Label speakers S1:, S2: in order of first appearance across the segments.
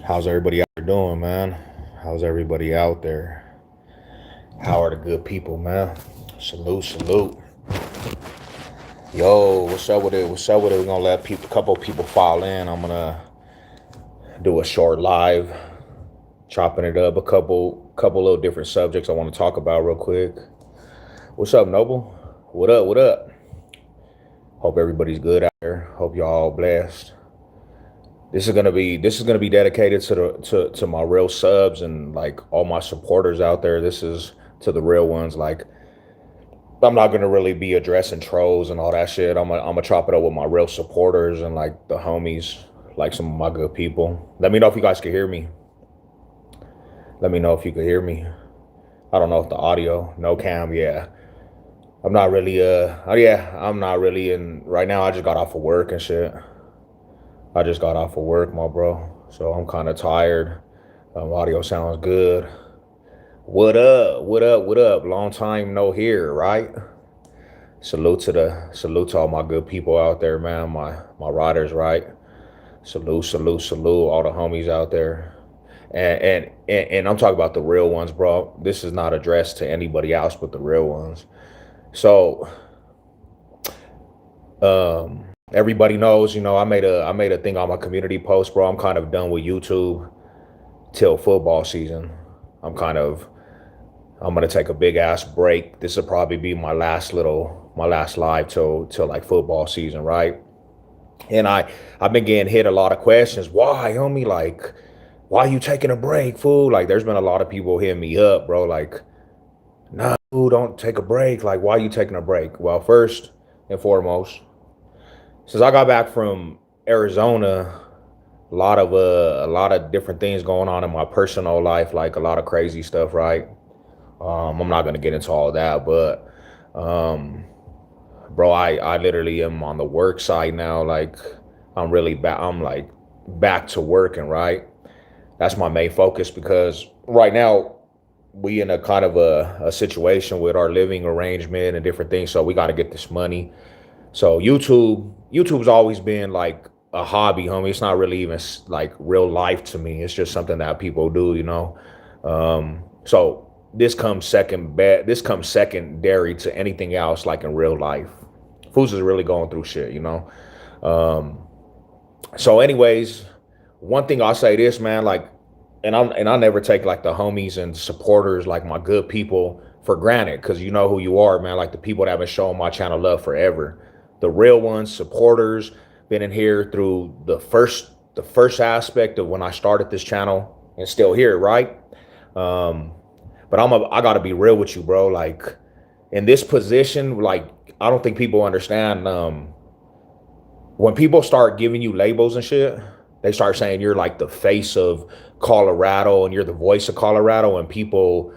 S1: How's everybody out there doing, man? How's everybody out there? How are the good people, man? Salute, salute. Yo, what's up with it? What's up with it? We're gonna let people, a couple people file in. I'm gonna do a short live, chopping it up. A couple little different subjects I want to talk about real quick. What's up, Noble? What up? What up? Hope everybody's good out there. Hope y'all all blessed. This is gonna be dedicated to my real subs and like all my supporters out there. This is to the real ones. Like I'm not gonna really be addressing trolls and all that shit. I'm gonna chop it up with my real supporters and like the homies, like some of my good people. Let me know if you guys can hear me. Let me know if you can hear me. I don't know if the audio, no cam, yeah. I'm not really oh yeah, I'm not really in right now. I just got off of work and shit. I just got off of work, my bro. So I'm kind of tired. Audio sounds good. What up? What up? What up? Long time no here, right? Salute to all my good people out there, man. My riders, right? Salute, salute, salute all the homies out there. And I'm talking about the real ones, bro. This is not addressed to anybody else but the real ones. So everybody knows, I made a thing on my community post, bro. I'm kind of done with YouTube till football season. I'm kind of I'm gonna take a big ass break. This will probably be my last live till like football season, right? And I've been getting hit a lot of questions. Why, homie? Like, why you taking a break, fool? Like, there's been a lot of people hitting me up, bro. Like, nah, fool, don't take a break. Like, why you taking a break? Well, first and foremost, since I got back from Arizona, a lot of different things going on in my personal life, like a lot of crazy stuff, right? I'm not gonna get into all of that, but um, bro, I literally am on the work side now. Like I'm really back. I'm like back to working, right? That's my main focus because right now we in a kind of a situation with our living arrangement and different things. So we got to get this money. So YouTube's always been like a hobby, homie. It's not really even like real life to me. It's just something that people do. So this comes secondary to anything else like in real life. Foods is really going through shit. Um, so anyways, one thing I'll say this, man, like and I never take like the homies and supporters, like my good people for granted, because you know who you are, man. Like the people that have been showing my channel love forever. The real ones, supporters, been in here through the first aspect of when I started this channel and still here, right? Um, but I gotta be real with you, bro. Like in this position, like I don't think people understand. When people start giving you labels and shit, they start saying you're like the face of Colorado and you're the voice of Colorado, and people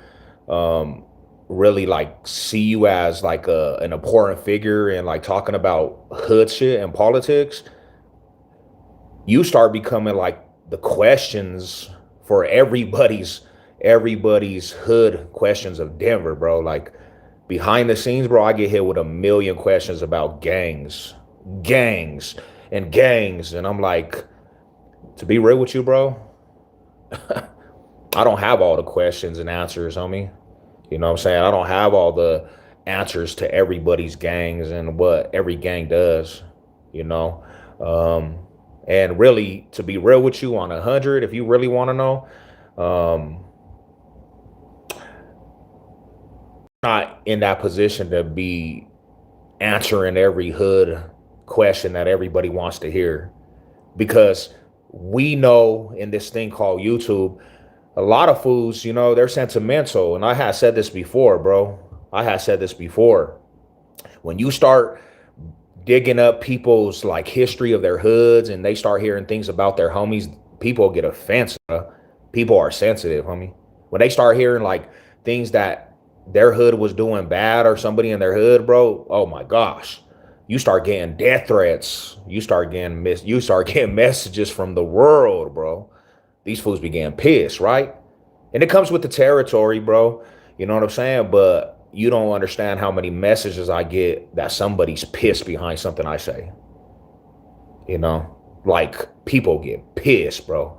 S1: um, really like see you as like an important figure and like talking about hood shit and politics. You start becoming like the questions for everybody's hood questions of Denver, bro. Like behind the scenes, bro, I get hit with a million questions about gangs, and gangs. And I'm like, to be real with you, bro, I don't have all the questions and answers, homie. You know what I'm saying? I don't have all the answers to everybody's gangs and what every gang does, you know? Um, and really, to be real with you, on 100, if you really want to know, um, not in that position to be answering every hood question that everybody wants to hear, because we know in this thing called YouTube, a lot of foods, they're sentimental. And I had said this before, bro. I had said this before. When you start digging up people's like history of their hoods and they start hearing things about their homies, people get offensive. People are sensitive, homie. When they start hearing like things that their hood was doing bad or somebody in their hood, bro, oh my gosh. You start getting death threats. You start getting messages from the world, bro. These fools be getting pissed, right? And it comes with the territory, bro. You know what I'm saying? But you don't understand how many messages I get that somebody's pissed behind something I say. Like people get pissed, bro.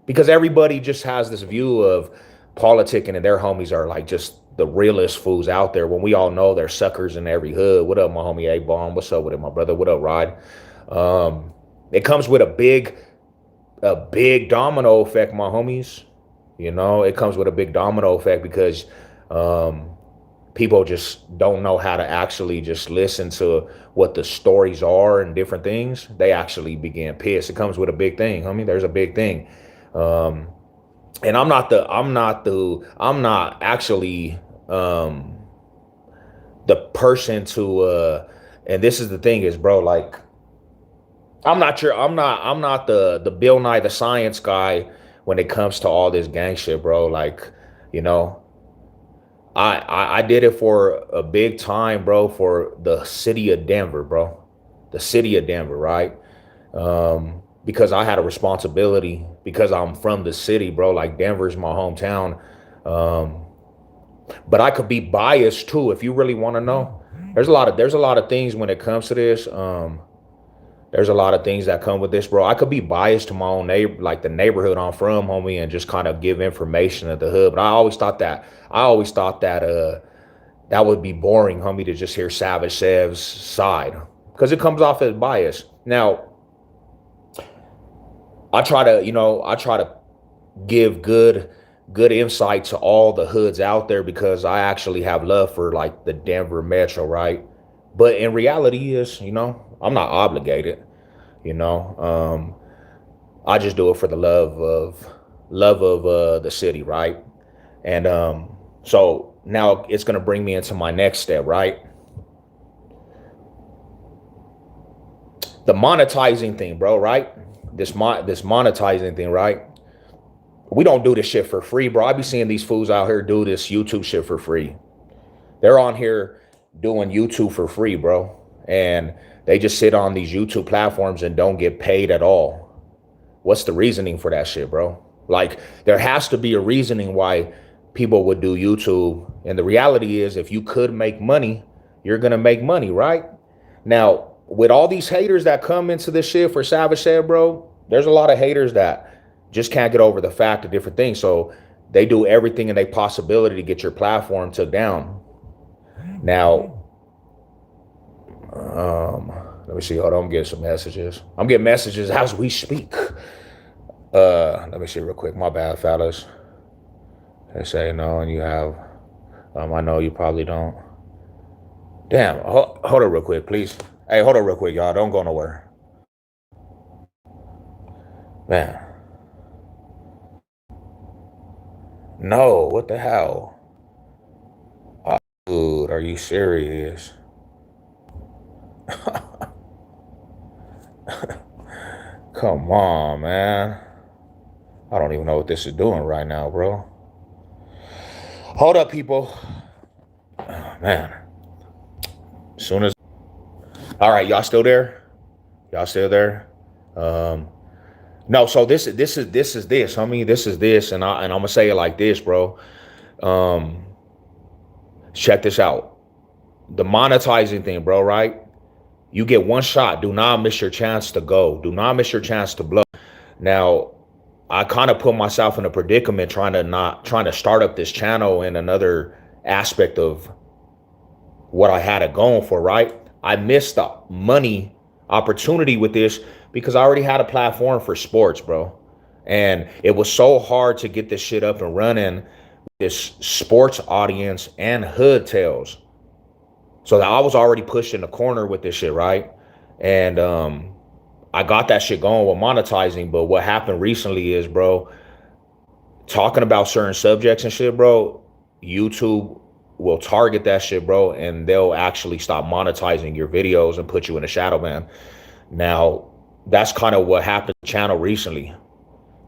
S1: because everybody just has this view of politicking and their homies are like just the realest fools out there when we all know they're suckers in every hood. What up, my homie A Bomb? What's up with it, my brother? What up, Rod? It comes with a big domino effect, my homies. You know, it comes with a big domino effect because um, people just don't know how to actually just listen to what the stories are and different things. They actually begin pissed. It comes with a big thing, homie. There's a big thing. Um, and I'm not actually um, the person to, and this is the thing is, bro, like, I'm not the Bill Nye the Science guy when it comes to all this gang shit, bro. Like, you know, I did it for a big time, bro, for the city of Denver, bro. The city of Denver, right? Because I had a responsibility because I'm from the city, bro. Like Denver's my hometown. Um, but I could be biased too if you really want to know. There's a lot of things when it comes to this. There's a lot of things that come with this, bro. I could be biased to my own neighbor, like the neighborhood I'm from, homie, and just kind of give information of the hood. But I always thought that that would be boring, homie, to just hear Savage Sev's side because it comes off as bias. Now, I try to give good insight to all the hoods out there because I actually have love for like the Denver metro, right? But in reality is, I'm not obligated, you know. I just do it for the love of the city, right? And so now it's gonna bring me into my next step, right? The monetizing thing, bro, right? This monetizing thing, right? We don't do this shit for free, bro. I be seeing these fools out here do this YouTube shit for free. They're on here doing YouTube for free, bro. And they just sit on these YouTube platforms and don't get paid at all. What's the reasoning for that shit, bro? Like, there has to be a reasoning why people would do YouTube. And the reality is, if you could make money, you're going to make money, right? Now, with all these haters that come into this shit for Savage said, bro, there's a lot of haters that just can't get over the fact of different things. So they do everything in their possibility to get your platform took down. Now, let me see. Hold on, I'm getting some messages. I'm getting messages as we speak. Let me see real quick. My bad, fellas. They say no, and you have. I know you probably don't. Damn. Hold on real quick, please. Hey, hold on real quick, y'all. Don't go nowhere. Man. No, what the hell? Oh, dude, are you serious? Come on, man. I don't even know what this is doing right now, bro. Hold up, people. Oh, man. As soon as. All right, y'all still there? Y'all still there? No. So this is this. I mean, this is this, and I'm gonna say it like this, bro. Um, Check this out. The monetizing thing, bro. Right? You get one shot. Do not miss your chance to go. Do not miss your chance to blow. Now, I kind of put myself in a predicament trying to start up this channel in another aspect of what I had it going for, right? I missed the money opportunity with this because I already had a platform for sports, bro. And it was so hard to get this shit up and running, this sports audience and hood tales. So that I was already pushed in the corner with this shit, right? And I got that shit going with monetizing. But what happened recently is, bro, talking about certain subjects and shit, bro, YouTube will target that shit, bro, and they'll actually stop monetizing your videos and put you in a shadow ban. Now, that's kind of what happened to the channel recently,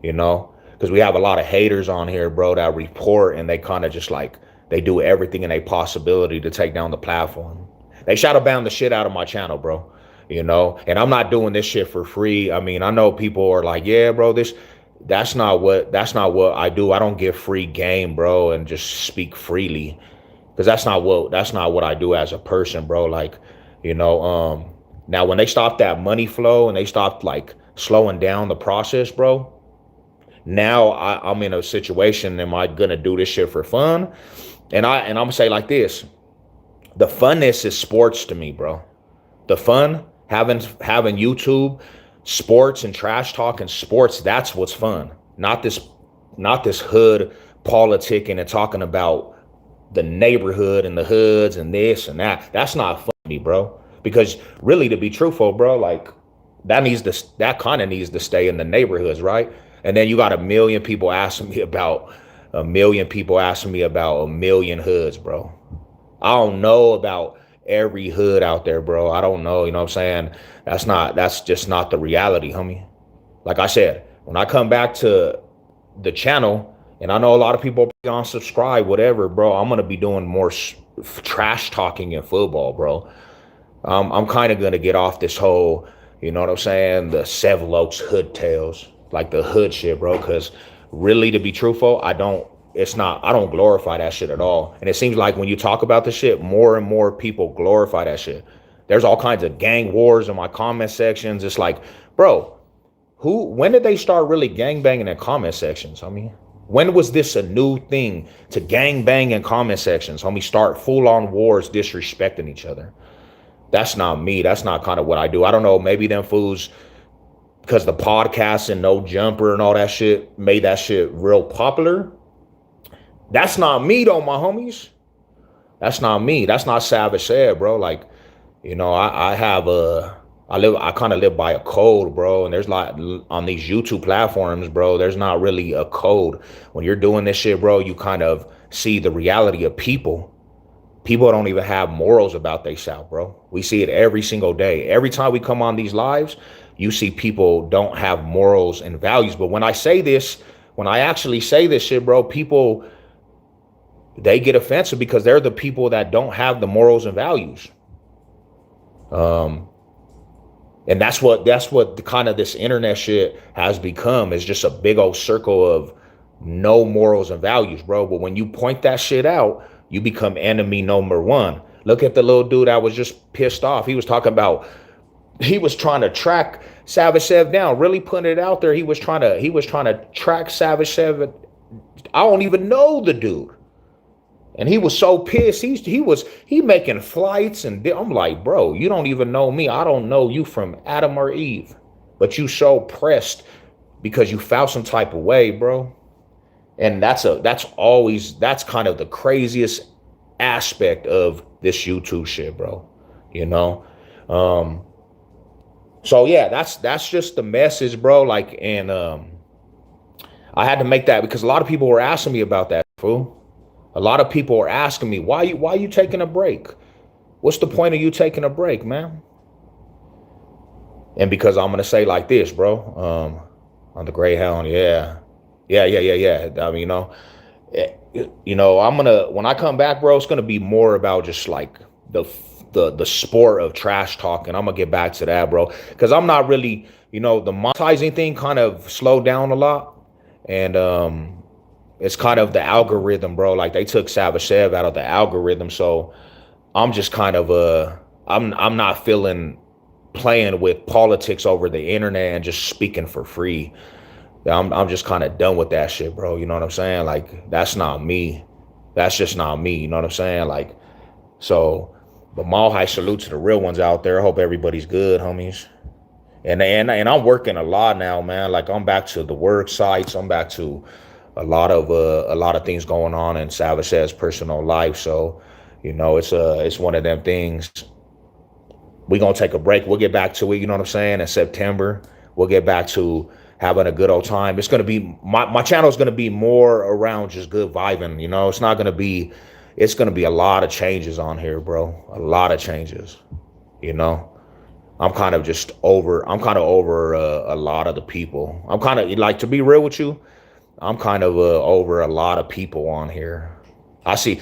S1: because we have a lot of haters on here, bro, that report and they kind of just like, they do everything in a possibility to take down the platform. They shadow ban the shit out of my channel, bro, and I'm not doing this shit for free. I mean, I know people are like, yeah, bro, that's not what I do. I don't give free game, bro, and just speak freely. Because that's not what I do as a person, bro. Like, now when they stop that money flow and they stop like slowing down the process, bro, Now I'm in a situation. Am I gonna do this shit for fun? And I'm gonna say like this: the funness is sports to me, bro. The fun having YouTube, sports and trash talking sports. That's what's fun. Not this hood politicking and talking about the neighborhood and the hoods and this and that. That's not fun to me, bro. Because really, to be truthful, bro, like that kind of needs to stay in the neighborhoods, right? And then you got a million people asking me about a million hoods, bro. I don't know about every hood out there, bro. I don't know, you know what I'm saying? That's just not the reality, homie. Like I said, when I come back to the channel, and I know a lot of people unsubscribe, whatever, bro, I'm gonna be doing more trash talking in football, bro. I'm kind of gonna get off this whole, you know what I'm saying, the Sevlokes hood tales, like the hood shit, bro. Because really, to be truthful, I don't. It's not. I don't glorify that shit at all. And it seems like when you talk about the shit, more and more people glorify that shit. There's all kinds of gang wars in my comment sections. It's like, bro, when did they start really gang banging in comment sections? I mean, when was this a new thing to gang bang in comment sections? Homie, start full on wars, disrespecting each other. That's not me. That's not kind of what I do. I don't know. Maybe them fools, because the podcast and No Jumper and all that shit made that shit real popular. That's not me though, my homies. That's not me. That's not Savage Said, bro. Like, you know, I kind of live by a code, bro. And there's like on these YouTube platforms, bro, there's not really a code. When you're doing this shit, bro, you kind of see the reality of people. People don't even have morals about themselves, bro. We see it every single day. Every time we come on these lives, you see people don't have morals and values. But when I actually say this shit, bro, people, they get offensive because they're the people that don't have the morals and values. And that's what the kind of this internet shit has become, is just a big old circle of no morals and values, bro. But when you point that shit out, you become enemy number one. Look at the little dude that was just pissed off. He was trying to track Savage Sev down, really putting it out there. He was trying to track Savage Sev. I don't even know the dude. And he was so pissed. He making flights, and I'm like, bro, you don't even know me. I don't know you from Adam or Eve. But you so pressed because you felt some type of way, bro. And that's kind of the craziest aspect of this YouTube shit, bro. You know? So yeah, that's just the message, bro. Like, and I had to make that because a lot of people were asking me about that, fool. A lot of people are asking me, why you taking a break? What's the point of you taking a break, man? And because I'm gonna say like this, bro, on the Greyhound, yeah. I mean, when I come back, bro, it's gonna be more about just like the sport of trash talking. I'm gonna get back to that, bro, because I'm not really, the monetizing thing kind of slowed down a lot, and it's kind of the algorithm, bro. Like they took Savage Sev out of the algorithm, so I'm just kind of I'm not feeling playing with politics over the internet and just speaking for free. I'm just kind of done with that shit, bro. You know what I'm saying? Like, that's not me. That's just not me. You know what I'm saying? Like, so, but mile high salute to the real ones out there. I hope everybody's good, homies. And I'm working a lot now, man. Like, I'm back to the work sites. I'm back to a lot of things going on in Savage Sev's personal life. So, it's one of them things. We're gonna take a break. We'll get back to it. You know what I'm saying? In September, we'll get back to having a good old time. It's gonna be my channel is gonna be more around just good vibing. It's not gonna be. It's gonna be a lot of changes on here, bro. A lot of changes. I'm kind of over a lot of the people. I'm kind of like, to be real with you, I'm kind of over a lot of people on here. I see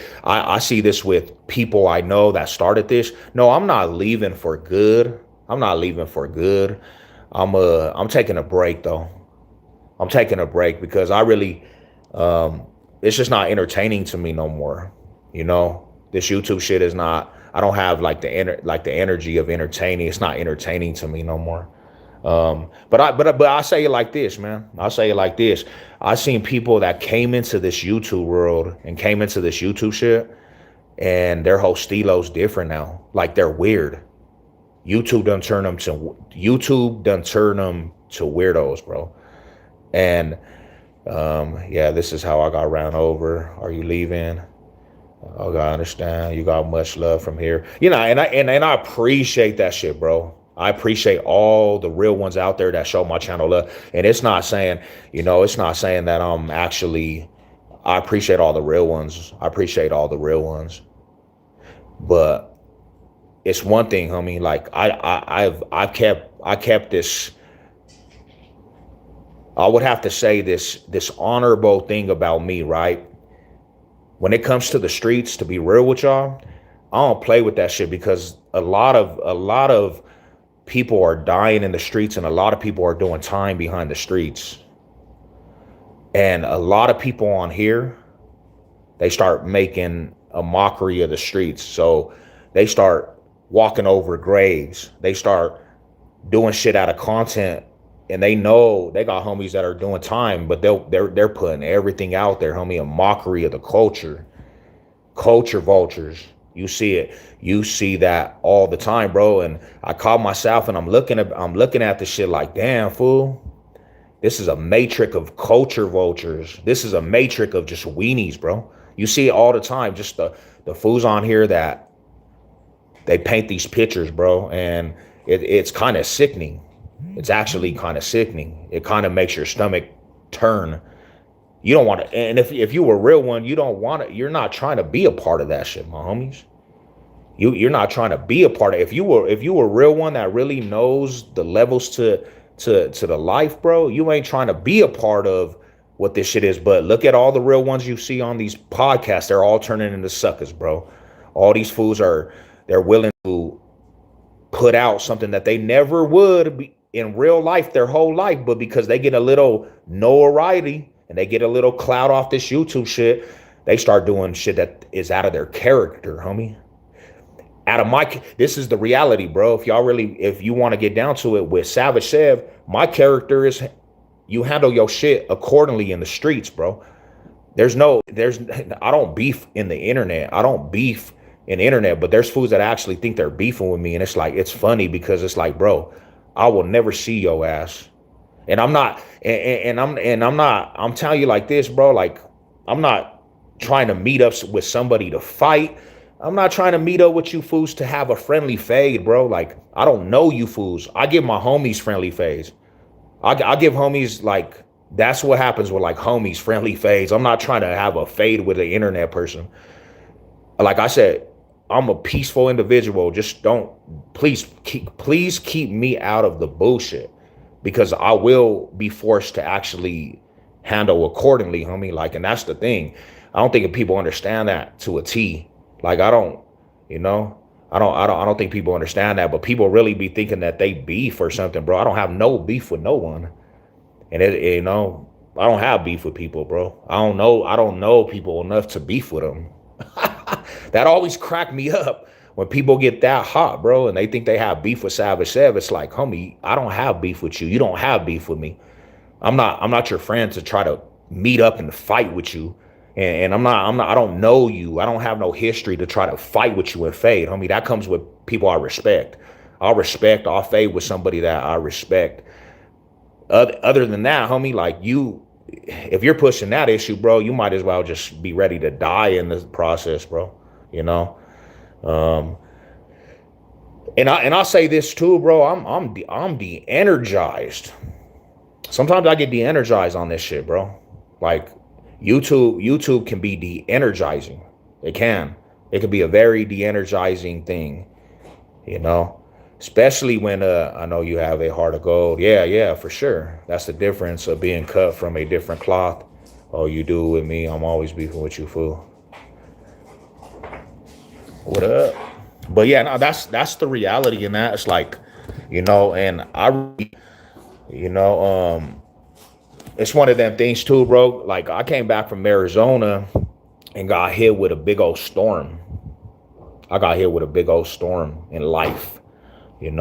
S1: this with people I know that started this. No, I'm not leaving for good. I'm taking a break though. I'm taking a break because I really, it's just not entertaining to me no more. This YouTube shit is not. I don't have like the energy of entertaining. It's not entertaining to me no more. But I say it like this, man. I say it like this. I seen people that came into this YouTube world and came into this YouTube shit, and their whole stilo's different now. Like they're weird. YouTube done turn them to weirdos, bro. And yeah, this is how I got ran over. Are you leaving? Okay, I understand. You got much love from here. And I appreciate that shit, bro. I appreciate all the real ones out there that show my channel love. And it's not saying, it's not saying that I'm actually. I appreciate all the real ones. I appreciate all the real ones. But it's one thing, homie. Like I kept this. I would have to say this honorable thing about me, right? When it comes to the streets, to be real with y'all, I don't play with that shit because a lot of people are dying in the streets and a lot of people are doing time behind the streets. And a lot of people on here, they start making a mockery of the streets. So they start walking over graves. They start doing shit out of content, and they know they got homies that are doing time, but they're putting everything out there, homie, a mockery of the culture vultures. You see it. You see that all the time, bro. And I caught myself, and I'm looking at this shit like, damn, fool. This is a matrix of culture vultures. This is a matrix of just weenies, bro. You see it all the time. Just the fools on here that they paint these pictures, bro, and it's kind of sickening. It's actually kind of sickening. It kind of makes your stomach turn. You don't want to, and if you were a real one, you don't want to. You're not trying to be a part of that shit, my homies. You're not trying to be a part of. If you were a real one that really knows the levels to the life, bro, you ain't trying to be a part of what this shit is. But look at all the real ones you see on these podcasts. They're all turning into suckers, bro. All these fools they're willing to put out something that they never would be in real life their whole life, but because they get a little notoriety and they get a little clout off this YouTube shit, they start doing shit that is out of their character, homie. This is the reality, bro. If you want to get down to it with Savage Sev, my character is you handle your shit accordingly in the streets, bro. I don't beef in the internet. I don't beef in the internet, but there's fools that actually think they're beefing with me. And it's like, it's funny because it's like, bro, I will never see your ass. And I'm not, I'm telling you like this, bro, like I'm not trying to meet up with somebody to fight. I'm not trying to meet up with you fools to have a friendly fade, bro. Like, I don't know you fools. I give my homies friendly fades. I give homies, like, that's what happens with like homies friendly fades. I'm not trying to have a fade with an internet person. Like I said, I'm a peaceful individual. Just please keep me out of the bullshit, because I will be forced to actually handle accordingly, homie. Like, and that's the thing. I don't think people understand that to a T. Like, I don't think people understand that, but people really be thinking that they beef or something, bro. I don't have no beef with no one. And I don't have beef with people, bro. I don't know people enough to beef with them. That always cracked me up when people get that hot, bro, and they think they have beef with Savage Sev. It's like, homie, I don't have beef with you. You don't have beef with me. I'm not your friend to try to meet up and fight with you. And I don't know you. I don't have no history to try to fight with you and fade, homie. That comes with people I respect. I'll fade with somebody that I respect. Other than that, homie, like if you're pushing that issue, bro, you might as well just be ready to die in the process, bro. And I'll say this too, bro. I'm de-energized. Sometimes I get de-energized on this shit, bro. Like, YouTube can be de-energizing. It can be a very de-energizing thing, especially when I know you have a heart of gold. Yeah, for sure. That's the difference of being cut from a different cloth. Oh, you do with me, I'm always beefing with you, fool. What up? But yeah, no, that's the reality in that. It's like, and it's one of them things too, bro. Like, I came back from Arizona and got hit with a big old storm. I got hit with a big old storm in life, and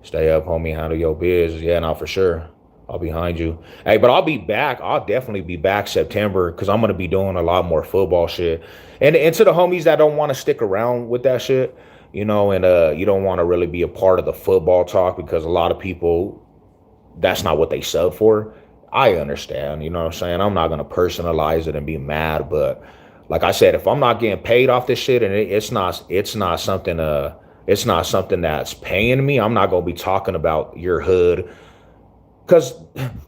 S1: Stay up, homie. Handle your biz. Yeah, no, for sure. I'll be behind you. Hey, but I'll be back. I'll definitely be back September because I'm gonna be doing a lot more football shit. And to the homies that don't want to stick around with that shit, and you don't want to really be a part of the football talk because a lot of people that's not what they sub for. I understand, you know what I'm saying? I'm not gonna personalize it and be mad, but like I said, if I'm not getting paid off this shit and it's not something that's paying me, I'm not gonna be talking about your hood. Cause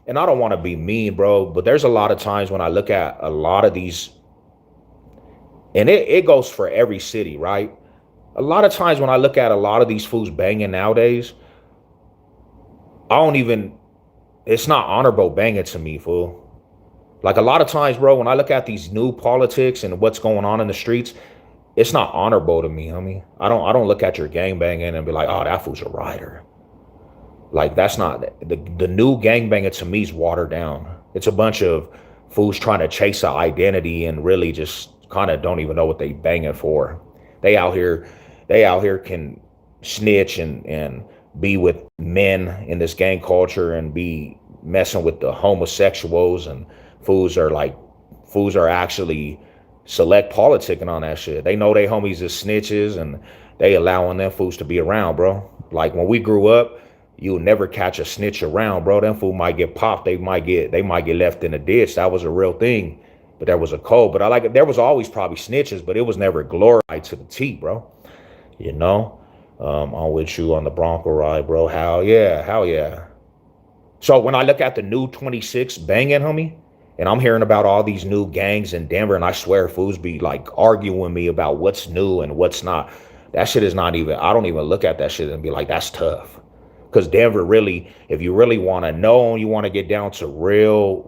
S1: and I don't want to be mean, bro, but there's a lot of times when I look at a lot of these, and it goes for every city, right? A lot of times when I look at a lot of these fools banging nowadays, I don't even it's not honorable banging to me, fool. Like a lot of times, bro, when I look at these new politics and what's going on in the streets, it's not honorable to me, homie. I don't look at your gang banging and be like, oh, that fool's a rider. Like that's not the new gang banging to me is watered down. It's a bunch of fools trying to chase an identity and really just kind of don't even know what they banging for. They out here, they out here can snitch and be with men in this gang culture and be messing with the homosexuals and fools are like fools are actually select politicking on that shit. They know they homies is snitches and they allowing them fools to be around, bro. Like when we grew up, you'll never catch a snitch around, bro. Them fool might get popped. They might get left in a ditch. That was a real thing. But there was a code. But I like it. There was always probably snitches, but it was never glorified to the T, bro. You know? I'm with you on the Bronco ride, bro. Hell yeah. Hell yeah. So when I look at the new 26 banging, homie, and I'm hearing about all these new gangs in Denver, and I swear fools be like arguing with me about what's new and what's not. That shit is not even, I don't even look at that shit and be like, that's tough. Because Denver really, if you really want to know, you want to get down to real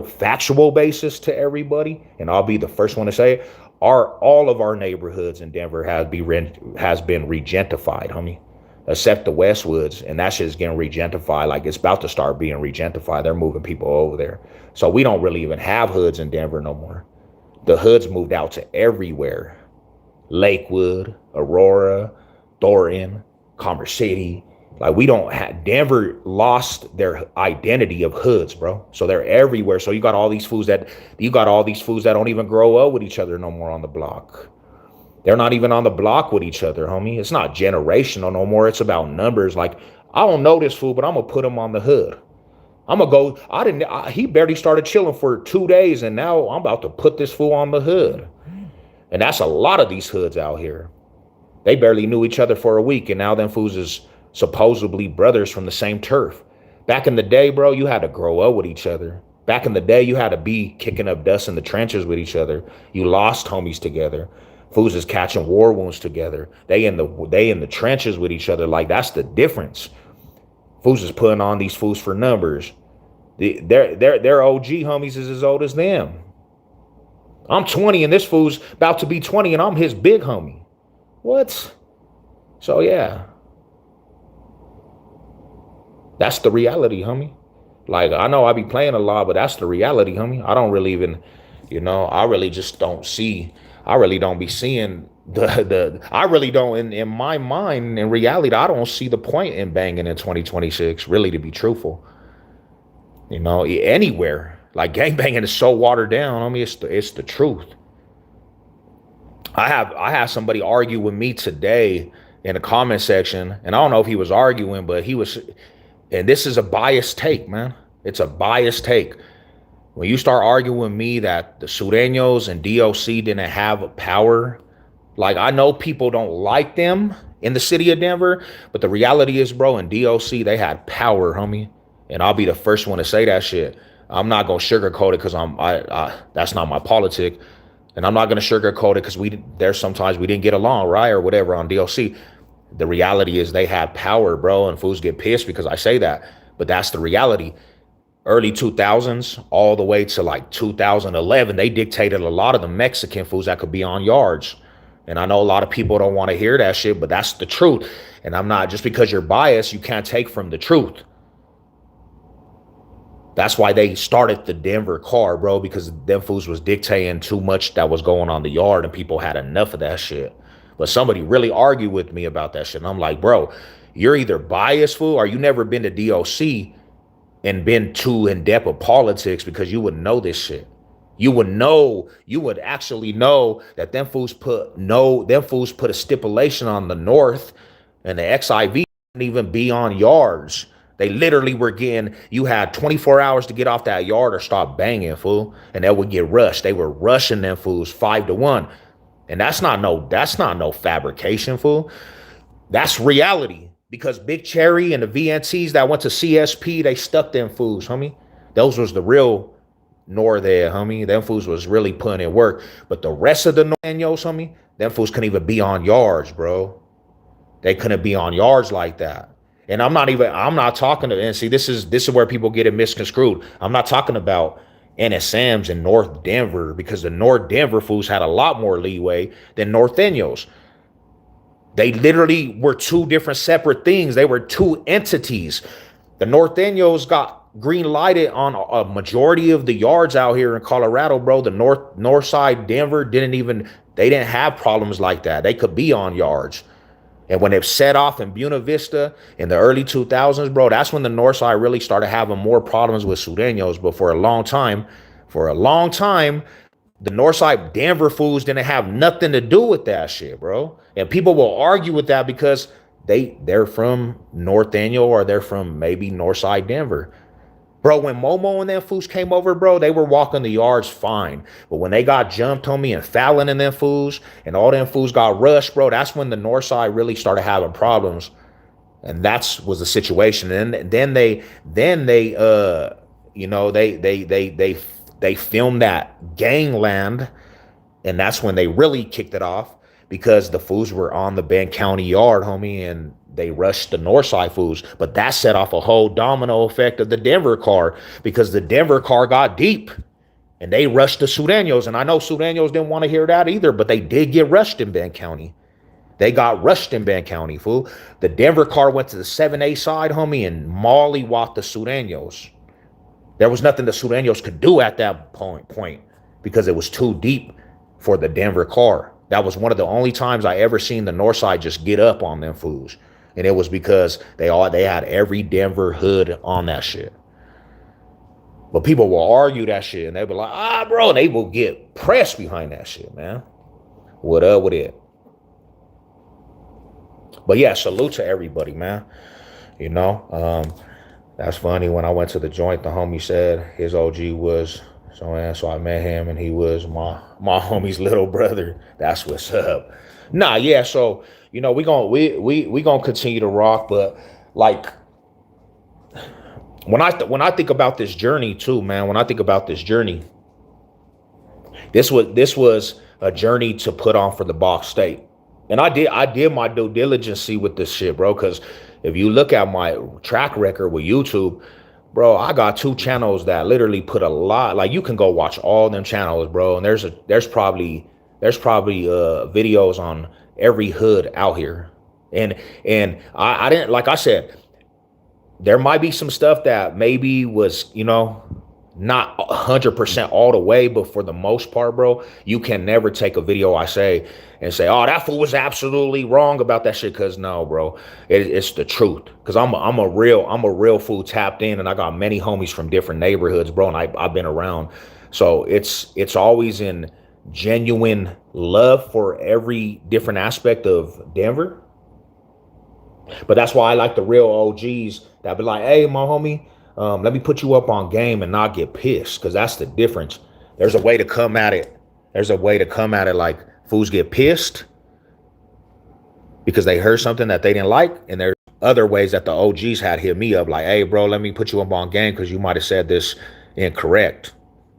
S1: factual basis to everybody, and I'll be the first one to say it, all of our neighborhoods in Denver has been regentified, homie. Except the Westwoods, and that shit is getting regentified. Like it's about to start being regentified. They're moving people over there. So we don't really even have hoods in Denver no more. The hoods moved out to everywhere. Lakewood, Aurora, Thornton, Commerce City. Like we don't have, Denver lost their identity of hoods, bro. So they're everywhere. So you got all these fools that don't even grow up with each other no more on the block. They're not even on the block with each other, homie. It's not generational no more. It's about numbers. Like, I don't know this fool, but I'm going to put him on the hood. I'm going to go. He barely started chilling for 2 days, and now I'm about to put this fool on the hood. And that's a lot of these hoods out here. They barely knew each other for a week, and now them fools is supposedly brothers from the same turf. Back in the day, bro, you had to grow up with each other. Back in the day, you had to be kicking up dust in the trenches with each other. You lost homies together. Fools is catching war wounds together. They in the trenches with each other. Like that's the difference. Fools is putting on these fools for numbers. Their OG homies is as old as them. I'm 20 and this fool's about to be 20 and I'm his big homie. What? So yeah. That's the reality, homie. Like I know I be playing a lot, but that's the reality, homie. I don't really even, I really just don't see. I really don't be seeing I really don't in my mind, in reality, I don't see the point in banging in 2026, really, to be truthful. Anywhere. Like gang banging is so watered down. I mean, it's the truth. I had somebody argue with me today in the comment section, and I don't know if he was arguing, but and this is a biased take, man. It's a biased take. When you start arguing with me that the Sureños and DOC didn't have power, like I know people don't like them in the city of Denver, but the reality is, bro, in DOC, they had power, homie. And I'll be the first one to say that shit. I'm not going to sugarcoat it because that's not my politic. And I'm not going to sugarcoat it because there's sometimes we didn't get along, right? Or whatever on DOC. The reality is they had power, bro, and fools get pissed because I say that. But that's the reality. Early 2000s, all the way to like 2011, they dictated a lot of the Mexican fools that could be on yards. And I know a lot of people don't want to hear that shit, but that's the truth. And I'm not, just because you're biased, you can't take from the truth. That's why they started the Denver car, bro, because them fools was dictating too much that was going on the yard and people had enough of that shit. But somebody really argued with me about that shit. And I'm like, bro, you're either biased, fool, or you never been to DOC and been too in depth of politics, because you would know this shit. You would actually know that them fools put a stipulation on the North, and the XIV didn't even be on yards. They literally were getting, you had 24 hours to get off that yard or stop banging, fool. And they would get rushed. They were rushing them fools 5-1. And that's not no fabrication, fool. That's reality. Because Big Cherry and the VNTs that went to CSP, they stuck them fools, homie. Those was the real there, homie. Them fools was really putting in work. But the rest of the Norteños, homie, them fools couldn't even be on yards, bro. They couldn't be on yards like that. And I'm not talking to, and see, this is where people get it misconstrued. I'm not talking about NSMs in North Denver, because the North Denver fools had a lot more leeway than Norteños. They literally were two different separate things. They were two entities. The Norteños got green lighted on a majority of the yards out here in Colorado, bro. The north side Denver they didn't have problems like that. They could be on yards. And when it set off in Buena Vista in the early 2000s, bro, that's when the north side really started having more problems with Sureños. But for a long time, the Northside Denver fools didn't have nothing to do with that shit, bro. And people will argue with that because they're from Norteño, or they're from maybe Northside Denver. Bro, when Momo and them fools came over, bro, they were walking the yards fine. But when they got jumped on me and Fallon and them fools, and all them fools got rushed, bro, that's when the Northside really started having problems. And that was the situation. And then they filmed that Gangland, and that's when they really kicked it off, because the fools were on the Bend County yard, homie, and they rushed the Northside fools. But that set off a whole domino effect of the Denver car, because the Denver car got deep and they rushed the Sureños. And I know Sureños didn't want to hear that either, but they did get rushed in Bend County. They got rushed in Bend County, fool. The Denver car went to the 7A side, homie, and mollywopped the Sureños. There was nothing the Sureños could do at that point because it was too deep for the Denver car. That was one of the only times I ever seen the Northside just get up on them fools. And it was because they had every Denver hood on that shit. But people will argue that shit, and they be like, bro, and they will get pressed behind that shit, man. What up with it? But yeah, salute to everybody, man. You know, that's funny. When I went to the joint, the homie said his OG was so I met him, and he was my homie's little brother. That's what's up. Nah, yeah. So we gonna continue to rock, but like when I think about this journey too, man. When I think about this journey, this was a journey to put on for the Bach State, and I did my due diligence with this shit, bro. Because if you look at my track record with YouTube, bro, I got 2 channels that literally put a lot. Like, you can go watch all them channels, bro, and there's probably videos on every hood out here. And I didn't, like I said, there might be some stuff that maybe was, not 100% all the way, but for the most part, bro, you can never take a video I say and say, oh, that fool was absolutely wrong about that shit. Cause no, bro, it's the truth. Cause I'm a real fool tapped in, and I got many homies from different neighborhoods, bro, and I've been around. So it's always in genuine love for every different aspect of Denver. But that's why I like the real OGs that be like, hey, my homie, let me put you up on game and not get pissed, because that's the difference. There's a way to come at it. Like, fools get pissed because they heard something that they didn't like, and there's other ways that the OGs had hit me up like, hey, bro, let me put you up on game because you might have said this incorrect.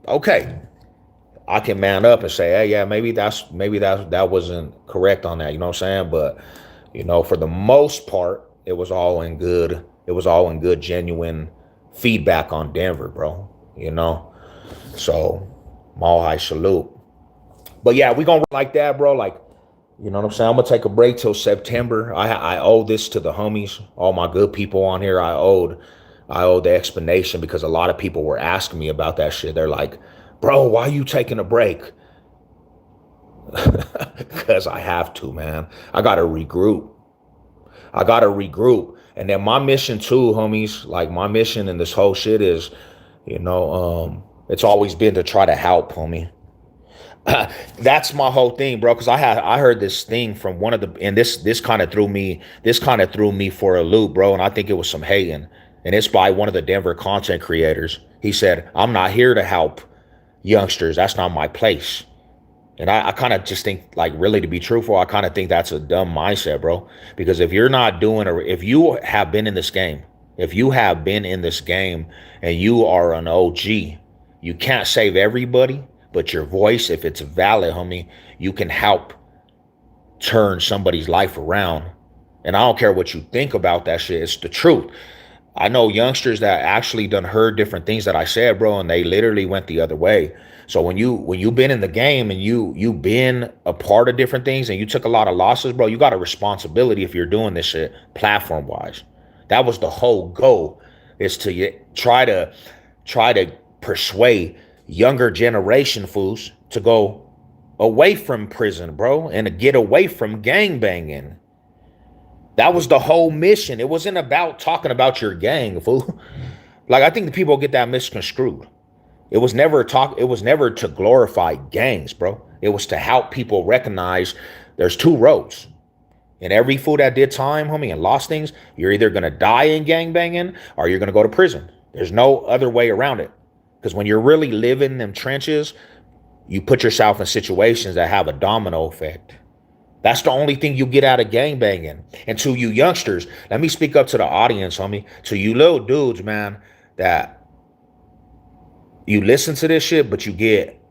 S1: Okay, I can man up and say, hey, yeah, maybe that wasn't correct on that. You know what I'm saying? But for the most part, it was all in good. It was all in good, genuine feedback on Denver, bro. So Mahai salute. But yeah, we gonna like that, bro. Like, you know what I'm saying? I'm gonna take a break till September. I owe this to the homies, all my good people on here. I owe the explanation, because a lot of people were asking me about that shit. They're like, bro, why you taking a break? Because I have to, man. I gotta regroup. I gotta regroup. And then my mission too, homies, like my mission in this whole shit is, it's always been to try to help, homie. That's my whole thing, bro. Because I heard this thing from one of the, and this kind of threw me for a loop, bro. And I think it was some hating, and it's by one of the Denver content creators. He said, "I'm not here to help youngsters. That's not my place." And I kind of just think, like, really, to be truthful, I kind of think that's a dumb mindset, bro. Because if you're not doing, or if you have been in this game, if you have been in this game and you are an OG, you can't save everybody, but your voice, if it's valid, homie, you can help turn somebody's life around. And I don't care what you think about that shit. It's the truth. I know youngsters that actually done heard different things that I said, bro, and they literally went the other way. So when you've been in the game and you've been a part of different things and you took a lot of losses, bro, you got a responsibility if you're doing this shit platform wise. That was the whole goal, is to try to persuade younger generation fools to go away from prison, bro, and to get away from gang banging. That was the whole mission. It wasn't about talking about your gang, fool. Like, I think the people get that misconstrued. It was never to glorify gangs, bro. It was to help people recognize there's two roads. And every fool that did time, homie, and lost things, you're either gonna die in gang banging or you're gonna go to prison. There's no other way around it. Because when you're really living in them trenches, you put yourself in situations that have a domino effect. That's the only thing you get out of gang banging. And to you youngsters, let me speak up to the audience, homie. To you little dudes, man, that you listen to this shit, but you get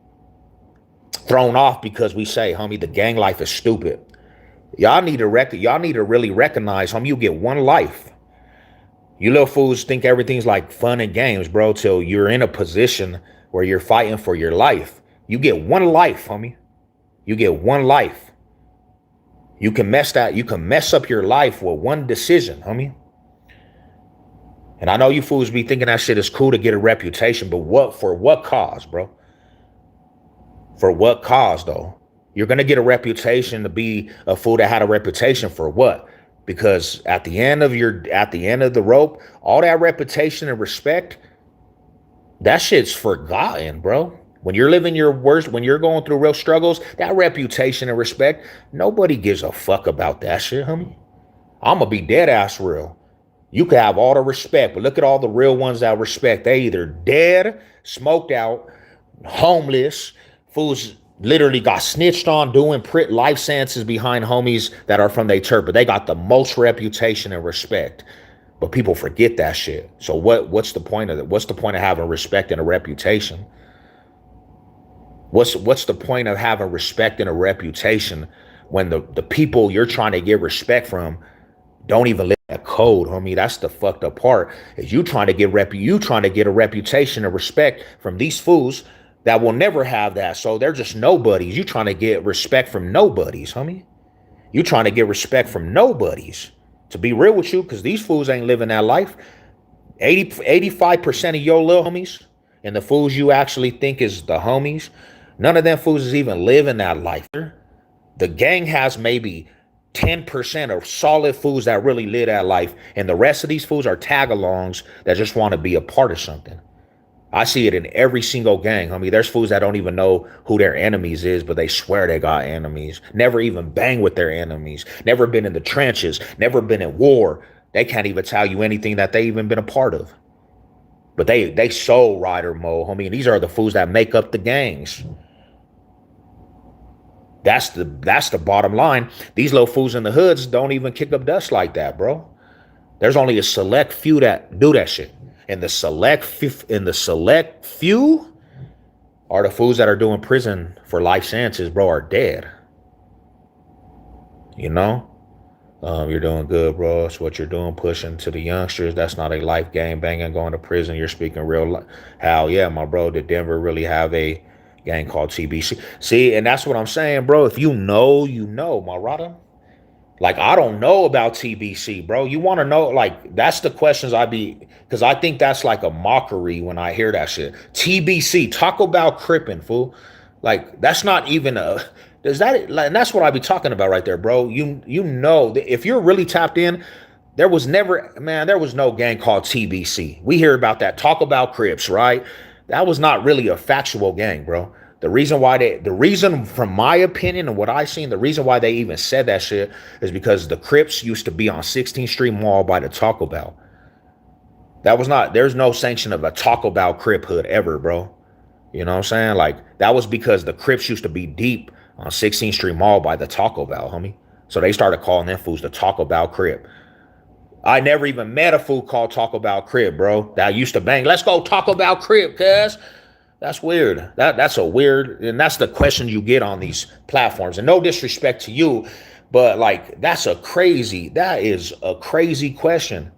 S1: thrown off because we say, homie, the gang life is stupid. Y'all need to really recognize, homie, you get one life. You little fools think everything's like fun and games, bro, till you're in a position where you're fighting for your life. You get one life, homie. You get one life. You can mess up your life with one decision, homie. And I know you fools be thinking that shit is cool to get a reputation, but for what cause, bro? For what cause, though? You're gonna get a reputation to be a fool that had a reputation for what? Because at the end of the rope, all that reputation and respect, that shit's forgotten, bro. When you're living your worst, when you're going through real struggles, that reputation and respect, nobody gives a fuck about that shit, homie. I'm gonna be dead ass real. You can have all the respect, but look at all the real ones that respect. They either dead, smoked out, homeless, fools literally got snitched on, doing life sentences behind homies that are from their church, but they got the most reputation and respect. But people forget that shit. So what's the point of it? What's the point of having respect and a reputation? What's the point of having respect and a reputation when the people you're trying to get respect from don't even live that code, homie? That's the fucked up part. Is you trying to get a reputation and respect from these fools that will never have that. So they're just nobodies. You trying to get respect from nobodies, homie. You trying to get respect from nobodies. To be real with you, because these fools ain't living that life. 85% of your little homies and the fools you actually think is the homies, none of them fools is even living that life. The gang has maybe 10% of solid fools that really live that life, and the rest of these fools are tag-alongs that just want to be a part of something. I see it in every single gang, homie. There's fools that don't even know who their enemies is, but they swear they got enemies. Never even bang with their enemies. Never been in the trenches. Never been in war. They can't even tell you anything that they even been a part of. But they soul rider mode, homie. And these are the fools that make up the gangs. That's the bottom line. These little fools in the hoods don't even kick up dust like that, bro. There's only a select few that do that shit. And the select few are the fools that are doing prison for life sentences, bro, are dead. You know? You're doing good, bro. That's what you're doing, pushing to the youngsters. That's not a life game banging, going to prison. You're speaking real life. How, yeah, my bro, did Denver really have a gang called TBC? See, and that's what I'm saying, bro. If you know, my brother. Like, I don't know about TBC, bro. You want to know, like, that's the questions because I think that's like a mockery when I hear that shit. TBC, Taco Bell Crippin', fool. Like, that's not even Does that, like, and that's what I be talking about right there, bro. You know, if you're really tapped in, there was never, man, there was no gang called TBC. We hear about that, talk about Crips, right? That was not really a factual gang, bro. The reason, from my opinion and what I seen, the reason why they even said that shit is because the Crips used to be on 16th Street Mall by the Taco Bell. That was not, there's no sanction of a Taco Bell Crip hood ever, bro. You know what I'm saying? Like, that was because the Crips used to be deep on 16th Street Mall by the Taco Bell, homie. So they started calling them fools the Taco Bell Crip. I never even met a fool called Taco Bell Crib, bro. That used to bang. Let's go Taco Bell Crib, cuz. That's weird. That's a weird, and that's the question you get on these platforms. And no disrespect to you, but like that is a crazy question.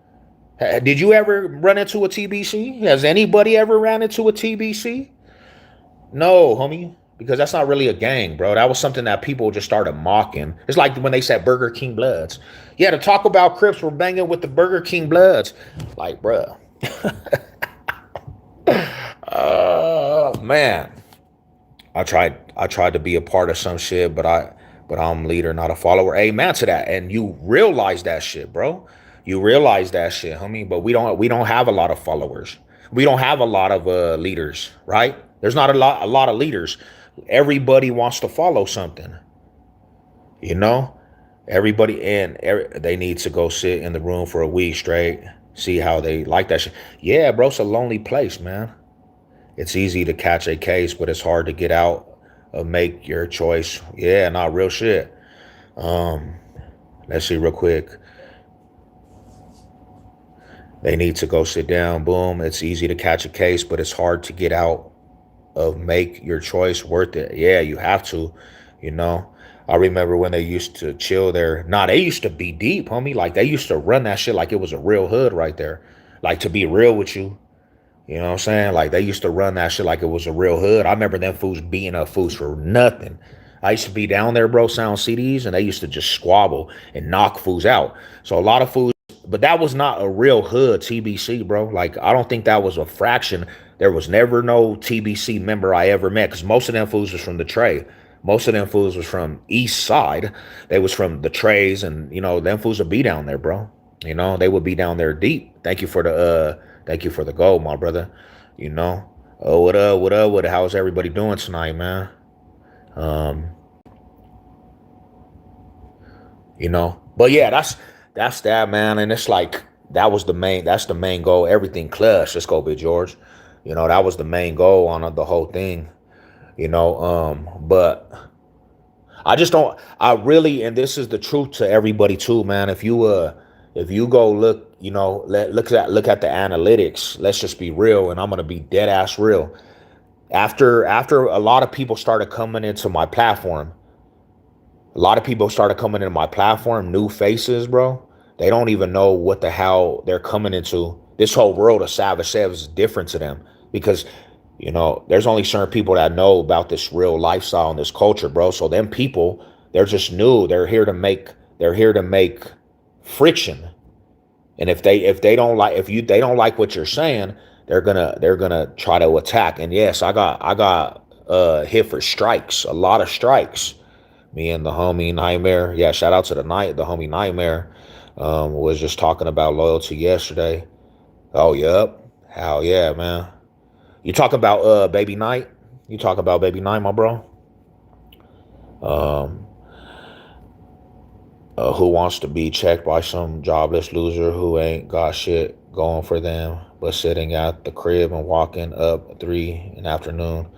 S1: Did you ever run into a TBC? Has anybody ever ran into a TBC? No, homie, because that's not really a gang, bro. That was something that people just started mocking. It's like when they said Burger King Bloods. Yeah, to talk about Crips were banging with the Burger King Bloods. Like, bro. Man. I tried to be a part of some shit, but I'm leader, not a follower. Amen to that. And you realize that shit, bro. You realize that shit, homie. But we don't have a lot of followers. We don't have a lot of leaders, right? There's not a lot of leaders. Everybody wants to follow something, you know. They need to go sit in the room for a week straight, see how they like that shit. Yeah, bro, it's a lonely place, man. It's easy to catch a case, but it's hard to get out of make your choice. Yeah, not real shit. Um, let's see real quick. They need to go sit down. Boom. It's easy to catch a case, but it's hard to get out of make your choice worth it. Yeah, you have to, you know. I remember when they used to chill there. Nah, they used to be deep, homie. Like they used to run that shit like it was a real hood right there. Like, to be real with you, you know what I'm saying? Like they used to run that shit like it was a real hood. I remember them fools beating up fools for nothing. I used to be down there, bro, sound CDs, and they used to just squabble and knock fools out. So a lot of fools, but that was not a real hood TBC, bro. Like, I don't think that was a fraction. There was never no TBC member I ever met, because most of them fools was from the Tray. Most of them fools was from East Side. They was from the Trays, and you know, them fools would be down there, bro. You know, they would be down there deep. Thank you for the goal, my brother. You know. Oh, what up, what up, what how's everybody doing tonight, man? Um, you know. But yeah, that's that, man. And it's like that's the main goal. Everything clutch. Let's go, Big George. You know, that was the main goal on the whole thing. You know, but I just don't. I really, and this is the truth to everybody too, man. If you go look, you know, look at the analytics. Let's just be real, and I'm gonna be dead ass real. After a lot of people started coming into my platform, a lot of people started coming into my platform, new faces, bro. They don't even know what the hell they're coming into. This whole world of Savage Savage is different to them because, you know, there's only certain people that know about this real lifestyle and this culture, bro. So them people, they're just new. They're here to make friction. And if they don't like if you they don't like what you're saying, they're gonna try to attack. And yes, I got hit for strikes, a lot of strikes. Me and the homie Nightmare. Yeah, shout out to the homie Nightmare. Was just talking about loyalty yesterday. Oh, yep. Hell yeah, man. You talk about Baby Night? You talk about Baby Night, my bro? Um, who wants to be checked by some jobless loser who ain't got shit going for them, but sitting at the crib and walking up at 3 in the afternoon?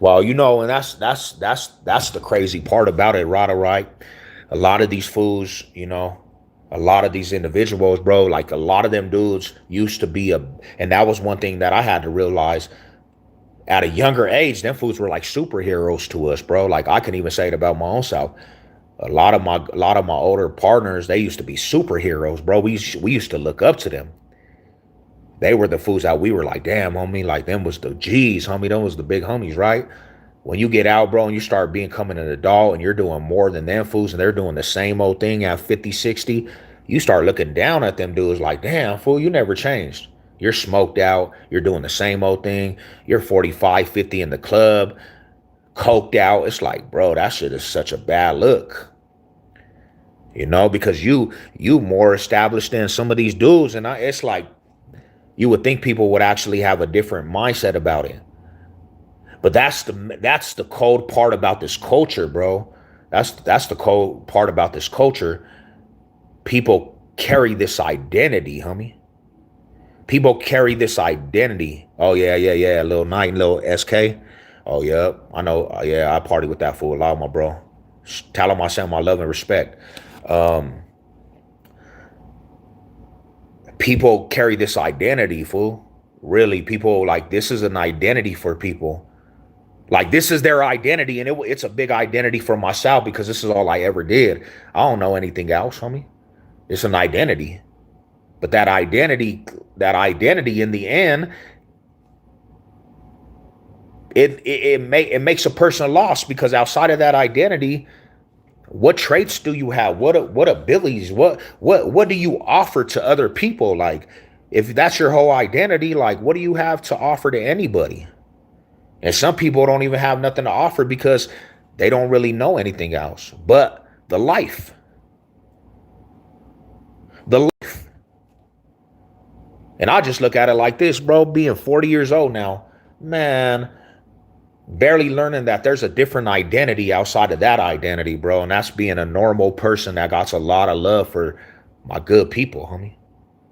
S1: Well, you know, and that's the crazy part about it, right? A lot of these fools, you know, a lot of these individuals, bro, like a lot of them dudes used to be and that was one thing that I had to realize at a younger age. Them fools were like superheroes to us, bro. Like I can even say it about my own self. A lot of my older partners, they used to be superheroes, bro. We used to look up to them. They were the fools that we were like, damn, homie, like them was the G's, homie. Them was the big homies, right? When you get out, bro, and you start becoming an adult and you're doing more than them fools and they're doing the same old thing at 50, 60, you start looking down at them dudes like, damn, fool, you never changed. You're smoked out. You're doing the same old thing. You're 45, 50 in the club, coked out. It's like, bro, that shit is such a bad look. Because you more established than some of these dudes, and it's like you would think people would actually have a different mindset about it. But that's the cold part about this culture, bro. That's the cold part about this culture. People carry this identity, homie. People carry this identity. Oh yeah, yeah, yeah. Little night, little SK. Oh yeah, I know. Yeah, I party with that fool a lot, my bro. Tell him I send my love and respect. Um, People carry this identity, fool. Really, people like this is an identity for people. Like this is their identity, and it's a big identity for myself because this is all I ever did. I don't know anything else, homie. It's an identity, but that identity in the end, it makes a person lost because outside of that identity, what traits do you have? What abilities? What do you offer to other people? Like, if that's your whole identity, like, what do you have to offer to anybody? And some people don't even have nothing to offer because they don't really know anything else but the life. The life. And I just look at it like this, bro, being 40 years old now, man, barely learning that there's a different identity outside of that identity, bro. And that's being a normal person that got a lot of love for my good people, homie.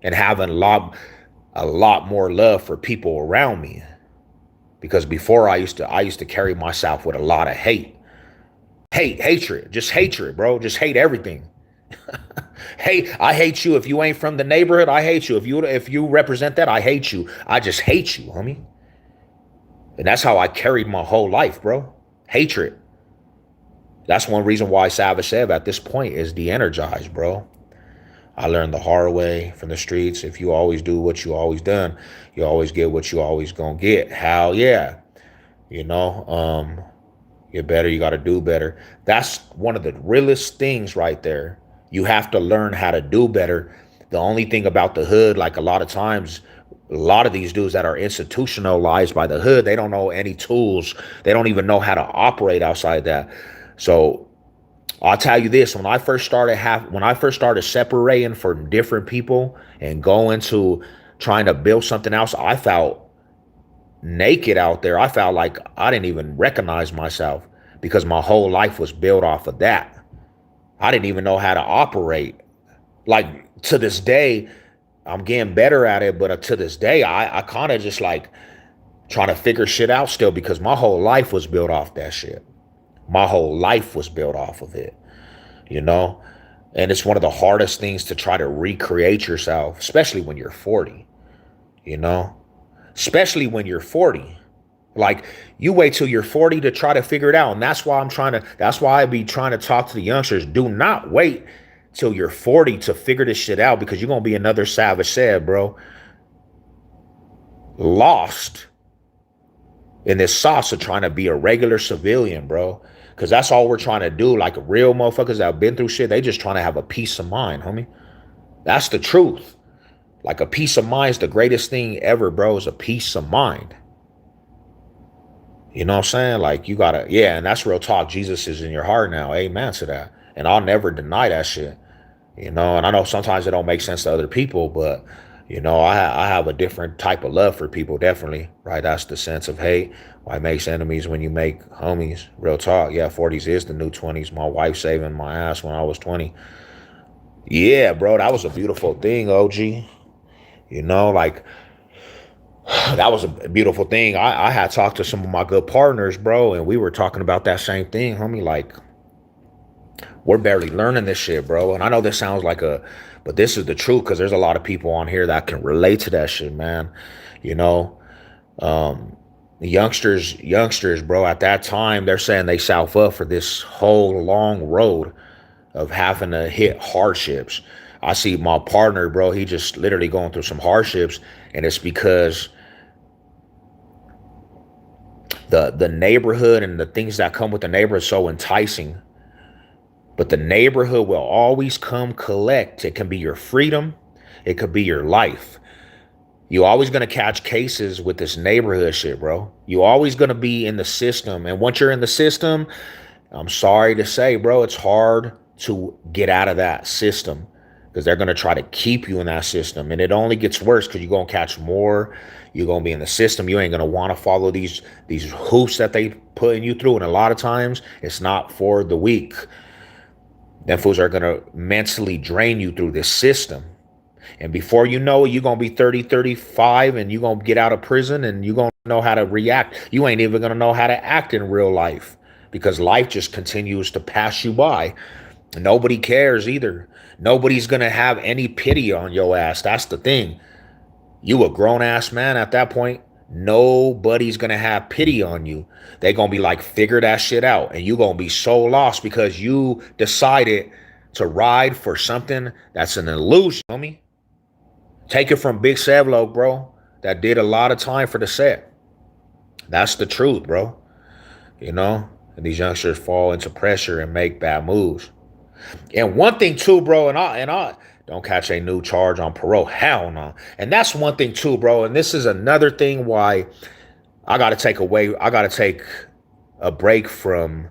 S1: And having a lot more love for people around me. Because before I used to carry myself with a lot of hatred, just hatred, bro. Just hate everything. Hey, I hate you. If you ain't from the neighborhood, I hate you. If you represent that, I hate you. I just hate you, homie. And that's how I carried my whole life, bro. Hatred. That's one reason why Savage Sev at this point is de-energized, bro. I learned the hard way from the streets. If you always do what you always done, you always get what you always gonna get. Hell yeah. You know, get better, you gotta do better. That's one of the realest things right there. You have to learn how to do better. The only thing about the hood, like a lot of times, a lot of these dudes that are institutionalized by the hood, they don't know any tools. They don't even know how to operate outside that. So I'll tell you this: when I first started separating from different people and going to trying to build something else, I felt naked out there. I felt like I didn't even recognize myself because my whole life was built off of that. I didn't even know how to operate. Like to this day, I'm getting better at it, but to this day, I kind of just like trying to figure shit out still because my whole life was built off that shit. My whole life was built off of it, you know? And it's one of the hardest things to try to recreate yourself, especially when you're 40, you know? Especially when you're 40. Like, you wait till you're 40 to try to figure it out. And that's why I be trying to talk to the youngsters. Do not wait till you're 40 to figure this shit out because you're going to be another Savage Said, bro. Lost in this sauce of trying to be a regular civilian, bro. Because that's all we're trying to do. Like real motherfuckers that have been through shit, they just trying to have a peace of mind, homie. That's the truth. Like a peace of mind is the greatest thing ever, bro, is a peace of mind. You know what I'm saying? Like you gotta, yeah, and that's real talk. Jesus is in your heart now. Amen to that. And I'll never deny that shit. You know, and I know sometimes it don't make sense to other people, but you know, I have a different type of love for people, definitely, right? That's the sense of hate. Why makes enemies when you make homies? Real talk. Yeah, 40s is the new 20s. My wife saving my ass when I was 20. Yeah, bro, that was a beautiful thing, OG. You know, like, that was a beautiful thing. I had talked to some of my good partners, bro, and we were talking about that same thing, homie. Like, we're barely learning this shit, bro. And I know this sounds like but this is the truth because there's a lot of people on here that can relate to that shit, man. You know, youngsters, bro, at that time, they're saying they self up for this whole long road of having to hit hardships. I see my partner, bro, he just literally going through some hardships, and it's because the neighborhood and the things that come with the neighborhood is so enticing. But the neighborhood will always come collect. It can be your freedom. It could be your life. You always gonna catch cases with this neighborhood shit, bro. You always gonna be in the system. And once you're in the system, I'm sorry to say, bro, it's hard to get out of that system because they're going to try to keep you in that system. And it only gets worse because you're going to catch more. You're going to be in the system. You ain't going to want to follow these hoops that they putting you through. And a lot of times it's not for the weak. Them fools are going to mentally drain you through this system. And before you know it, you're going to be 30, 35, and you're going to get out of prison and you're going to know how to react. You ain't even going to know how to act in real life because life just continues to pass you by. Nobody cares either. Nobody's going to have any pity on your ass. That's the thing. You a grown ass man at that point. Nobody's going to have pity on you. They going to be like, figure that shit out. And you going to be so lost because you decided to ride for something that's an illusion, homie. Take it from Big Sevlo, bro. That did a lot of time for the set. That's the truth, bro. You know? And these youngsters fall into pressure and make bad moves. And one thing too, bro, and I don't catch a new charge on parole. Hell no. And that's one thing too, bro. And this is another thing why I gotta take a break from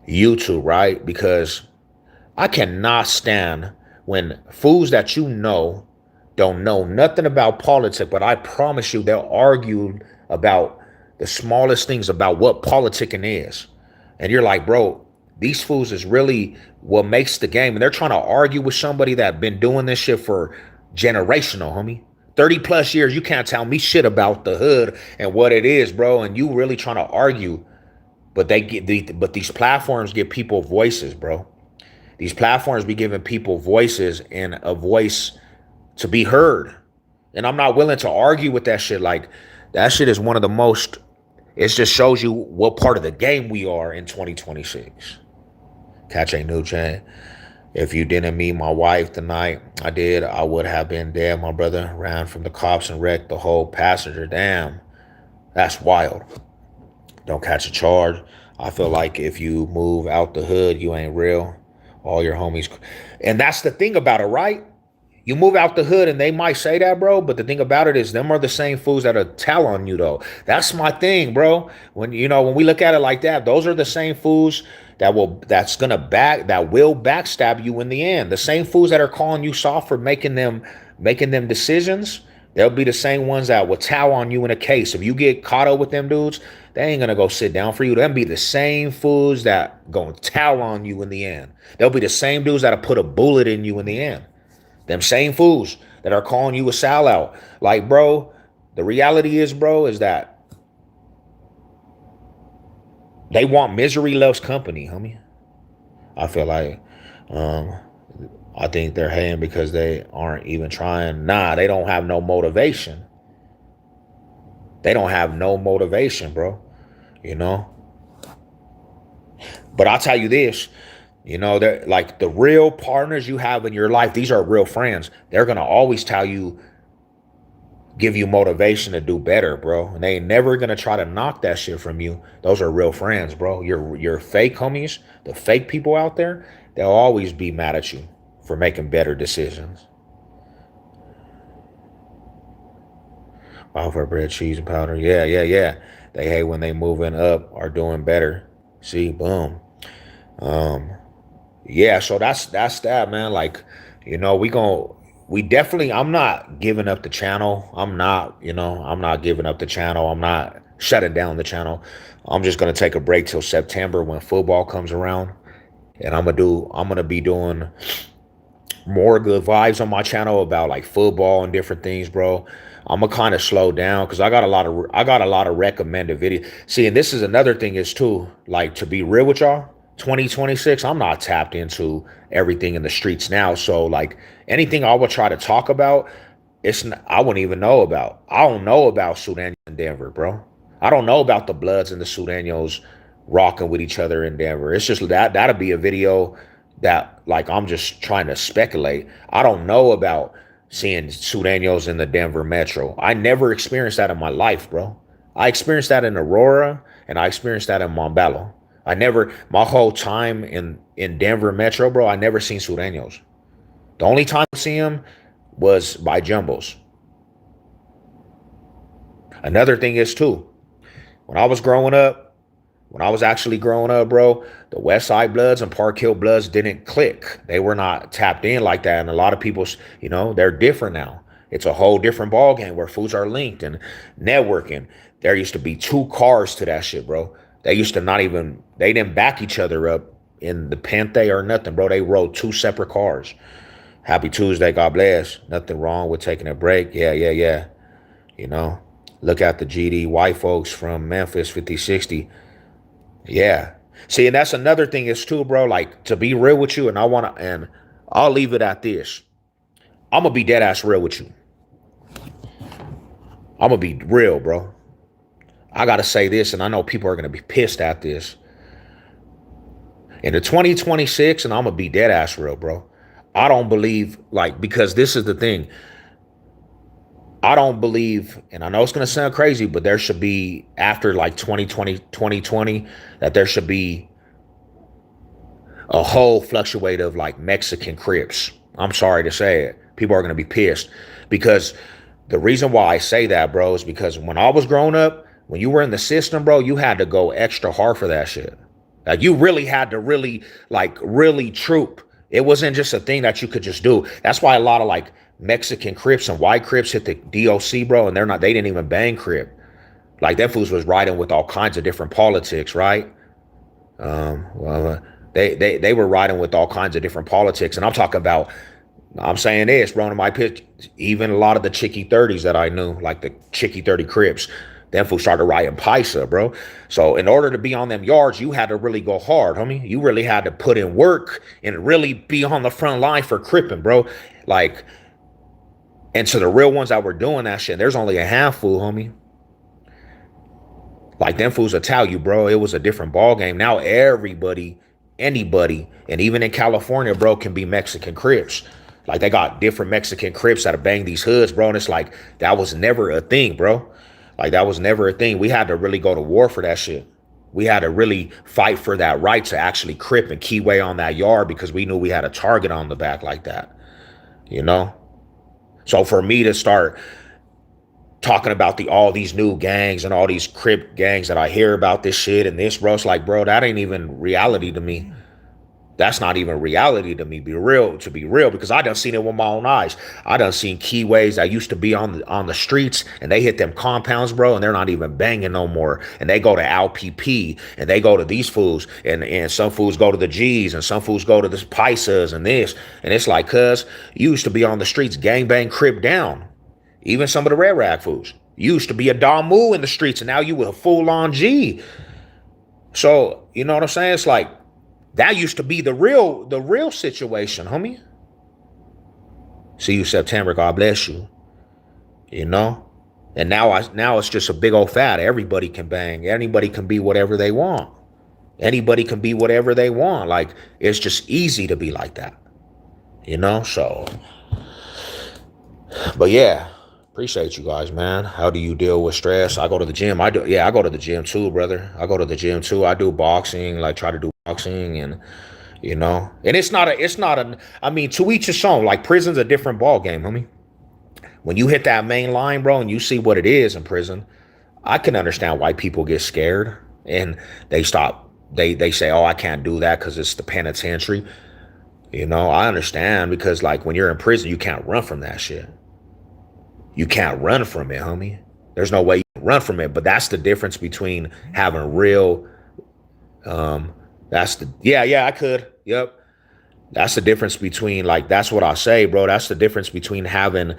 S1: YouTube, right? Because I cannot stand when fools that you know don't know nothing about politics, but I promise you they'll argue about the smallest things about what politicking is. And you're like, bro, these fools is really what makes the game. And they're trying to argue with somebody that been doing this shit for generational, homie. 30 plus years, you can't tell me shit about the hood and what it is, bro. And you really trying to argue, but but these platforms give people voices, bro. These platforms be giving people voices and a voice to be heard. And I'm not willing to argue with that shit. Like, that shit is one of the most, it just shows you what part of the game we are in 2026. Catch a new chain. If you didn't meet my wife tonight, I did. I would have been dead. My brother ran from the cops and wrecked the whole passenger. Damn, that's wild. Don't catch a charge. I feel like if you move out the hood, you ain't real. All your homies. And that's the thing about it, right? You move out the hood and they might say that, bro. But the thing about it is them are the same fools that'll tell on you, though. That's my thing, bro. When when we look at it like that, those are the same fools that will backstab you in the end. The same fools that are calling you soft for making them decisions. They'll be the same ones that will towel on you in a case. If you get caught up with them dudes, they ain't gonna go sit down for you. They'll be the same fools that gonna towel on you in the end. They'll be the same dudes that'll put a bullet in you in the end. Them same fools that are calling you a sellout. Like, bro, the reality is, bro, is that they want misery loves company, homie. I feel like, I think they're hating because they aren't even trying. Nah, they don't have no motivation. They don't have no motivation, bro. You know? But I'll tell you this. They're like the real partners you have in your life. These are real friends. They're going to always give you motivation to do better, bro. And they ain't never going to try to knock that shit from you. Those are real friends, bro. Your fake homies, the fake people out there, they'll always be mad at you for making better decisions. Wow, for bread, cheese, and powder. Yeah, yeah, yeah. They hate when they moving up or doing better. See, boom. Um, Yeah, so that's that, man. Like, we definitely, I'm not giving up the channel. I'm not giving up the channel. I'm not shutting down the channel. I'm just gonna take a break till September when football comes around. And I'm gonna be doing more good vibes on my channel about like football and different things, bro. I'm gonna kind of slow down because I got a lot of recommended videos. See, and this is another thing is too, like, to be real with y'all, 2026, I'm not tapped into everything in the streets now. So like anything I would try to talk about, I wouldn't even know about. I don't know about Sudan and Denver, bro. I don't know about the Bloods and the Sudanos rocking with each other in Denver. It's just that'll be a video that, like, I'm just trying to speculate. I don't know about seeing Sudanos in the Denver metro. I never experienced that in my life, bro. I experienced that in Aurora and I experienced that in Montbello. My whole time in Denver metro, bro, I never seen Sudanos. The only time I see them was by jumbos. Another thing is too, when I was growing up, when I was actually growing up, bro, the West Side Bloods and Park Hill Bloods didn't click. They were not tapped in like that. And a lot of people, they're different now. It's a whole different ball game where foods are linked and networking. There used to be two cars to that shit, bro. They used to not even, they didn't back each other up in the Panthe or nothing, bro. They rode two separate cars. Happy Tuesday, God bless. Nothing wrong with taking a break. Yeah, yeah, yeah. You know, look at the GD white folks from Memphis, 5060. Yeah. See, and that's another thing is too, bro. Like, to be real with you, and I'll leave it at this. I'm gonna be dead ass real with you. I'm gonna be real, bro. I gotta say this, and I know people are gonna be pissed at this. In the 2026, and I'm gonna be dead ass real, bro. I don't believe, like, because this is the thing. I don't believe, and I know it's gonna sound crazy, but there should be, after like 2020, that there should be a whole fluctuate of like Mexican Crips. I'm sorry to say it. People are going to be pissed because the reason why I say that, bro, is because when I was growing up, when you were in the system, bro, you had to go extra hard for that shit. Like you really had to really troop. It wasn't just a thing that you could just do. That's why a lot of like Mexican Crips and white Crips hit the DOC, bro, and they didn't even bang Crip. Like them fools was riding with all kinds of different politics, right? Well, they were riding with all kinds of different politics, and I'm saying this, bro, in my pitch, even a lot of the Chicky 30s that I knew, like the Chicky 30 Crips, them fools started riding Paisa, bro. So in order to be on them yards, you had to really go hard, homie. You really had to put in work and really be on the front line for cripping, bro. Like, and to the real ones that were doing that shit, there's only a handful, homie. Like them fools will tell you, bro, it was a different ball game. Now everybody, anybody, and even in California, bro, can be Mexican Crips. Like they got different Mexican Crips that bang these hoods, bro. And it's like that was never a thing, bro. Like that was never a thing. We had to really go to war for that shit. We had to really fight for that right to actually crip and keyway on that yard because we knew we had a target on the back like that. You know? So for me to start talking about all these new gangs and all these Crip gangs that I hear about this shit and this, bro, it's like, bro, that ain't even reality to me. That's not even reality to me, to be real, because I done seen it with my own eyes. I done seen keyways that used to be on the streets and they hit them compounds, bro, and they're not even banging no more. And they go to LPP and they go to these fools and some fools go to the G's and some fools go to the Paisas and this. And it's like, cuz you used to be on the streets, gang bang, crib down. Even some of the red rag fools. You used to be a Damu in the streets and now you a full on G. So, you know what I'm saying? It's like, that used to be the real situation, homie. See you September, God bless you. You know? And now it's just a big old fad. Everybody can bang. Anybody can be whatever they want. Anybody can be whatever they want. Like, it's just easy to be like that. You know? So, but yeah. Appreciate you guys, man. How do you deal with stress? I go to the gym. I go to the gym too, brother. I go to the gym too. I do boxing, like try to do boxing and and I mean, to each his own. Like prison's a different ball game, homie. When you hit that main line, bro, and you see what it is in prison, I can understand why people get scared and they stop. They say, "Oh, I can't do that because it's the penitentiary." I understand because like when you're in prison, you can't run from that shit. You can't run from it, homie. There's no way you can run from it. But that's the difference between having real. I could. Yep. That's the difference between that's what I say, bro. That's the difference between having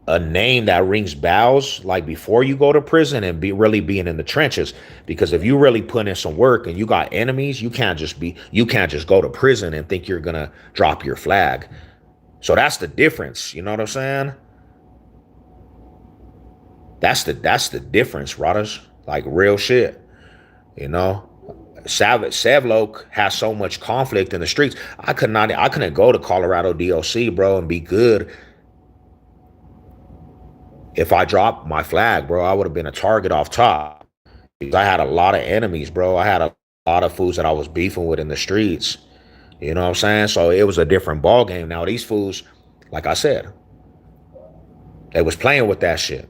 S1: a name that rings bells like before you go to prison and really being in the trenches. Because if you really put in some work and you got enemies, you can't just go to prison and think you're gonna drop your flag. So that's the difference. You know what I'm saying? That's the difference, ryders. Like real shit. Savlok has so much conflict in the streets. I couldn't go to Colorado DOC, bro, and be good. If I dropped my flag, bro, I would have been a target off top. Because I had a lot of enemies, bro. I had a lot of fools that I was beefing with in the streets. You know what I'm saying? So it was a different ball game. Now these fools, like I said, they was playing with that shit.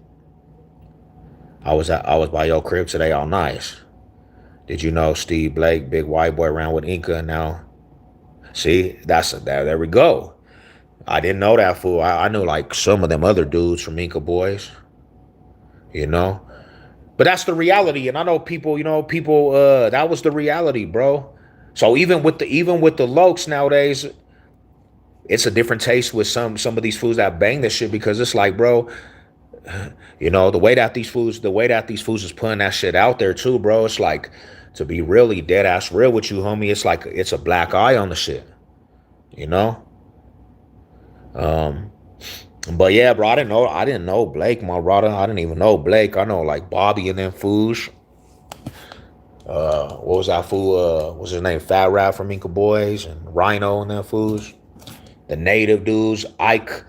S1: I was by your crib today all nice. Did you know Steve Blake, big white boy, around with Inca now? See, there we go. I didn't know that fool. I knew like some of them other dudes from Inca boys, you know. But that's the reality, and I know people. People. That was the reality, bro. So even with the lokes nowadays, it's a different taste with some of these foods that bang this shit because it's like, bro, the way that these foods is putting that shit out there too, bro. It's like to be really dead ass real with you, homie. It's like it's a black eye on the shit, you know. Um, but yeah, bro, I didn't know Blake, my brother. I didn't even know Blake. I know like Bobby and them fools. What was that fool? What's his name? Fat Rat from Inca Boys and Rhino and them fools. The native dudes, Ike.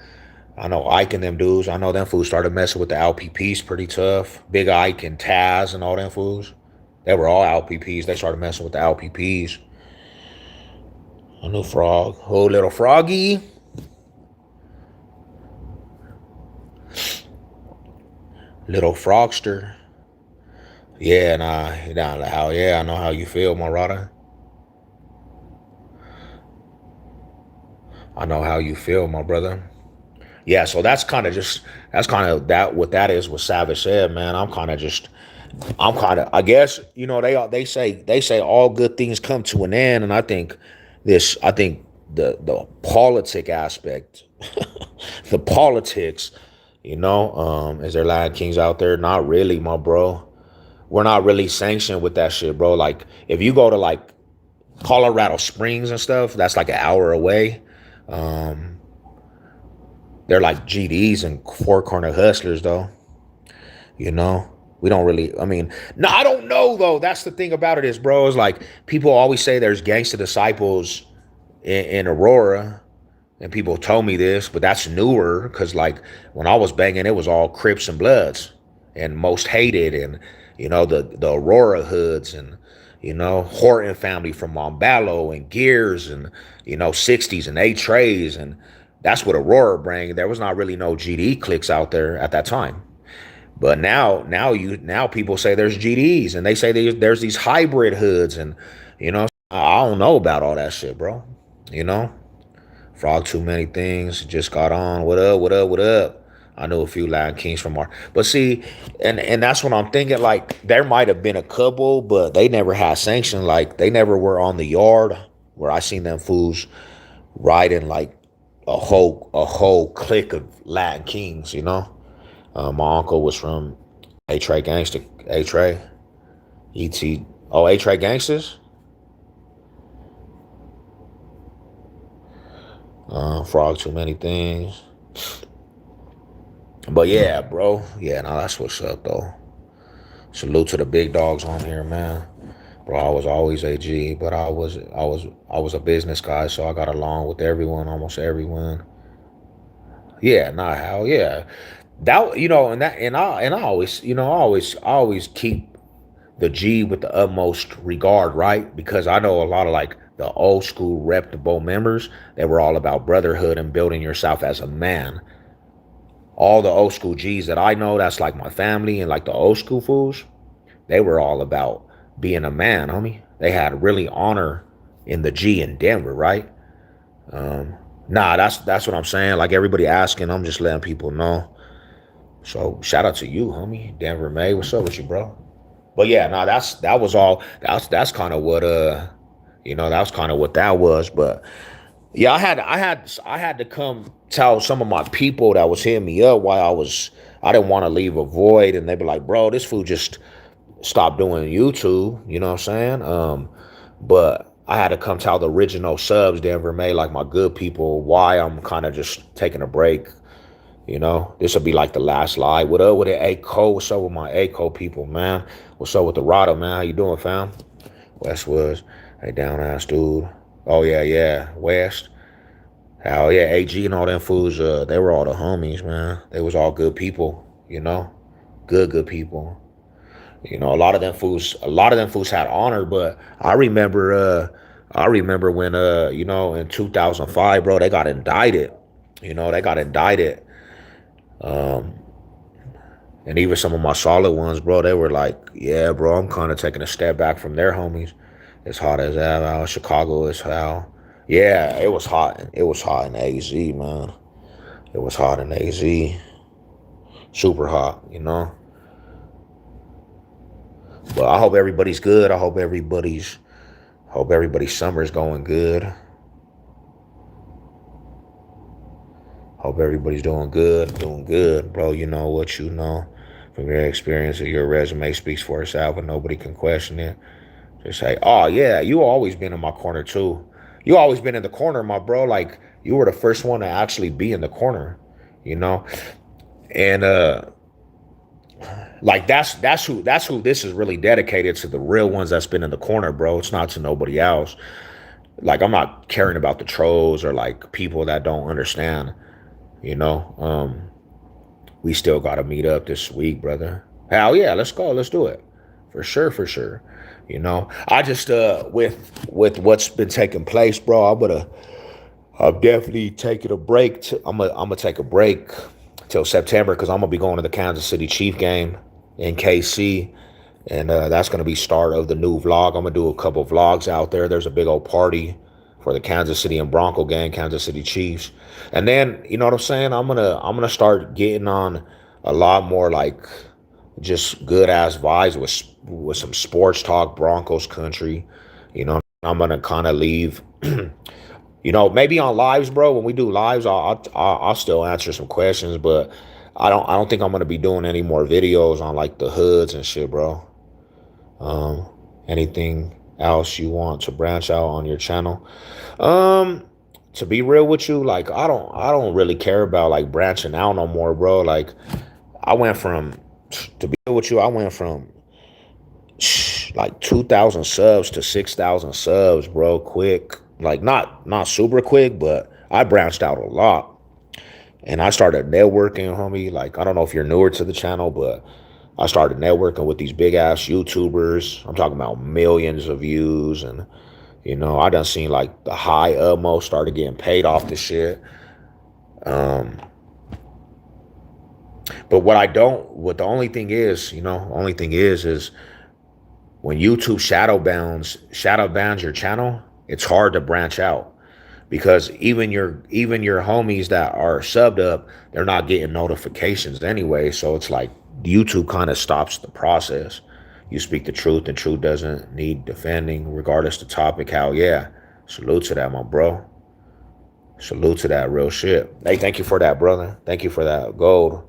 S1: I know Ike and them dudes. I know them fools started messing with the LPPs pretty tough. Big Ike and Taz and all them fools. They were all LPPs. They started messing with the LPPs. A new frog. Oh, little froggy. Little frogster. Yeah, I know how you feel, Marada. I know how you feel, my brother. Yeah, so that's kind of that what that is what Savage said, man. I'm kind of I guess they say all good things come to an end, and I think the politic aspect, the politics, is there Lion Kings out there? Not really, my bro. We're not really sanctioned with that shit, bro. Like if you go to like Colorado Springs and stuff, that's like an hour away. Um, they're like GDs and four corner hustlers, though. You know, we don't really. I mean, no, I don't know though. That's the thing about it is, bro. Is like people always say there's gangster disciples in Aurora, and people told me this, but that's newer because like when I was banging, it was all Crips and Bloods and most hated, and the Aurora hoods and Horton family from Monballo and Gears and 60s and A trays and that's what Aurora bring. There was not really no GD clicks out there at that time. But now people say there's GDs and they say there's these hybrid hoods and I don't know about all that shit, bro. You know, Frog too many things. Just got on. What up? What up? What up? I know a few Lion Kings from our, but see, and that's what I'm thinking. Like there might have been a couple, but they never had sanction. Like they never were on the yard where I seen them fools riding like a whole clique of Latin Kings. My uncle was from A Trey Gangster, A Trey, ET. Oh, A Trey Gangsters. Frog too many things. But yeah, bro. Yeah, no, that's what's up though. Salute to the big dogs on here, man. Bro, I was always a G, but I was a business guy, so I got along with everyone, almost everyone. Yeah, nah, hell yeah. That and I always I always keep the G with the utmost regard, right? Because I know a lot of like the old school reputable members, they were all about brotherhood and building yourself as a man. All the old school G's that I know, that's like my family and like the old school fools, they were all about being a man, homie. They had really honor in the G in Denver, right? Um, nah, that's what I'm saying. Like everybody asking, I'm just letting people know. So shout out to you, homie. Denver May, what's up with you, bro? But yeah, nah, that was all. That's kind of what that was kind of what that was. But yeah, I had to come tell some of my people that was hitting me up why I didn't want to leave a void, and they be like, bro, this fool just stopped doing YouTube. You know what I'm saying? But I had to come tell the original subs Denver May, like my good people, why I'm kind of just taking a break. This will be like the last live. What up with the ACO? What's up with my ACO people, man? What's up with the Rado, man? How you doing, fam? Westwoods. Hey, down ass dude. Oh, yeah, yeah. West. Hell yeah. AG and all them fools, they were all the homies, man. They was all good people, Good people. A lot of them fools had honor, but I remember when in 2005, bro, they got indicted. They got indicted. Um, And even some of my solid ones, bro, they were like, yeah, bro, I'm kind of taking a step back from their homies. It's hot as hell out. Chicago is hell. Yeah, it was hot. It was hot in AZ, man. It was hot in AZ. Super hot, you know. But I hope everybody's good. I hope everybody's summer's going good. Hope everybody's doing good, bro. You know what you know. From your experience, your resume speaks for itself, and nobody can question it. Just say, oh yeah, you always been in my corner too. You always been in the corner, my bro. Like you were the first one to actually be in the corner, you know. And like that's who this is really dedicated to, the real ones that's been in the corner, bro. It's not to nobody else. Like I'm not caring about the trolls or like people that don't understand, you know. We still gotta meet up this week, brother. Hell yeah, let's go. Let's do it. For sure, for sure. You know, I just with what's been taking place, bro, I'm definitely taking a break. I'm gonna take a break till September because I'm gonna be going to the Kansas City Chief game in KC, and that's gonna be start of the new vlog. I'm gonna do a couple vlogs out there. There's a big old party for the Kansas City and Bronco game, Kansas City Chiefs, and then you know what I'm saying. I'm gonna start getting on a lot more like just good ass vibes with some sports talk, Broncos country. You know, I'm gonna kind of leave. You know, maybe on lives, bro. When we do lives, I'll still answer some questions, but I don't think I'm gonna be doing any more videos on like the hoods and shit, bro. Um, Anything else you want to branch out on your channel? Um, to be real with you, like I don't really care about like branching out no more, bro. Like I went from to be real with you, I went from like 2,000 subs to 6,000 subs, bro. Quick, like not super quick, but I branched out a lot. And I started networking, homie. Like, I don't know if you're newer to the channel, but I started networking with these big ass YouTubers. I'm talking about millions of views. And, you know, I done seen like the high Elmo started getting paid off this shit. Um, but what the only thing is, you know, only thing is when YouTube shadow bans your channel, it's hard to branch out because even your homies that are subbed up, they're not getting notifications anyway. So it's like YouTube kind of stops the process. You speak the truth, and truth doesn't need defending, regardless the topic. How yeah, salute to that, my bro. Salute to that real shit. Hey, thank you for that, brother. Thank you for that gold.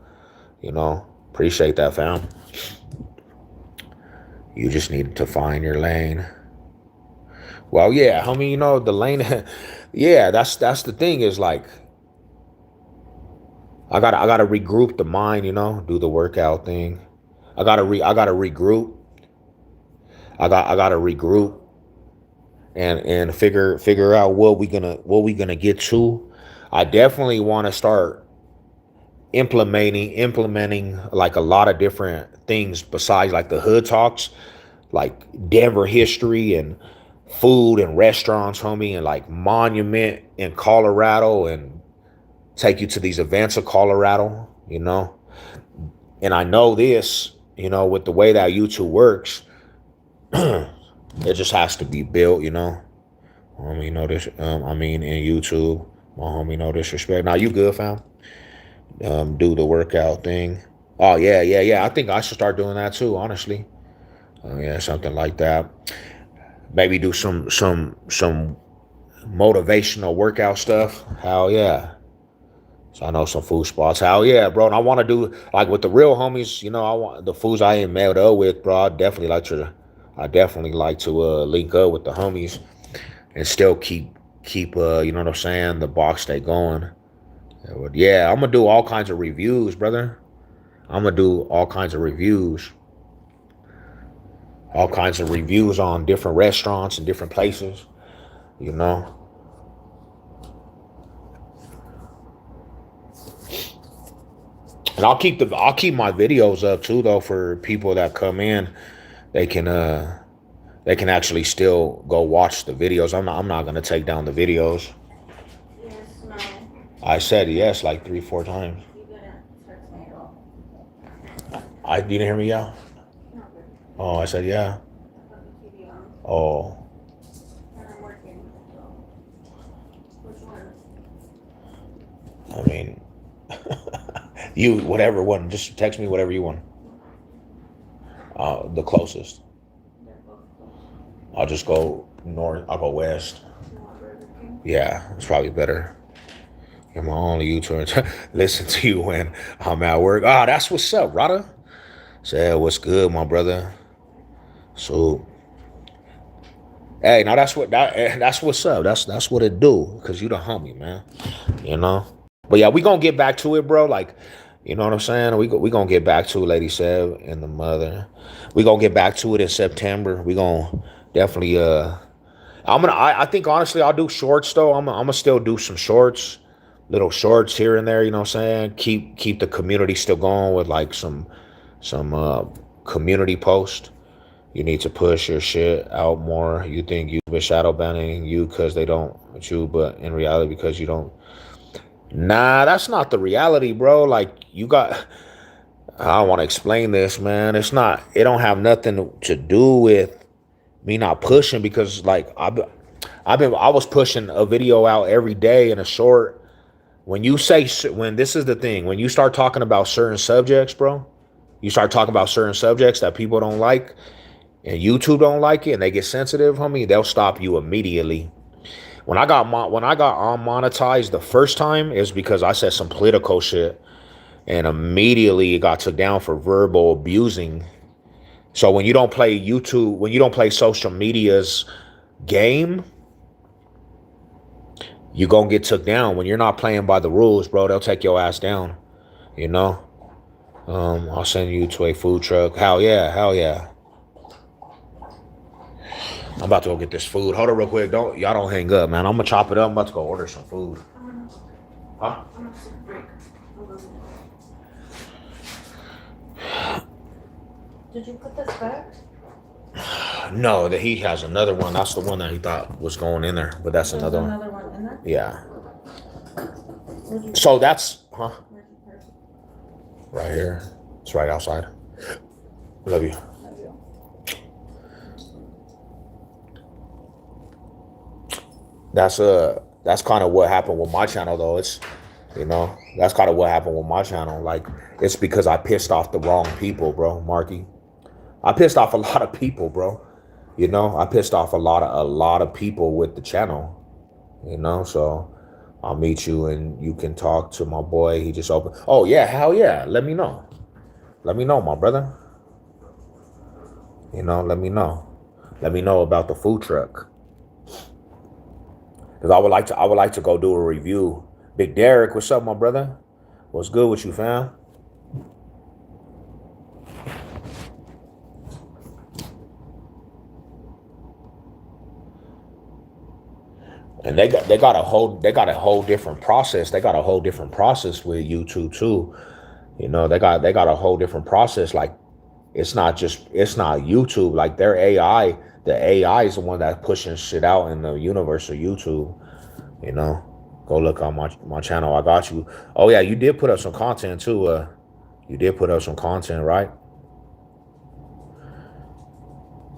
S1: You know, appreciate that, fam. You just need to find your lane. Well, yeah, homie, you know the lane. Yeah, that's the thing is like I gotta regroup the mind, you know, do the workout thing. I gotta regroup. I gotta regroup and figure out what we gonna get to. I definitely want to start implementing like a lot of different things besides like the hood talks, like Denver history and food and restaurants, homie, and like Monument in Colorado, and take you to these events of Colorado, you know. And I know this, you know, with the way that YouTube works, it just has to be built, you know. Homie, no this. I mean, in YouTube, my homie, no disrespect. Now you good, fam? Do the workout thing. Oh yeah, yeah, yeah. I think I should start doing that too, honestly. Yeah, something like that. Maybe do some motivational workout stuff. Hell yeah. So I know some food spots. Hell yeah, bro. And I want to do like with the real homies. You know, I want the foods I ain't met up with, bro. I definitely like to link up with the homies and still keep you know what I'm saying, the box stay going. Yeah, I'm gonna do all kinds of reviews, brother. I'm gonna do all kinds of reviews on different restaurants and different places. You know, and I'll keep my videos up too, though, for people that come in. They can they can actually still go watch the videos. I'm not gonna take down the videos.
S2: Yes, no.
S1: I said yes like 3, 4 times.
S2: You didn't text me at all.
S1: I didn't hear me, yeah. Oh, I said yeah. Oh, I mean, you whatever one. Just text me whatever you want. The closest. I'll just go north. I'll go west. Yeah, it's probably better. I'm only you to listen to you when I'm at work. Ah, that's what's up, Rada. Say what's good, my brother. So, hey, now that's what's up. That's what it do. Cause you the homie, man. You know. But yeah, we gonna get back to it, bro. Like, you know what I'm saying? We gonna get back to it, Lady Seb and the mother. We gonna get back to it in September. We gonna definitely I think honestly I'll do shorts though. I'm gonna still do some shorts, little shorts here and there. You know what I'm saying? Keep the community still going with like some community post. You need to push your shit out more. You think you've been shadow banning you because they don't with you, but in reality because you don't. Nah, that's not the reality, bro. Like you got. I don't want to explain this, man. It's not. It don't have nothing to do with me not pushing because like I was pushing a video out every day in a short. When you say when this is the thing, when you start talking about certain subjects, bro, you start talking about certain subjects that people don't like and YouTube don't like it and they get sensitive, homie, they'll stop you immediately. When I got unmonetized the first time is because I said some political shit and immediately it got took down for verbal abusing. So when you don't play YouTube, when you don't play social media's game, you gonna get took down. When you're not playing by the rules, bro, they'll take your ass down. You know. I'll send you to a food truck. Hell yeah, hell yeah. I'm about to go get this food. Hold on real quick. Y'all don't hang up, man. I'm gonna chop it up. I'm about to go order some food. Huh?
S2: Did you put this back?
S1: No, that he has another one. That's the one that he thought was going in there, but that's another one.
S2: Another one in there?
S1: Yeah. So that's right here. It's right outside. Love you. That's kind of what happened with my channel though. It's that's kind of what happened with my channel. Like it's because I pissed off the wrong people, bro, Marky. I pissed off a lot of people, bro. I pissed off a lot of people with the channel. So I'll meet you and you can talk to my boy. He just opened. Oh yeah, hell yeah. Let me know. Let me know, my brother. Let me know. Let me know about the food truck. Cause I would like to go do a review. Big Derek, what's up, my brother? What's good with you, fam? And they got a whole different process. They got a whole different process with YouTube too. They got a whole different process. Like it's not YouTube. Like their AI, the AI is the one that's pushing shit out in the universe of YouTube. Go look on my channel. I got you. Oh yeah, you did put up some content too. You did put up some content, right?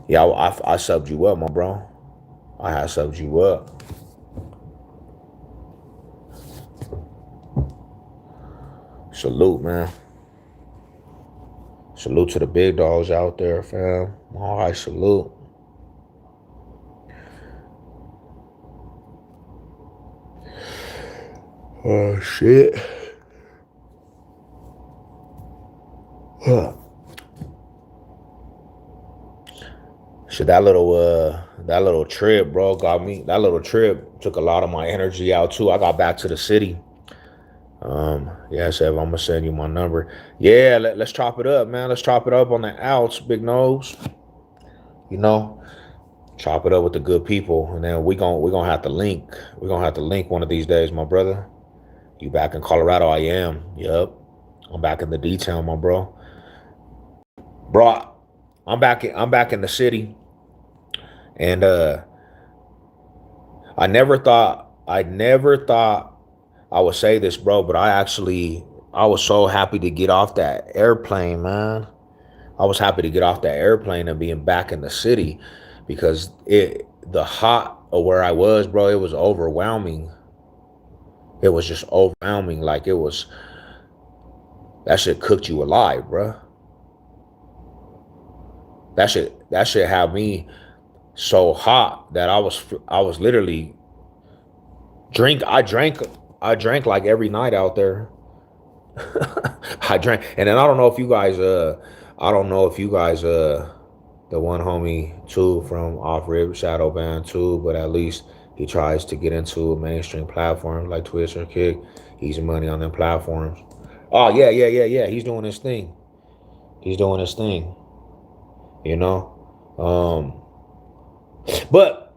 S1: Yeah, I subbed you up, my bro. I had subbed you up. Salute, man. Salute to the big dogs out there, fam. All right, salute. Oh shit. Huh. So that little trip, bro, got me. That little trip took a lot of my energy out too. I got back to the city. Yeah, Sev, I'm gonna send you my number. Yeah, let's chop it up, man. Let's chop it up on the outs, big nose. Chop it up with the good people, and then we gonna have to link. We're gonna have to link one of these days, my brother. You back in Colorado? I am. Yep. I'm back in the D-town, my bro. Bro, I'm back in the city, and I never thought I would say this, bro, but I was so happy to get off that airplane, man. I was happy to get off that airplane and being back in the city, because the hot of where I was, bro, it was overwhelming. It was just overwhelming. Like, it was, that shit cooked you alive, bro. That shit had me so hot that I was literally I drank like every night out there. I drank, and then I don't know if you guys the one homie too from off rib shadow band too, but at least he tries to get into a mainstream platform like Twitch or Kick. He's money on them platforms. Oh yeah, yeah, yeah, yeah. He's doing his thing. He's doing his thing. You know. But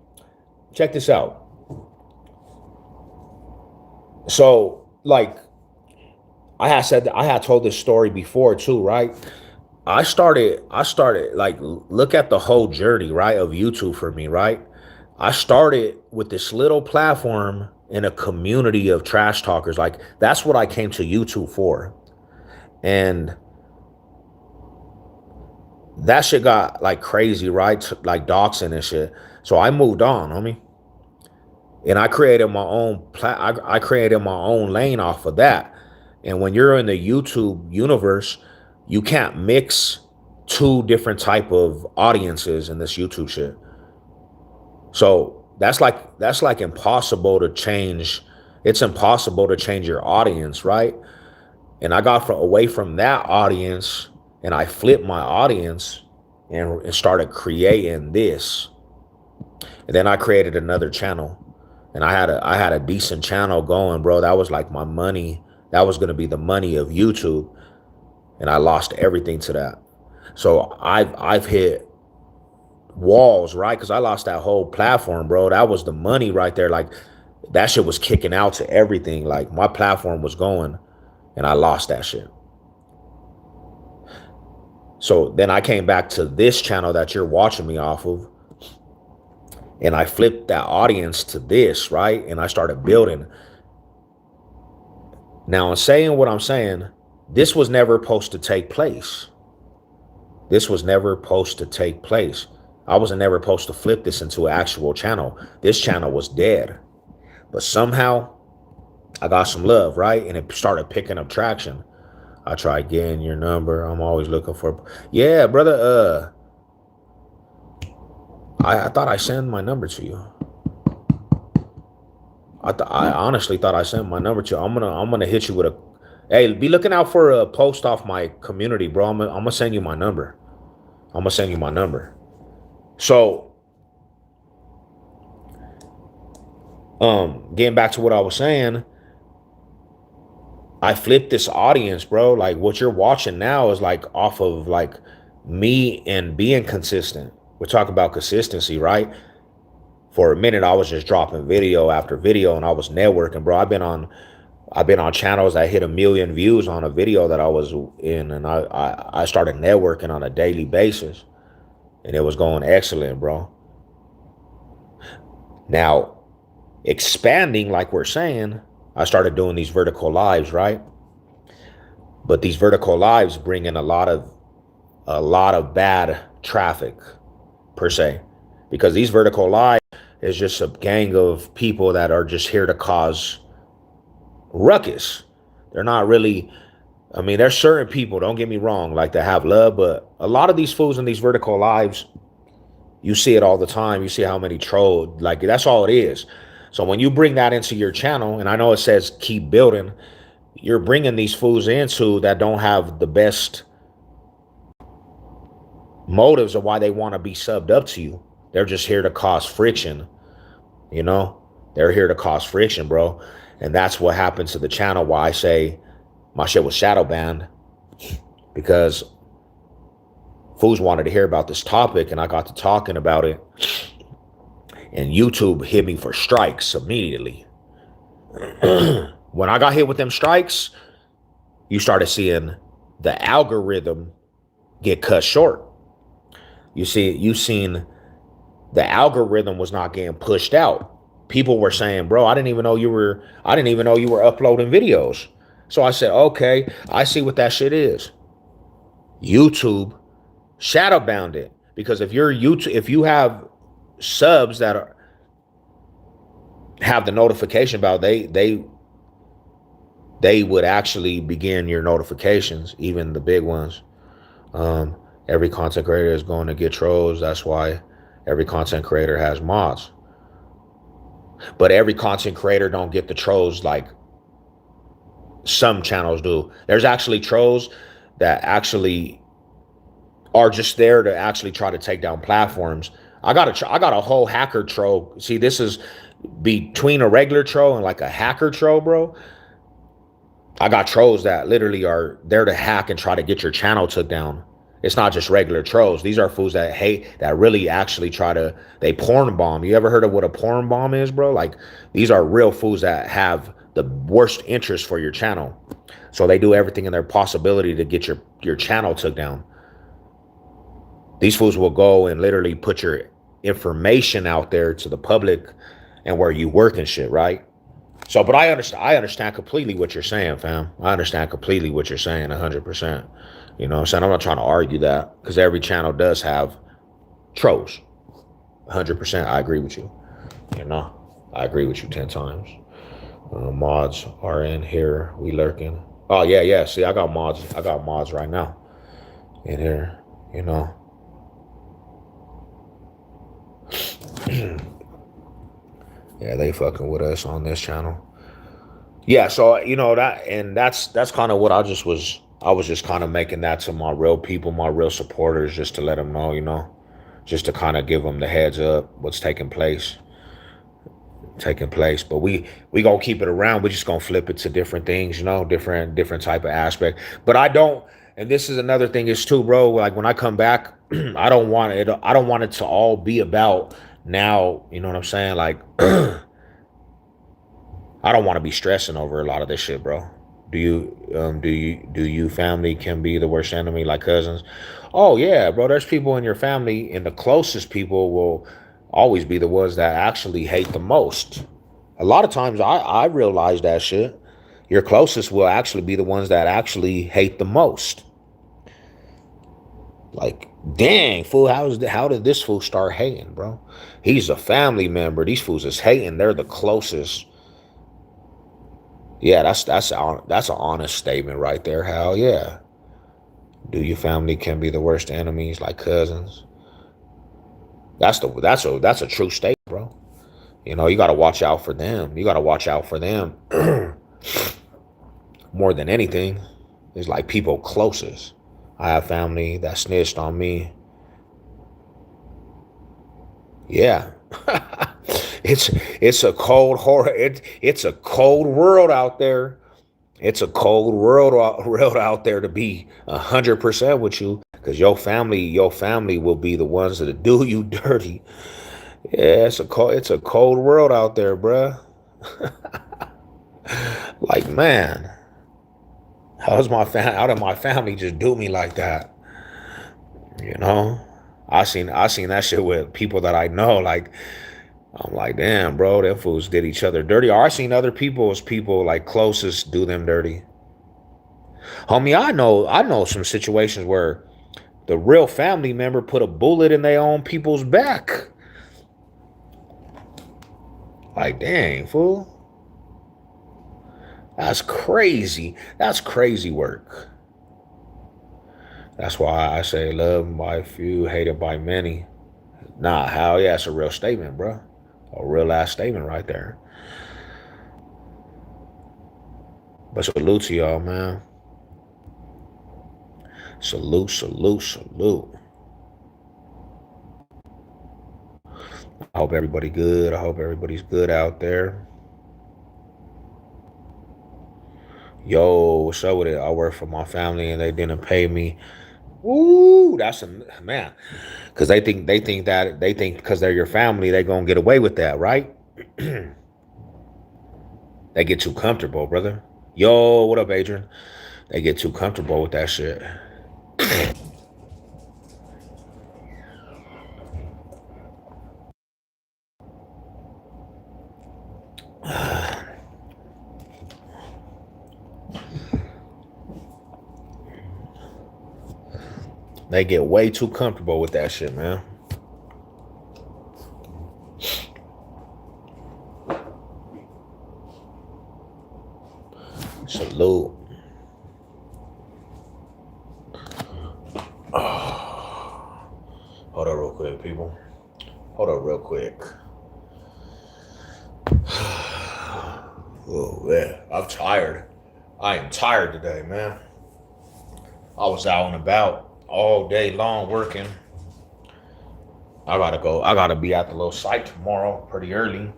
S1: check this out. So, like, I had told this story before too, right? I started like, look at the whole journey, right, of YouTube for me, right? I started with this little platform in a community of trash talkers. Like, that's what I came to YouTube for. And that shit got like crazy, right? Like doxing and shit. So I moved on, homie. And I created my own I created my own lane off of that. And when you're in the YouTube universe, you can't mix two different type of audiences in this YouTube shit. So that's like impossible to change. It's impossible to change your audience, right? And I got away from that audience, and I flipped my audience and started creating this. And then I created another channel, and I had a decent channel going, bro. That was like my money. That was gonna be the money of YouTube, and I lost everything to that. So I've hit walls, right? Because I lost that whole platform, bro. That was the money right there. Like, that shit was kicking out to everything. Like, my platform was going, and I lost that shit. So then I came back to this channel that you're watching me off of, and I flipped that audience to this, right? And I started building. Now, in saying what I'm saying, this was never supposed to take place. This was never supposed to take place. I wasn't never supposed to flip this into an actual channel. This channel was dead. But somehow I got some love, right? And it started picking up traction. I tried getting your number. I'm always looking for. Yeah, brother. I thought I sent my number to you. I honestly thought I sent my number to you. I'm gonna hit you with a. Hey, be looking out for a post off my community, bro. I'm gonna send you my number. I'm gonna send you my number. So, getting back to what I was saying, I flipped this audience, bro. Like, what you're watching now is like off of like me and being consistent. We're talking about consistency, right? For a minute, I was just dropping video after video, and I was networking, bro. I've been on channels that hit 1 million views on a video that I was in, and I started networking on a daily basis, and it was going excellent, bro. Now, expanding, like we're saying, I started doing these vertical lives, right? But these vertical lives bring in a lot of bad traffic, per se, because these vertical lives is just a gang of people that are just here to cause ruckus. They're not really. I mean, there's certain people, don't get me wrong, like, that have love, but a lot of these fools in these vertical lives, you see it all the time. You see how many troll, like, that's all it is. So when you bring that into your channel, and I know it says keep building, you're bringing these fools into that don't have the best motives of why they want to be subbed up to you. They're just here to cause friction, you know? They're here to cause friction, bro. And that's what happened to the channel, why I say my shit was shadow banned, because fools wanted to hear about this topic, and I got to talking about it, and YouTube hit me for strikes immediately. When I got hit with them strikes, you started seeing the algorithm get cut short. You seen the algorithm was not getting pushed out. People were saying, bro, I didn't even know you were uploading videos. So I said, okay, I see what that shit is. YouTube Shadow bound it. Because if you're YouTube, if you have subs that have the notification about, they would actually begin your notifications, even the big ones. Um, every content creator is going to get trolls. That's why every content creator has mods. But every content creator don't get the trolls like some channels do. There's actually trolls that actually are just there to actually try to take down platforms. I got a whole hacker troll. See, this is between a regular troll and like a hacker troll, bro. I got trolls that literally are there to hack and try to get your channel took down. It's not just regular trolls. These are fools that hate, that really actually they porn bomb. You ever heard of what a porn bomb is, bro? Like, these are real fools that have the worst interest for your channel. So they do everything in their possibility to get your channel took down. These fools will go and literally put your information out there to the public and where you work and shit, right? So, but I understand completely what you're saying, fam. I understand completely what you're saying, 100%. You know what I'm saying? I'm not trying to argue that, because every channel does have trolls. 100%, I agree with you. You know, I agree with you 10 times. Mods are in here. We lurking. Oh, yeah. See, I got mods right now in here, you know. Yeah, they fucking with us on this channel. Yeah, so you know that's kind of what I was just kind of making that to my real people, my real supporters, just to let them know, you know, just to kind of give them the heads up what's taking place. But we gonna keep it around. We're just gonna flip it to different things, you know, different type of aspect. But I don't, and this is another thing is too, bro. Like when I come back, I don't want it to all be about now. You know what I'm saying? Like I don't want to be stressing over a lot of this shit, bro. Do you family can be the worst enemy like cousins? Oh yeah, bro. There's people in your family, and the closest people will always be the ones that actually hate the most. A lot of times I realize that shit. Your closest will actually be the ones that actually hate the most. Like, dang, fool, how did this fool start hating, bro? He's a family member. These fools is hating. They're the closest. Yeah, that's an honest statement right there. Hell yeah. Do your family can be the worst enemies like cousins? That's a true statement, bro. You know, you gotta watch out for them. You gotta watch out for them more than anything. It's like people closest. I have family that snitched on me. Yeah. it's a cold horror. It's a cold world out there. It's a cold world out there, to be 100% with you, because your family will be the ones that do you dirty. Yeah, it's a cold world out there, bruh. Like, man, how did my family just do me like that? You know, I seen that shit with people that I know. Like, I'm like, damn, bro, them fools did each other dirty. Or I seen other people's people like closest do them dirty. Homie, I know some situations where the real family member put a bullet in their own people's back. Like, dang, fool. That's crazy. That's crazy work. That's why I say loved by few, hated by many. Nah, hell yeah, it's a real statement, bro. A real ass statement right there. But salute to y'all, man. Salute. I hope everybody good. I hope everybody's good out there. Yo, what's up with it? I work for my family and they didn't pay me. Ooh, that's a man. Because they think because they're your family, they're gonna get away with that, right? They get too comfortable, brother. Yo, what up, Adrian? They get too comfortable with that shit. They get way too comfortable with that shit, man. Salute. Hold up real quick, people. Hold up real quick. Oh, man. I'm tired. I am tired today, man. I was out and about all day long working. I gotta go. I gotta be at the little site tomorrow pretty early.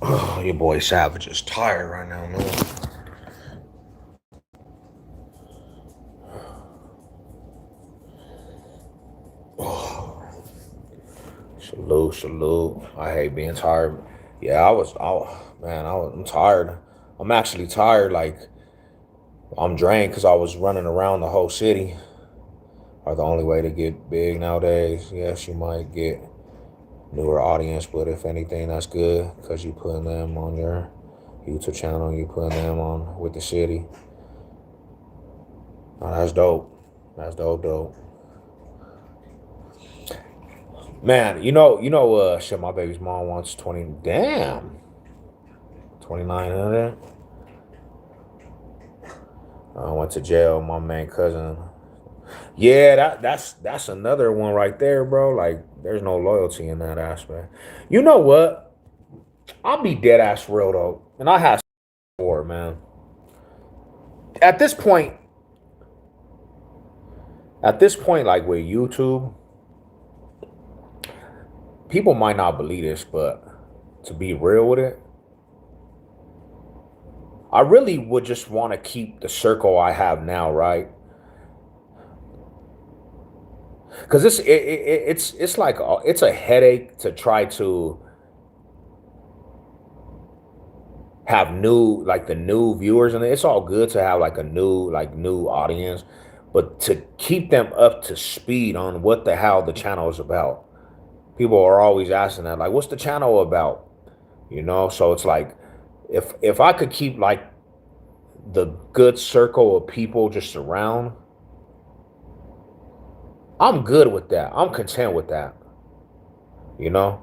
S1: Oh, your boy Savage is tired right now, man. Oh, salute, salute. I hate being tired. Yeah, I'm tired. I'm actually tired. Like, I'm drained because I was running around the whole city. Are the only way to get big nowadays. Yes, you might get newer audience, but if anything, that's good because you putting them on your YouTube channel, you putting them on with the city. Oh, that's dope. That's dope. Man, shit, my baby's mom wants 20, damn, 2,900. I went to jail, my main cousin. Yeah, that's another one right there, bro. Like, there's no loyalty in that aspect. You know what? I'll be dead ass real though, and I have for it, man. At this point, like with YouTube, people might not believe this, but to be real with it, I really would just want to keep the circle I have now, right? Because it's like it's a headache to try to have the new viewers, and it's all good to have like a new audience, but to keep them up to speed on what the hell the channel is about. People are always asking that, like, what's the channel about? So it's like, if I could keep like the good circle of people just around, I'm good with that. I'm content with that. You know,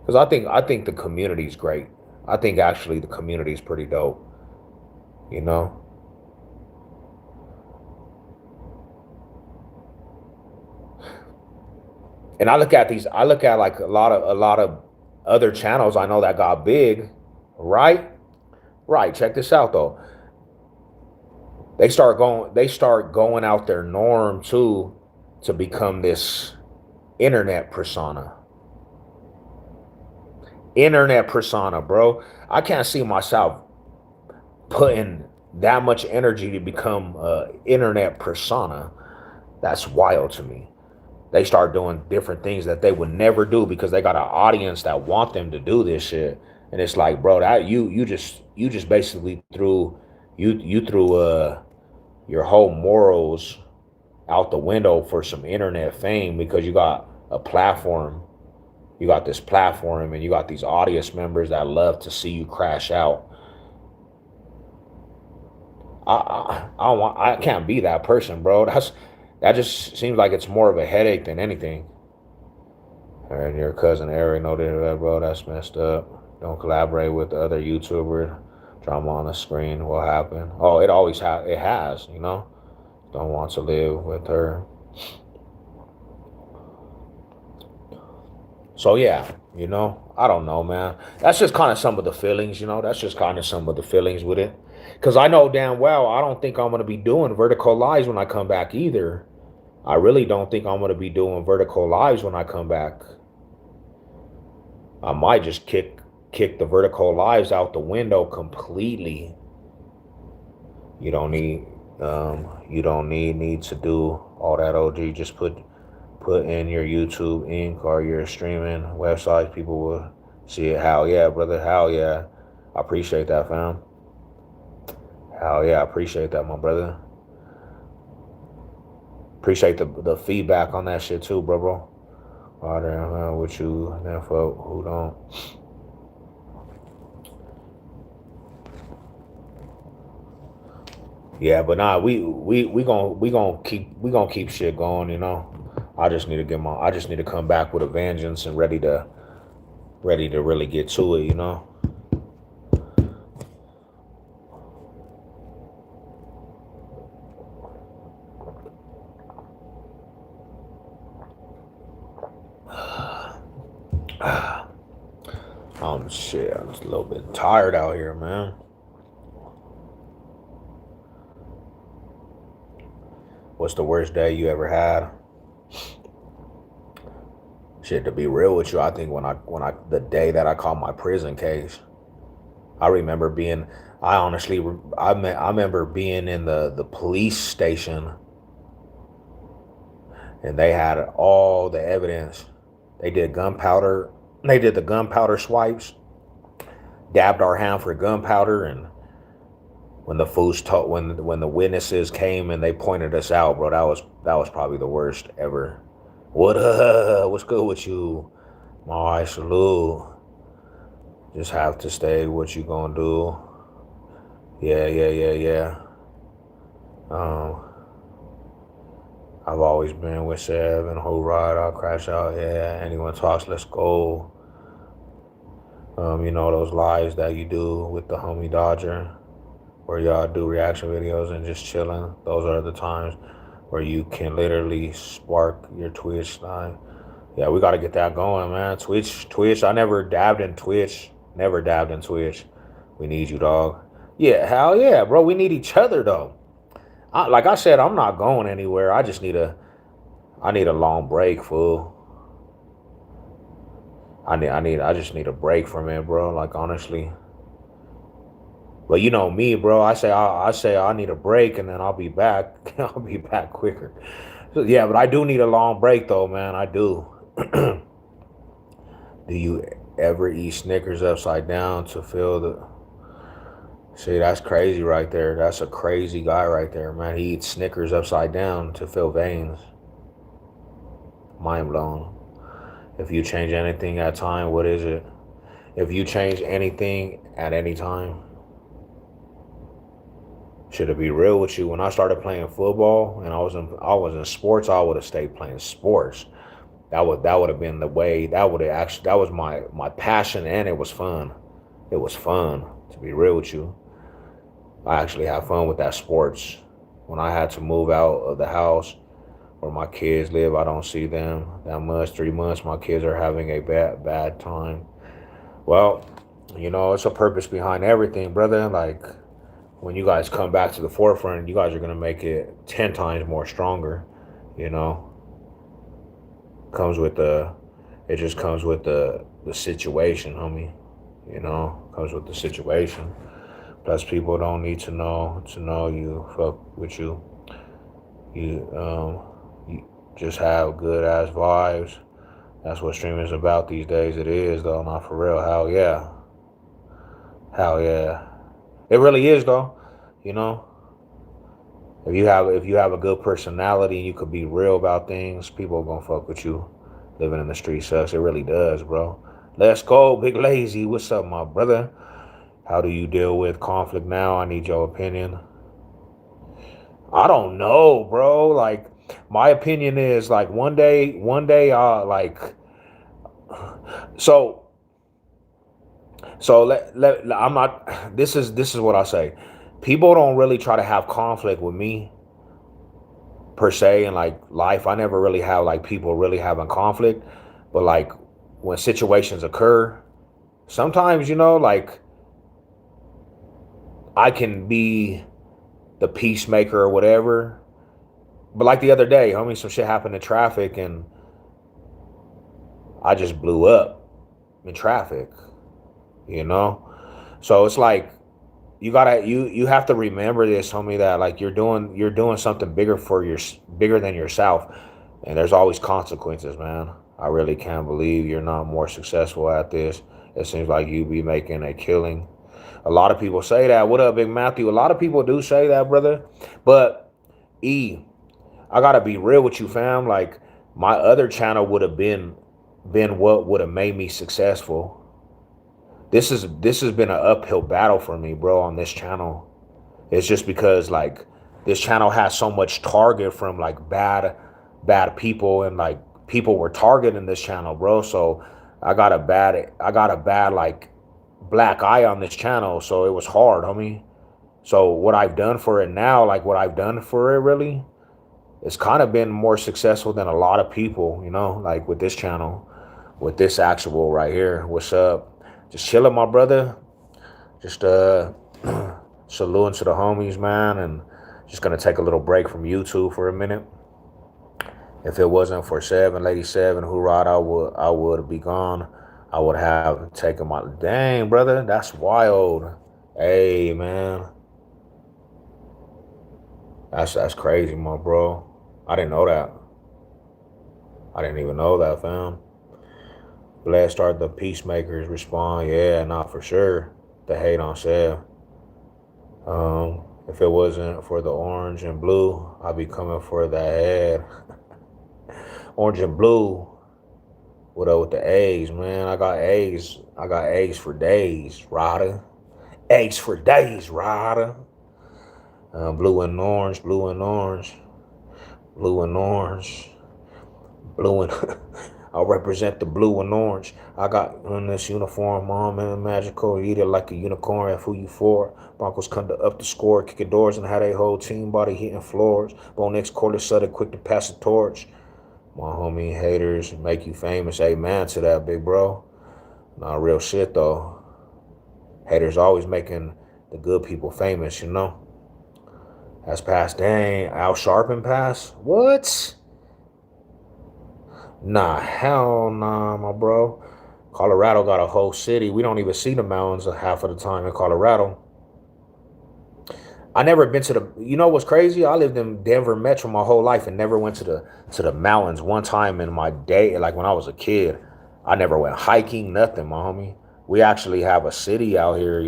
S1: because I think the community is great. I think actually the community is pretty dope. You know, and I look at like a lot of other channels I know that got big, right? Right. Check this out though. They start going out their norm too to become this internet persona. Internet persona, bro. I can't see myself putting that much energy to become a internet persona. That's wild to me. They start doing different things that they would never do because they got an audience that want them to do this shit. And it's like, bro, that you just basically threw your whole morals out the window for some internet fame because you got a platform. You got this platform and you got these audience members that love to see you crash out. I can't be that person, bro. That just seems like it's more of a headache than anything. And your cousin Eric noted that, bro. That's messed up. Don't collaborate with the other YouTuber. Drama on the screen will happen. Oh, it has. Don't want to live with her. So yeah, I don't know, man. That's just kind of some of the feelings. That's just kind of some of the feelings with it. Because I know damn well I don't think I'm gonna be doing vertical lives when I come back either. I really don't think I'm gonna be doing vertical lives when I come back. I might just kick the vertical lives out the window completely. You don't need to do all that OG. Just put in your YouTube Inc. or your streaming websites. People will see it. Hell yeah, brother. Hell yeah. I appreciate that, fam. Hell yeah, I appreciate that, my brother. Appreciate the feedback on that shit too, bro. All that with you, then folk who don't. Yeah, but nah, we gonna keep shit going, you know. I just need to come back with a vengeance and ready to really get to it, you know. Shit, I'm just a little bit tired out here, man. What's the worst day you ever had? Shit, to be real with you, I think the day that I caught my prison case, I remember being, I honestly, I remember being in the police station, and they had all the evidence. They did gunpowder. They did the gunpowder swipes, dabbed our hand for gunpowder, and when the witnesses came and they pointed us out, bro, that was probably the worst ever. What's good with you? My salute. Just have to stay. What you gonna do? Yeah, yeah, yeah, yeah. Um, I've always been with Sev and whole ride. I'll crash out. Yeah, anyone talks, let's go. You know those lives that you do with the homie Dodger, where y'all do reaction videos and just chilling. Those are the times where you can literally spark your Twitch line. Yeah, we got to get that going, man. Twitch. I never dabbed in Twitch. Never dabbed in Twitch. We need you, dog. Yeah, hell yeah, bro. We need each other though. Like I said, I'm not going anywhere. I need a long break, fool. I just need a break from it, bro. Like honestly. But you know me, bro. I say I need a break, and then I'll be back. I'll be back quicker. So, yeah, but I do need a long break, though, man. I do. Do you ever eat Snickers upside down to feel the? See, that's crazy right there. That's a crazy guy right there, man. He eats Snickers upside down to fill veins. Mind blown. If you change anything at time, what is it? If you change anything at any time, should it be real with you? When I started playing football and I was in sports, I would have stayed playing sports. That would have been the way. That was my passion, and it was fun. It was fun, to be real with you. I actually have fun with that sports. When I had to move out of the house where my kids live, I don't see them that much. 3 months, my kids are having a bad time. Well, you know, it's a purpose behind everything, brother. Like when you guys come back to the forefront, you guys are gonna make it 10 times more stronger. You know, comes with the it just comes with the situation, homie. You know, comes with the situation. Plus, people don't need to know you fuck with you. You just have good ass vibes. That's what streaming is about these days. It is though, not for real. Hell yeah, hell yeah. It really is though. You know, if you have a good personality and you could be real about things, people are gonna fuck with you. Living in the street sucks. It really does, bro. Let's go, Big Lazy. What's up, my brother? How do you deal with conflict now? I need your opinion. I don't know, bro. Like my opinion is like one day, like so I'm not. This is what I say. People don't really try to have conflict with me per se in like life. I never really have like people really having conflict, but like when situations occur, sometimes like I can be the peacemaker or whatever. But like the other day, homie, some shit happened in traffic and I just blew up in traffic, you know? So it's like you have to remember this, homie, that like you're doing something bigger than yourself, and there's always consequences, man. I really can't believe you're not more successful at this. It seems like you be making a killing. A lot of people say that. What up, Big Matthew? A lot of people do say that, brother. But I gotta be real with you, fam. Like my other channel would have been been what would have made me successful. This has been an uphill battle for me, bro, on this channel. It's just because like this channel has so much target from like bad people, and like people were targeting this channel, bro. So I got a bad like black eye on this channel, so it was hard, homie. So what I've done for it now, like what I've done for it really, it's kind of been more successful than a lot of people, like with this channel, with this actual right here. What's up? Just chilling, my brother. Just saluting to the homies, man, and just gonna take a little break from YouTube for a minute. If it wasn't for Lady Seven, who ride, I would be gone. I would have taken my dang brother. That's wild. Hey man, that's crazy, my bro. I didn't know that. I didn't even know that, fam. Blessed are the peacemakers. Respond, yeah, not for sure. The hate on Sev. If it wasn't for the orange and blue, I'd be coming for the head. Orange and blue. What up with the eggs, man? I got eggs. I got eggs for days, Ryder. Eggs for days, Ryder. Blue and orange, blue and orange, blue and orange, blue and I represent the blue and orange. I got on this uniform, mom, man, magical. You eat it like a unicorn. F who you for? Broncos come to up the score, kicking doors and how they whole team body hitting floors. Bo next quarter sudden quick to pass the torch. My homie haters make you famous. Amen to that, big bro. Not real shit though. Haters always making the good people famous, That's past. Dang, Al Sharpton pass? What? Nah, hell nah, my bro. Colorado got a whole city. We don't even see the mountains half of the time in Colorado. I never been to the. You know what's crazy? I lived in Denver Metro my whole life and never went to the mountains one time in my day. Like when I was a kid, I never went hiking, nothing, my homie. We actually have a city out here,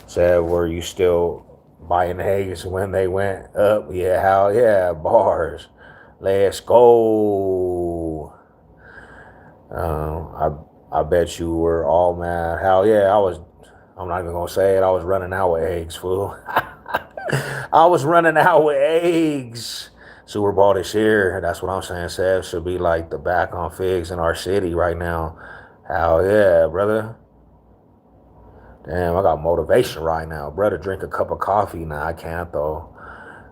S1: Said where you still buying eggs when they went up. Yeah, hell yeah, bars. Let's go. I bet you were all mad. Hell yeah, I was. I'm not even gonna say it. I was running out with eggs, fool. I was running out with eggs. Super Bowl this year. That's what I'm saying. Seth should be like the back on figs in our city right now. Hell yeah, brother. Damn, I got motivation right now, brother. Drink a cup of coffee. Nah, I can't though.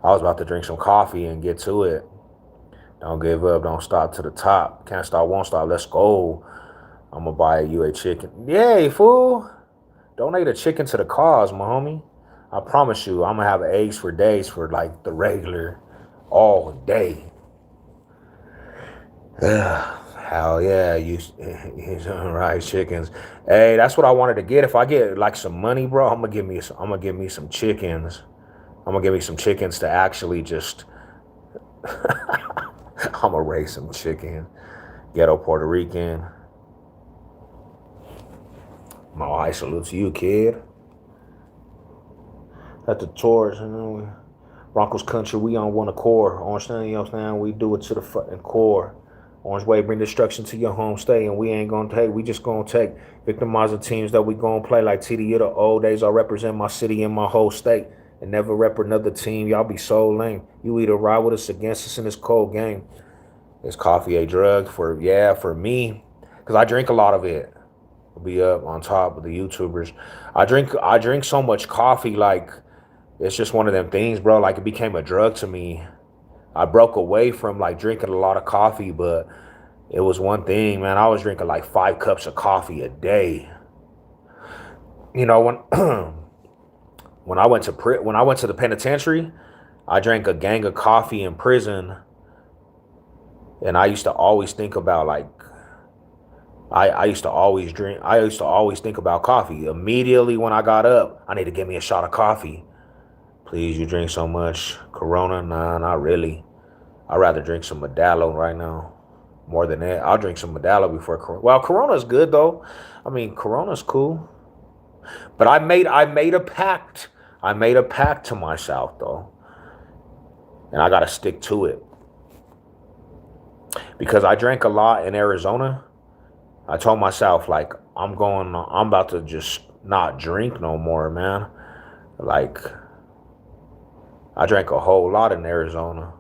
S1: I was about to drink some coffee and get to it. Don't give up. Don't stop to the top. Can't stop, won't stop. Let's go. I'm going to buy you a chicken. Yay, fool. Donate a chicken to the cause, my homie. I promise you, I'm going to have eggs for days for like the regular all day. Hell yeah, you right chickens. Hey, that's what I wanted to get. If I get like some money, bro, I'm gonna give me some chickens. I'm gonna give me some chickens to actually just I'm gonna raise some chicken. Ghetto Puerto Rican. My I salute to you, kid. At the tours, Broncos country, we on one accord. Orange, we do it to the fucking core. Orange Way bring destruction to your home stay, and we ain't gonna take. We just gonna take victimize the teams that we gonna play like TD of the old days. I represent my city and my whole state, and never rep another team. Y'all be so lame. You either ride with us against us in this cold game. Is coffee a drug? For me, because I drink a lot of it. I'll be up on top of the YouTubers. I drink so much coffee, like it's just one of them things, bro. Like it became a drug to me. I broke away from like drinking a lot of coffee, but it was one thing, man. I was drinking like 5 cups of coffee a day. When when I went to the penitentiary, I drank a gang of coffee in prison, and I used to always think about like I used to always think about coffee. Immediately when I got up, I need to get me a shot of coffee. Please, you drink so much Corona? Nah, not really. I'd rather drink some Modelo right now. More than that, I'll drink some Modelo before Corona. Well, Corona's good though. I mean, Corona's cool. But I made a pact. I made a pact to myself though, and I gotta stick to it. because I drank a lot in Arizona. I told myself like I'm about to just not drink no more, man. Like I drank a whole lot in Arizona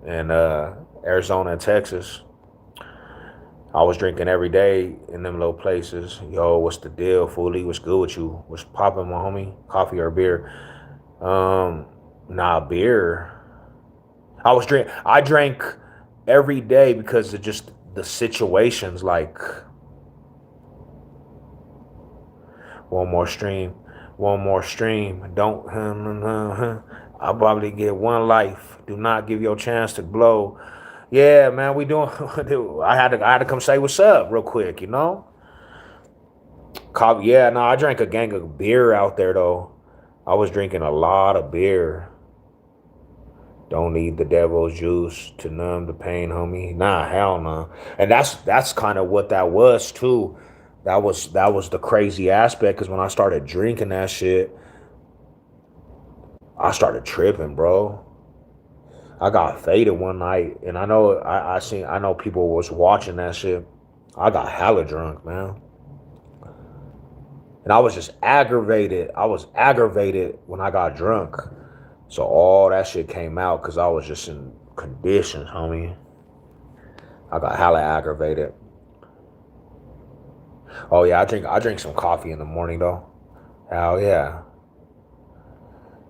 S1: and Arizona and Texas. I was drinking every day in them little places. Yo, what's the deal, Foolie? What's good with you? What's popping, my homie? Coffee or beer? Um, nah, beer. I drank every day because of just the situations. Like one more stream, one more stream. Don't. I'll probably get one life. Do not give your chance to blow. Yeah, man, we doing. I had to come say what's up real quick. You know. Coffee. Yeah, no, I drank a gang of beer out there though. I was drinking a lot of beer. Don't need the devil's juice to numb the pain, homie. Nah, hell no. And that's kind of what that was too. That was the crazy aspect because when I started drinking that shit, I started tripping, bro. I got faded one night, and I know people was watching that shit. I got hella drunk, man, and I was just aggravated. I was aggravated when I got drunk, so all that shit came out because I was just in conditions, homie. I got hella aggravated. Oh yeah, I drink some coffee in the morning though. Hell yeah.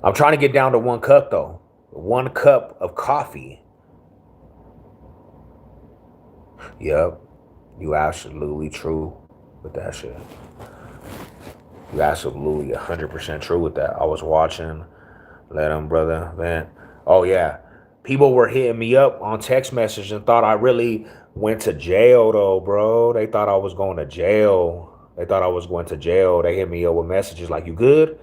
S1: I'm trying to get down to 1 cup though. 1 cup of coffee. Yep. You absolutely true with that shit. You absolutely 100% true with that. I was watching Let Him Brother Vent. Oh yeah. People were hitting me up on text message and thought I really went to jail though, bro. They thought I was going to jail. They thought I was going to jail. They hit me up with messages like, "You good?"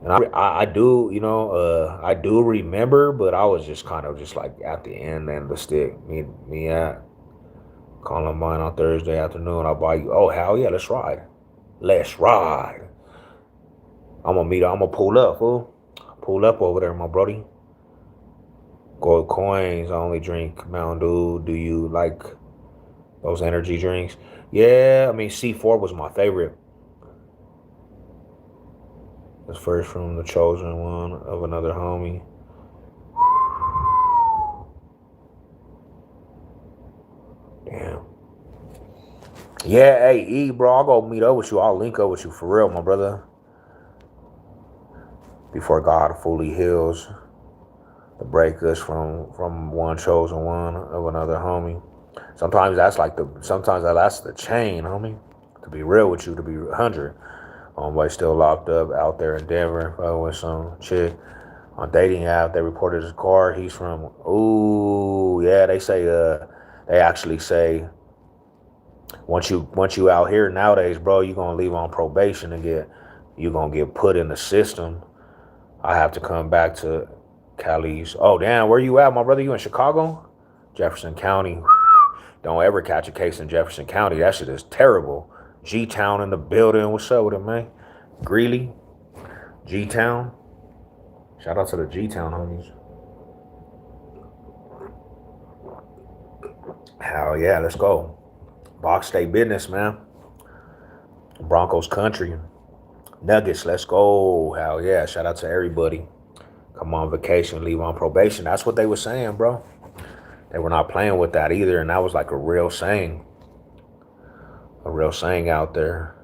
S1: And I do, I do remember, but I was just kind of just like at the end and the stick. Me at Columbine on Thursday afternoon. I'll buy you. Oh hell yeah, let's ride. Let's ride. I'm gonna pull up, fool. Pull up over there, my brody. Gold coins. I only drink Mountain Dew. Do you like those energy drinks? Yeah, I mean C4 was my favorite. It's first from the chosen one of another homie. Damn. Yeah, hey E, bro, I'll go meet up with you. I'll link up with you for real, my brother. Before God fully heals to break us from one chosen one of another homie. Sometimes that's the chain, homie. To be real with you, to be 100. Homeboy still locked up out there in Denver with some chick on dating app. They reported his car. He's from, ooh, yeah, they actually say once you out here nowadays, bro, you're gonna leave on probation and you're gonna get put in the system. I have to come back to Cali's. Oh damn, where you at, my brother? You in Chicago? Jefferson County. Don't ever catch a case in Jefferson County. That shit is terrible. G-Town in the building. What's up with it, man? Greeley, G-Town. Shout out to the G-Town homies. Hell yeah, let's go. Box State business, man. Broncos country. Nuggets, let's go. Hell yeah, shout out to everybody. Come on vacation, leave on probation. That's what they were saying, bro. They were not playing with that either, and that was like a real saying. A real saying out there.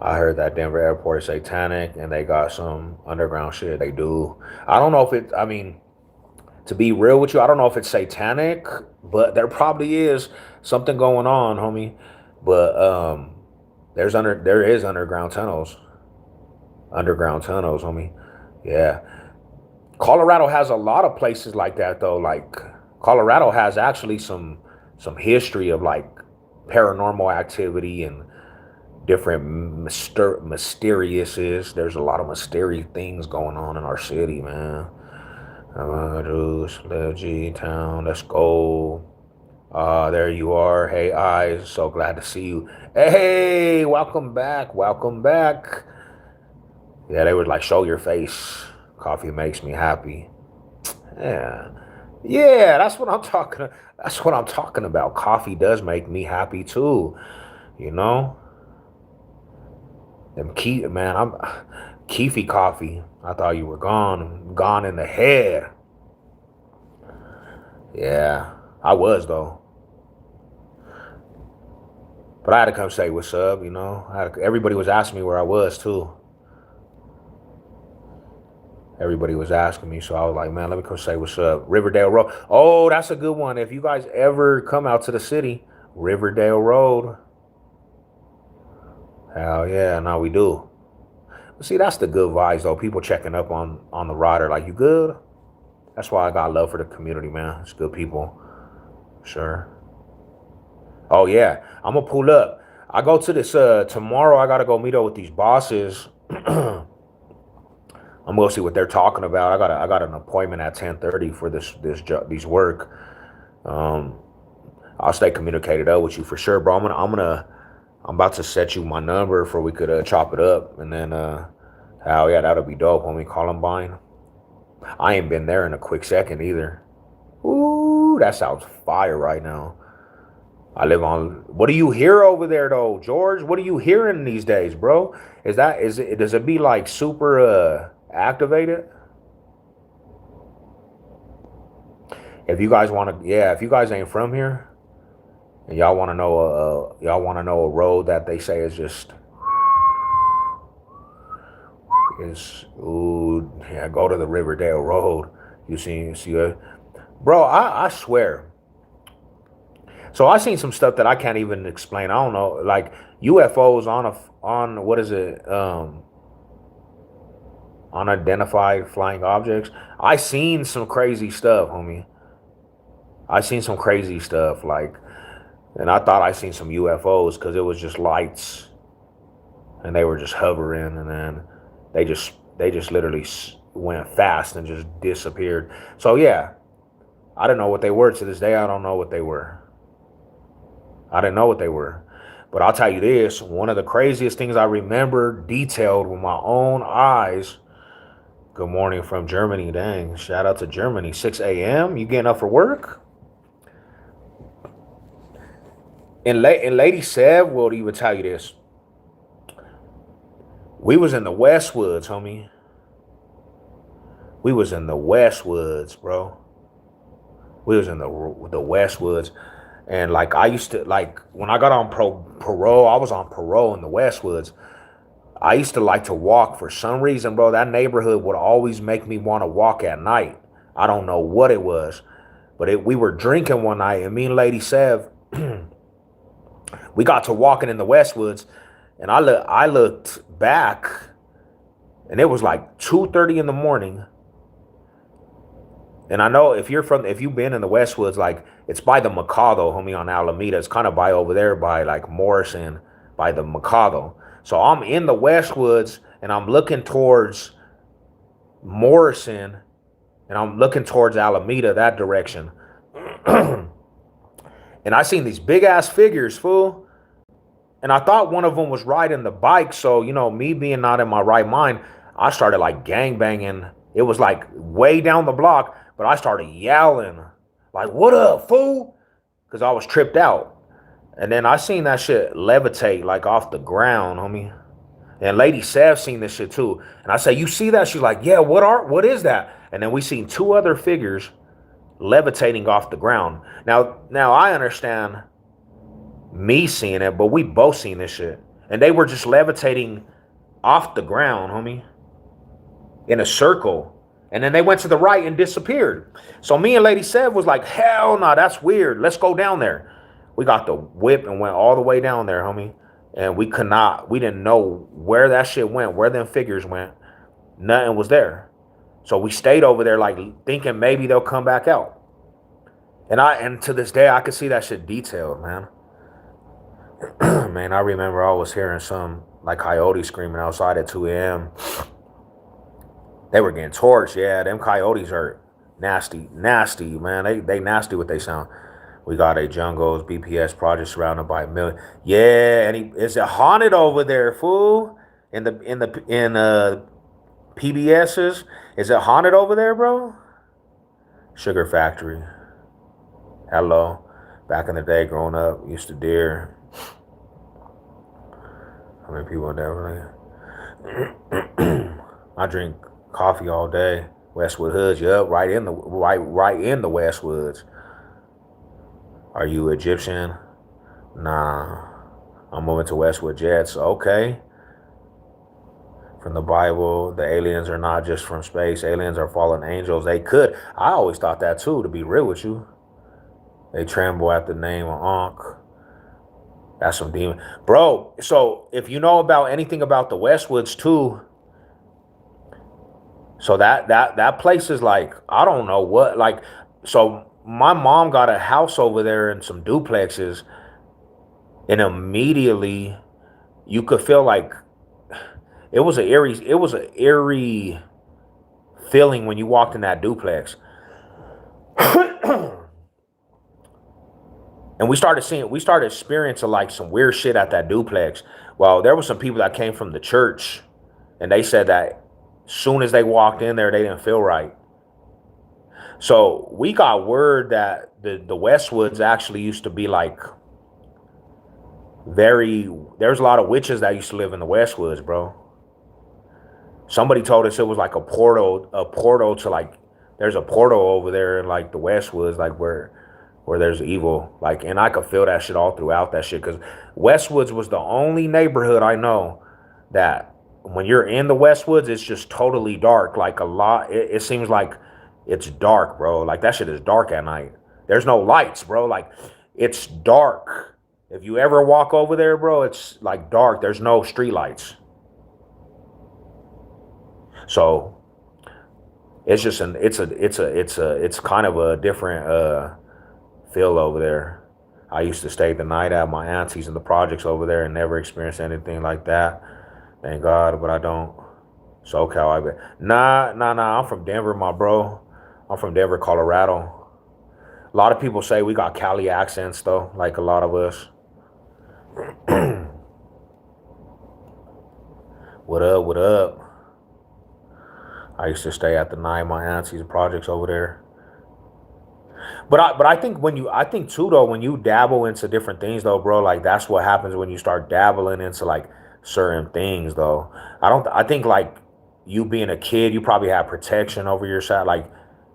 S1: I heard that Denver airport is satanic and they got some underground shit. They do. I don't know if I mean, to be real with you, I don't know if it's satanic, but there probably is something going on, homie. But there is underground tunnels. Underground tunnels, homie. Yeah. Colorado has a lot of places like that though. Like Colorado has actually some history of like paranormal activity and different mysteriouses. There's a lot of mysterious things going on in our city, man. G Town, let's go. There you are. Hey, eyes, so glad to see you. Hey, welcome back. Welcome back. Yeah, they would like show your face. Coffee makes me happy. Yeah. Yeah, that's what I'm talking about. Coffee does make me happy too, you know? Them key man, I'm Keefy coffee. I thought you were gone in the head. Yeah, I was though. But I had to come say what's up, you know. Everybody was asking me where I was too. Everybody was asking me, so I was like, man, let me come say what's up. Riverdale Road. Oh, that's a good one. If you guys ever come out to the city, Riverdale Road. Hell yeah, now we do. See, that's the good vibes though. People checking up on the rider, like you good. That's why I got love for the community, man. It's good people, sure. Oh yeah, I'm gonna pull up. I go to this tomorrow. I gotta go meet up with these bosses. I'm gonna see what they're talking about. I got an appointment at 10:30 for these work. Um, I'll stay communicated up with you for sure, bro. I'm about to set you my number for we could chop it up, and then hell yeah, that'll be dope. Homie, Columbine. I ain't been there in a quick second either. Ooh, that sounds fire right now. I live on. What do you hear over there though, George? What are you hearing these days, bro? Is it does it be like super activated? If you guys want to, yeah, if you guys ain't from here and y'all want to know a road that they say is just is ooh yeah, go to the Riverdale Road. You see it, bro. I swear. So I seen some stuff that I can't even explain. I don't know, like UFOs on what is it? Unidentified flying objects. I seen some crazy stuff, homie. I seen some crazy stuff, like, and I thought I seen some UFOs because it was just lights, and they were just hovering, and then they just literally went fast and just disappeared. So yeah, I didn't know what they were. To this day, I don't know what they were. I didn't know what they were. But I'll tell you this, one of the craziest things I remember detailed with my own eyes. Good morning from Germany. Dang, shout out to Germany. 6 a.m. You getting up for work? And Lady Sev will even tell you this. We was in the Westwoods, homie. We was in the Westwoods, bro. We was in the Westwoods. And like I used to like when I got on parole, I was on parole in the Westwoods. I used to like to walk for some reason, bro. That neighborhood would always make me want to walk at night. I don't know what it was, but we were drinking one night, and me and Lady Sev, we got to walking in the Westwoods, and I looked back, and it was like 2:30 in the morning. And I know if you've been in the Westwoods, like it's by the Mikado, homie, on Alameda. It's kind of by over there by like Morrison, by the Mikado. So I'm in the Westwoods and I'm looking towards Morrison and I'm looking towards Alameda, that direction. And I seen these big ass figures, fool. And I thought one of them was riding the bike. So, me being not in my right mind, I started like gang banging. It was like way down the block, but I started yelling, like, what up, fool? Because I was tripped out. And then I seen that shit levitate like off the ground, homie. And Lady Sav seen this shit too. And I say, you see that? She's like, yeah, what is that? And then we seen two other figures levitating off the ground. Now I understand me seeing it, but we both seen this shit. And they were just levitating off the ground, homie, in a circle. And then they went to the right and disappeared. So me and Lady Sev was like, hell no, that's weird. Let's go down there. We got the whip and went all the way down there, homie. And we didn't know where that shit went, where them figures went. Nothing was there. So we stayed over there like thinking maybe they'll come back out. And to this day, I could see that shit detailed, man. Man, I remember I was hearing some like coyotes screaming outside at 2 a.m. They were getting torched. Yeah, them coyotes are nasty, nasty, man. They nasty with they sound. We got a jungles BPS project surrounded by a million. Yeah, and is it haunted over there, fool? In PBSs, is it haunted over there, bro? Sugar factory. Hello. Back in the day, growing up, used to deer. How many people there? I drink coffee all day. Westwood Hoods, yup, right in the Westwoods. Are you Egyptian? Nah. I'm moving to Westwood Jets. Okay. From the Bible, the aliens are not just from space. Aliens are fallen angels. They could. I always thought that too, to be real with you. They tremble at the name of Ankh. That's some demon. Bro, so if you know about anything about the Westwoods too, so that place is like, I don't know what, like, so my mom got a house over there and some duplexes, and immediately you could feel like it was an eerie feeling when you walked in that duplex. And we started experiencing like some weird shit at that duplex. Well, there was some people that came from the church, and they said that soon as they walked in there, they didn't feel right. So we got word that the Westwoods actually used to be like there's a lot of witches that used to live in the Westwoods, bro. Somebody told us it was like a portal to like, there's a portal over there in like the Westwoods, like where there's evil, like, and I could feel that shit all throughout that shit, because Westwoods was the only neighborhood I know that when you're in the Westwoods, it's just totally dark. Like a lot, it seems like it's dark, bro. Like that shit is dark at night. There's no lights, bro. Like it's dark. If you ever walk over there, bro, it's like dark. There's no street lights. So it's just it's kind of a different feel over there. I used to stay the night at my auntie's in the projects over there and never experienced anything like that. Thank God, but I don't. SoCal, I bet. Nah. I'm from Denver, my bro. I'm from Denver, Colorado. A lot of people say we got Cali accents though, like a lot of us. What up? What up? I used to stay at the night my auntie's projects over there. But I think I think too though, when you dabble into different things though, bro, like that's what happens when you start dabbling into like certain things though. I think like you being a kid, you probably have protection over your side. Like,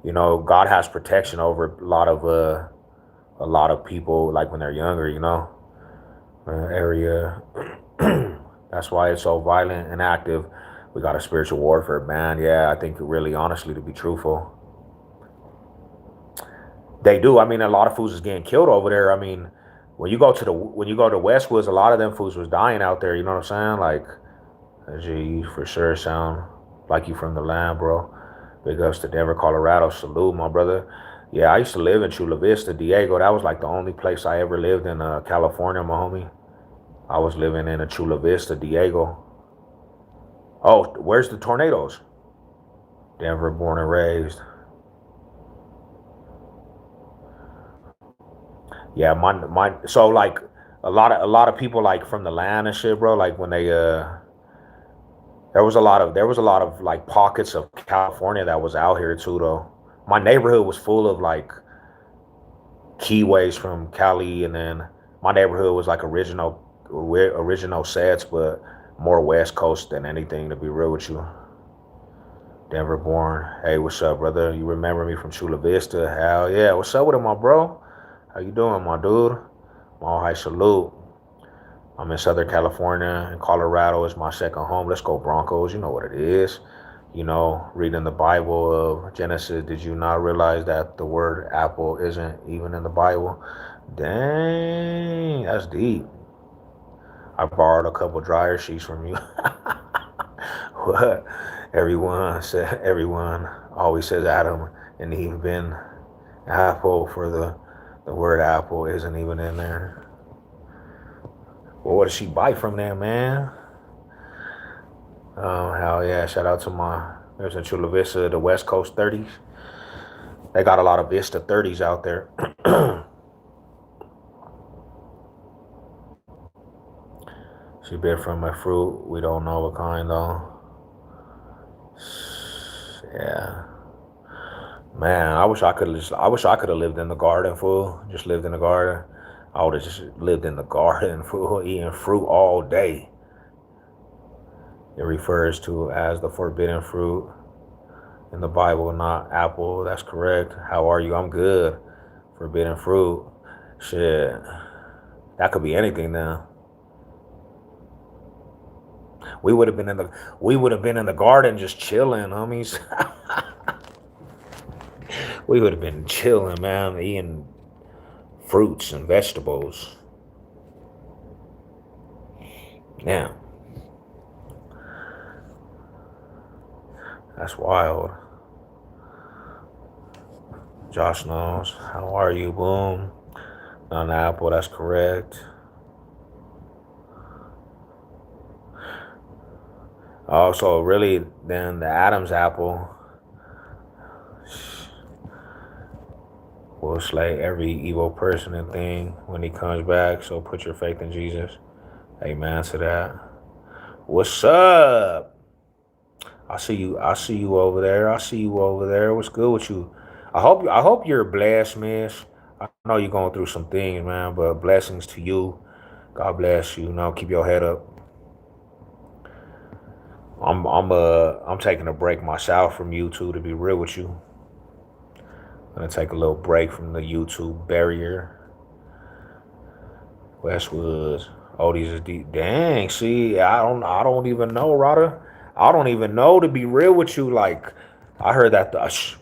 S1: God has protection over a lot of people like when they're younger, area. That's why it's so violent and active. We got a spiritual warfare, man. Yeah, I think really honestly, to be truthful, they do. I mean, a lot of fools is getting killed over there. I mean, when you go to Westwoods, a lot of them fools was dying out there. You know what I'm saying? Like, gee, you for sure sound like you from the land, bro. Big ups to Denver, Colorado. Salute, my brother. Yeah, I used to live in Chula Vista, Diego. That was like the only place I ever lived in California, my homie. I was living in a Chula Vista, Diego. Oh, where's the tornadoes? Denver, born and raised. Yeah, so like a lot of people like from the land and shit, bro. Like when they there was a lot of like pockets of California that was out here too though. My neighborhood was full of like keyways from Cali, and then my neighborhood was like original sets, but more West Coast than anything, to be real with you. Denver born. Hey, what's up, brother? You remember me from Chula Vista? Hell yeah. What's up with it, my bro? How you doing, my dude? All high salute. I'm in Southern California, and Colorado is my second home. Let's go Broncos. You know what it is. Reading the Bible of Genesis, did you not realize that the word apple isn't even in the Bible? Dang, that's deep. I borrowed a couple dryer sheets from you. What? Everyone always says Adam and Eve been apple, for the word apple isn't even in there. Well, what does she bite from there, man? Oh, hell yeah. Shout out to there's in Chula Vista, the West Coast 30s. They got a lot of Vista 30s out there. She bit from a fruit. We don't know what kind, though. Yeah. Man, I wish I could have lived in the garden, fool. Just lived in the garden. I would have just lived in the garden, fool, eating fruit all day. It refers to as the forbidden fruit in the Bible, not apple. That's correct. How are you? I'm good. Forbidden fruit. Shit. That could be anything now. We would have been in the we would have been in the garden just chilling, homies. We would have been chilling, man, eating fruits and vegetables. Now, that's wild. Josh knows. How are you? Boom. On Apple, that's correct. Also, really, then the Adam's apple will slay every evil person and thing when he comes back. So put your faith in Jesus. Amen to that. What's up? I see you. I see you over there. I see you over there. What's good with you? I hope you're blessed, miss. I know you're going through some things, man, but blessings to you. God bless you. You know, keep your head up. I'm taking a break myself from YouTube, to be real with you. I'm gonna take a little break from the YouTube barrier. Westwoods. Oh, these are deep. Dang, see, I don't even know, Rada. I don't even know, to be real with you. Like, I heard that,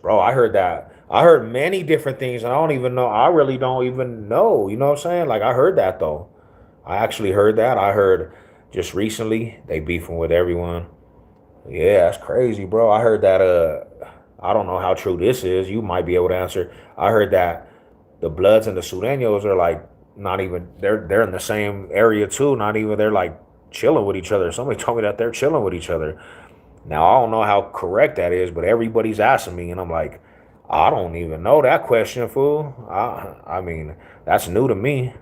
S1: bro. I heard that. I heard many different things, and I don't even know. I really don't even know. You know what I'm saying? Like, I heard that though. I actually heard that. I heard just recently they beefing with everyone. Yeah, that's crazy, bro. I heard that. I don't know how true this is. You might be able to answer. I heard that the Bloods and the Sureños are like not even. They're in the same area too. Not even. They're like chilling with each other. Somebody told me that they're chilling with each other. Now I don't know how correct that is, but everybody's asking me, and I'm like, I don't even know that question, fool. I mean, that's new to me.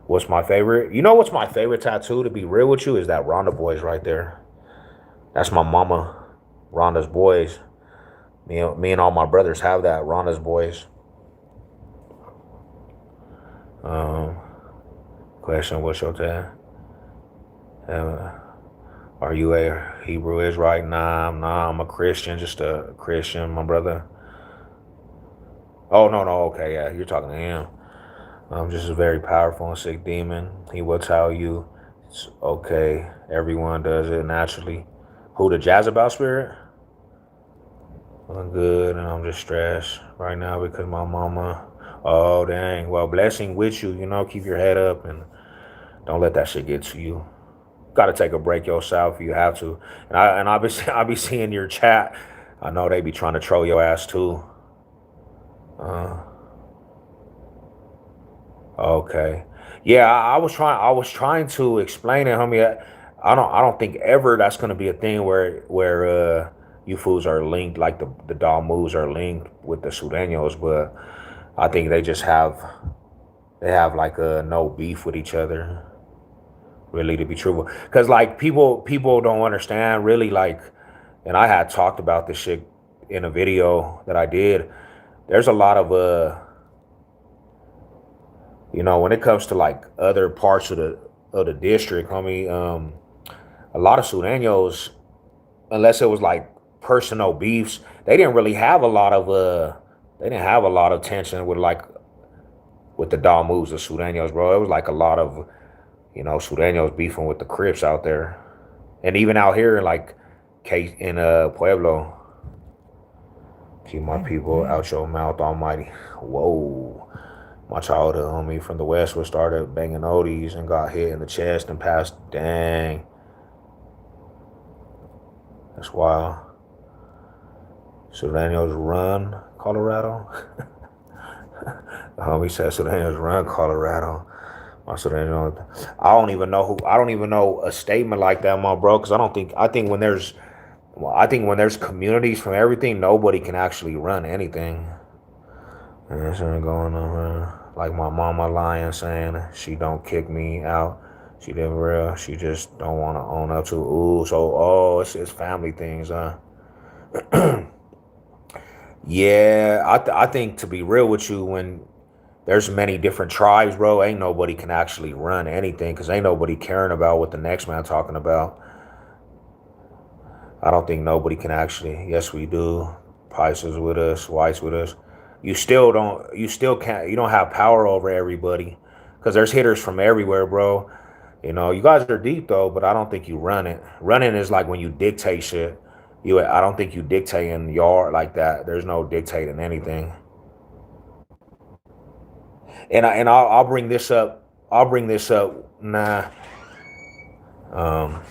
S1: What's my favorite? You know what's my favorite tattoo? To be real with you, is that Rhonda boys right there. That's my mama, Rhonda's boys. Me and all my brothers have that. Rhonda's boys. Um, Question: what's your dad? Uh, are you a Hebrew Israelite? Nah, I'm a Christian, just a Christian, my brother. Oh no, no, okay, yeah, you're talking to him. Just a very powerful and sick demon. He will tell you, it's okay. Everyone does it naturally. Who, the Jezebel spirit? I'm good, and I'm just stressed right now because my mama. Oh dang. Well, blessing with you. You know, keep your head up and don't let that shit get to you. Got to take a break yourself if you have to. I be I be seeing your chat. I know they be trying to troll your ass too. Uh, okay. Yeah, I was trying to explain it, homie. I don't think ever that's gonna be a thing where you fools are linked, like the doll moves are linked with the Sureños, but I think they have like a no beef with each other, really, to be truthful. Cause like people don't understand really, like, and I had talked about this shit in a video that I did. There's a lot of when it comes to like other parts of the district, homie, a lot of Sureños, unless it was like personal beefs, they didn't really have a lot of they didn't have a lot of tension with the Dom moves of Sureños, bro. It was like a lot of Sureños beefing with the Crips out there, and even out here in like in Pueblo. Keep my people out your mouth, Almighty. Whoa. My childhood homie from the West was started banging oldies and got hit in the chest and passed. Dang. That's wild. Sureños run, Colorado. The homie said Sureños run, Colorado. My Sureño. I don't even know a statement like that, my bro, because I think when there's communities from everything, nobody can actually run anything. And that's what going on. Like my mama lying, saying she don't kick me out. She didn't real. She just don't want to own up to. Ooh, so it's family things, huh? Yeah, I think to be real with you, when there's many different tribes, bro, ain't nobody can actually run anything because ain't nobody caring about what the next man talking about. I don't think nobody can actually. Yes, we do. Pisces with us, whites with us. You still don't. You still can't. You don't have power over everybody because there's hitters from everywhere, bro. You know, you guys are deep though, but I don't think you run it. Running is like when you dictate shit. I don't think you dictating yard like that. There's no dictating anything. I'll bring this up. I'll bring this up. Nah. Um.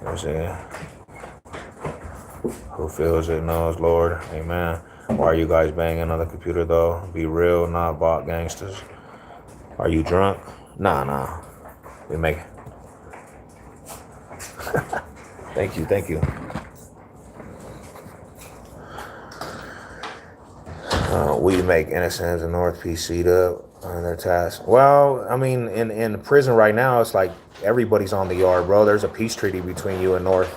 S1: Let's see. Who feels it knows, Lord. Amen. Why are you guys banging on the computer though? Be real, not bot gangsters. Are you drunk? Nah. We make. Thank you, thank you. We make innocents in North PC'd up on their task. Well, I mean, in prison right now, it's like everybody's on the yard, bro. There's a peace treaty between you and North.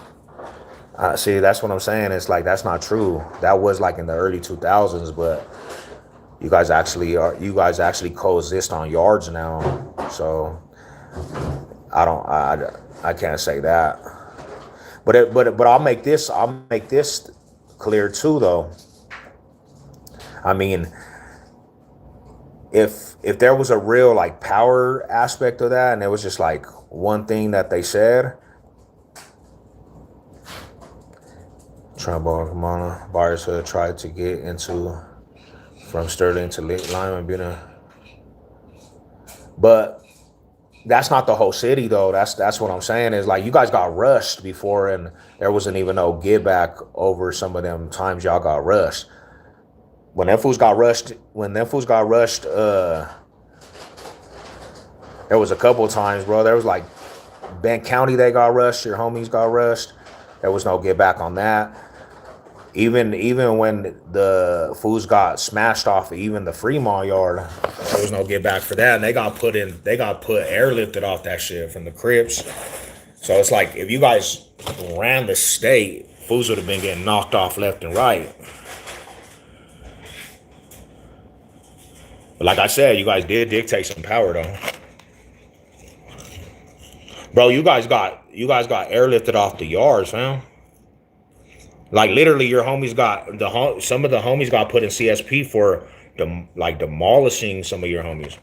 S1: See, that's what I'm saying. It's like that's not true. That was like in the early 2000s, but you guys actually coexist on yards now. So I can't say that. But I'll make this clear too though. I mean, if there was a real like power aspect of that and it was just like one thing that they said, Trombone Kamana, buyers tried to get into from Sterling to Lyman being but that's not the whole city though. That's what I'm saying is like you guys got rushed before and there wasn't even no get back over some of them times y'all got rushed. When them fools got rushed, there was a couple of times, bro. There was like Bent County they got rushed, your homies got rushed. There was no get back on that. Even when the fools got smashed off of even the Fremont yard, there was no get back for that. And they got put airlifted off that shit from the Crips. So it's like if you guys ran the state, fools would have been getting knocked off left and right. But like I said, you guys did dictate some power though. Bro, you guys got airlifted off the yards, fam. Like literally, your homies got some of the homies got put in CSP for demolishing some of your homies.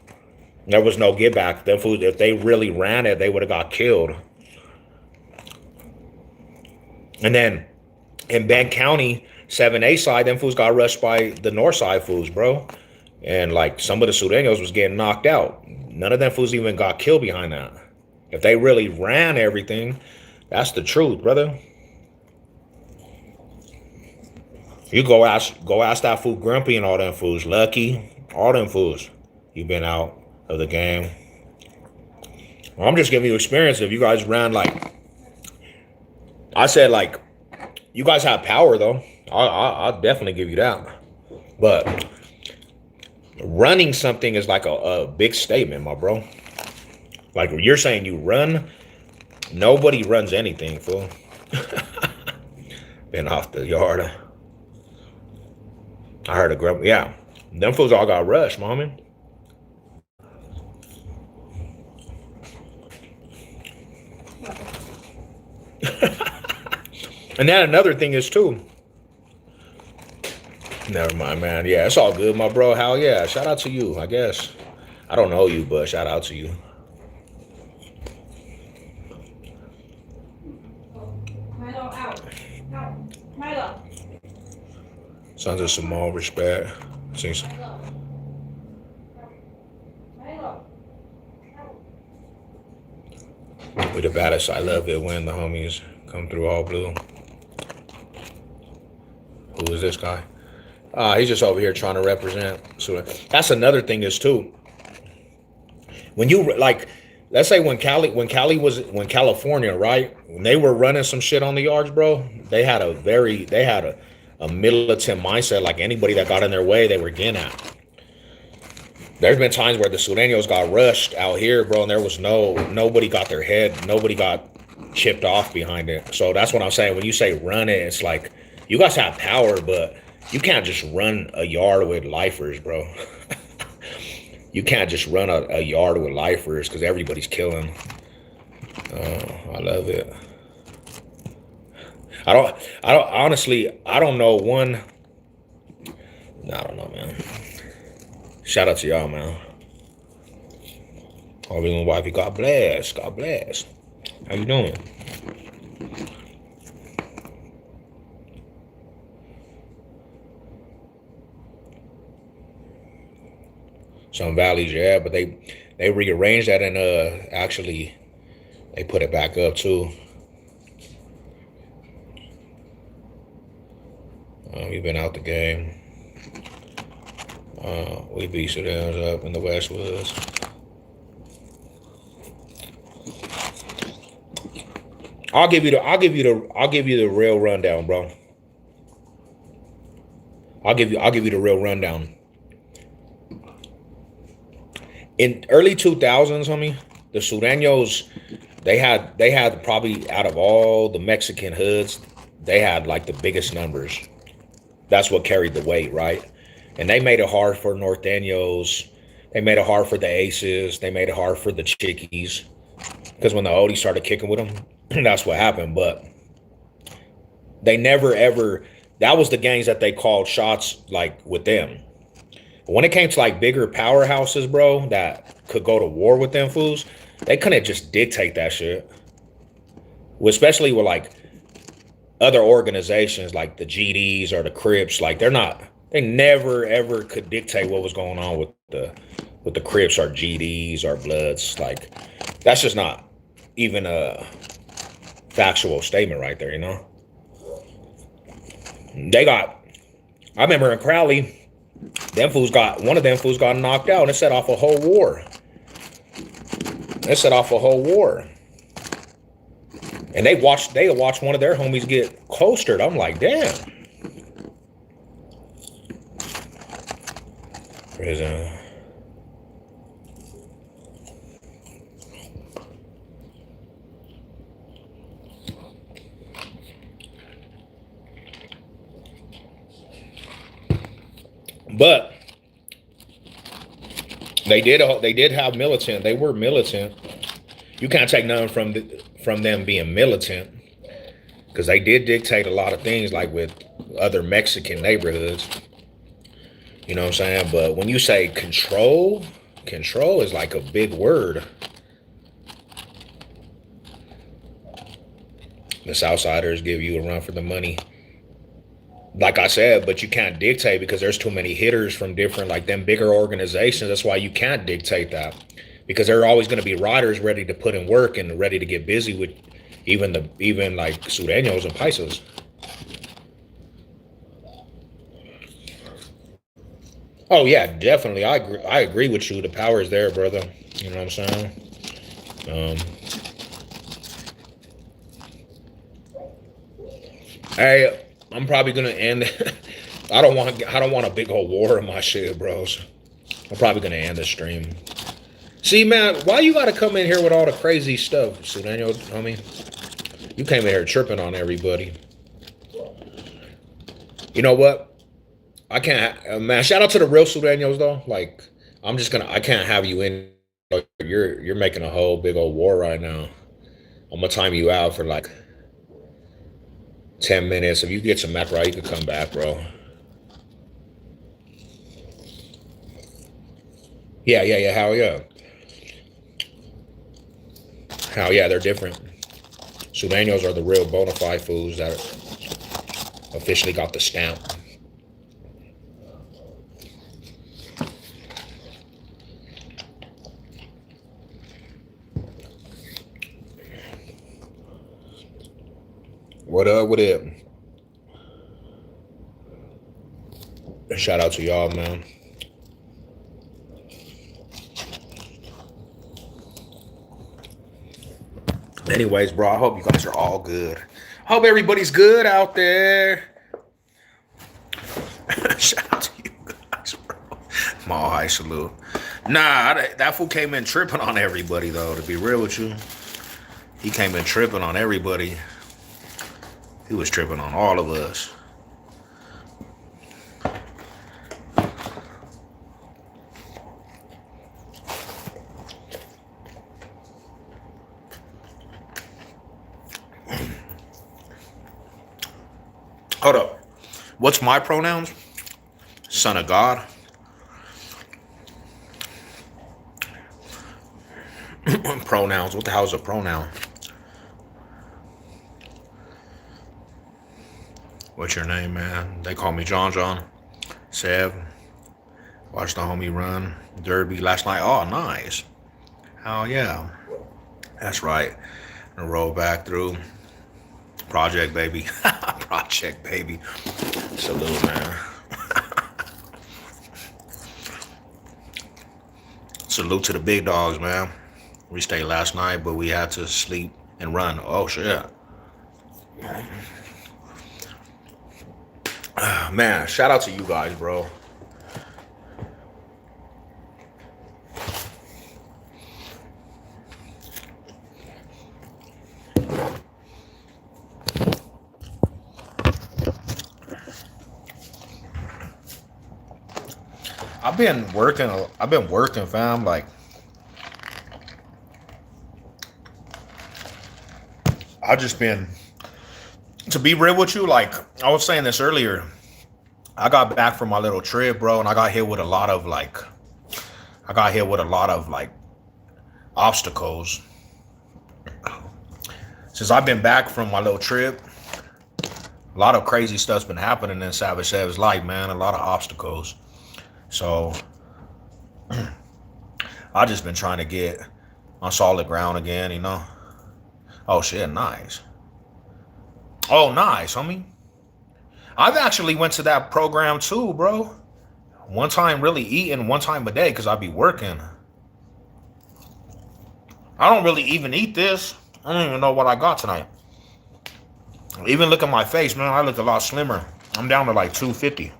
S1: There was no get back. Them fools, if they really ran it, they would have got killed. And then in Bend County, 7A side, them fools got rushed by the north side fools, bro. And like some of the Sudanos was getting knocked out. None of them fools even got killed behind that. If they really ran everything, that's the truth, brother. You go ask that fool Grumpy and all them fools, Lucky, all them fools. You been out of the game. Well, I'm just giving you experience. If you guys ran like I said, like you guys have power though. I'll definitely give you that. But running something is like a big statement, my bro. Like you're saying you run, nobody runs anything, fool. Been off the yard. I heard a grump. Yeah, them fools all got rushed, mommy. And then another thing is too. Never mind, man. Yeah, it's all good, my bro. Hell yeah. Shout out to you, I guess. I don't know you, but shout out to you.
S2: Milo, out. Milo.
S1: Sons of Simone, respect. Since we the baddest. I love it when the homies come through all blue. Who is this guy? He's just over here trying to represent. So that's another thing is too. When you like, let's say when California, right? When they were running some shit on the yards, bro, they had a militant mindset. Like anybody that got in their way, they were getting at. There's been times where the Sudanos got rushed out here, bro, and there was nobody got their head, nobody got chipped off behind it. So that's what I'm saying. When you say run it, it's like You guys have power, but you can't just run a yard with lifers, bro. You can't just run a yard with lifers because everybody's killing. I love it. Honestly, I don't know one. I don't know, man. Shout out to y'all, man. Harvey and wifey, God bless. God bless. How you doing? Some valleys, yeah, but they rearranged that and actually they put it back up too. We've been out the game. We beat Sudan's up in the Westwoods. I'll give you the real rundown, bro. I'll give you the real rundown. In early 2000s, homie, the Sudanos, they had probably out of all the Mexican hoods, they had like the biggest numbers. That's what carried the weight, right? And they made it hard for Norteños. They made it hard for the Aces. They made it hard for the Chickies. Because when the Odies started kicking with them, that's what happened. But they never ever, that was the gangs that they called shots like with them. But when it came to like bigger powerhouses, bro, that could go to war with them fools, they couldn't just dictate that shit. Especially with like other organizations like the GDs or the Crips, like they never ever could dictate what was going on with the Crips or GDs or Bloods. Like that's just not even a factual statement right there, you know? I remember in Crowley, one of them fools got knocked out and it set off a whole war. And they watched one of their homies get holstered. I'm like, damn. Prison. But they did have militant. They were militant. You can't take nothing from them being militant, because they did dictate a lot of things like with other Mexican neighborhoods. You know what I'm saying? But when you say control is like a big word. The Southsiders give you a run for the money. Like I said, but you can't dictate because there's too many hitters from different, like them bigger organizations. That's why you can't dictate that, because there are always going to be riders ready to put in work and ready to get busy with even like Sureños and Paisas. Oh yeah, definitely. I agree with you. The power is there, brother. You know what I'm saying? Hey, I'm probably gonna end. I don't want a big old war in my shit, bros. I'm probably gonna end the stream. See, man, why you gotta come in here with all the crazy stuff, Sudanio, homie? You came in here tripping on everybody. You know what? I can't, man. Shout out to the real Sudanos though. Like, I can't have you in. You're making a whole big old war right now. I'm gonna time you out for like 10 minutes. If you get some macro, you can come back, bro. Yeah. Hell yeah. Hell yeah, they're different. Sudanos are the real bona fide foods that officially got the stamp. What up with it? Shout out to y'all, man. Anyways, bro, I hope you guys are all good. Hope everybody's good out there. Shout out to you guys, bro. Mall high salute. Nah, that fool came in tripping on everybody, though, to be real with you. He came in tripping on everybody. He was tripping on all of us. Hold up. What's my pronouns? Son of God. Pronouns. What the hell is a pronoun? What's your name, man? They call me John John. Sev. Watched the homie run Derby last night. Oh, nice. Hell yeah. That's right. And roll back through. Project baby. Project baby. Salute, man. Salute to the big dogs, man. We stayed last night, but we had to sleep and run. Oh, shit. Man, shout out to you guys, bro. I've been working, fam. Like, I've just been, to be real with you, like, I was saying this earlier. I got back from my little trip, bro, and I got hit with a lot of, like, obstacles. Since I've been back from my little trip, a lot of crazy stuff's been happening in Savage Sev's life, man. A lot of obstacles. So I just been trying to get on solid ground again, you know. Oh shit, nice. Oh, nice, homie. I've actually went to that program too, bro. One time really eating, one time a day, because I be working. I don't really even eat this. I don't even know what I got tonight. Even look at my face, man. I look a lot slimmer. I'm down to like 250.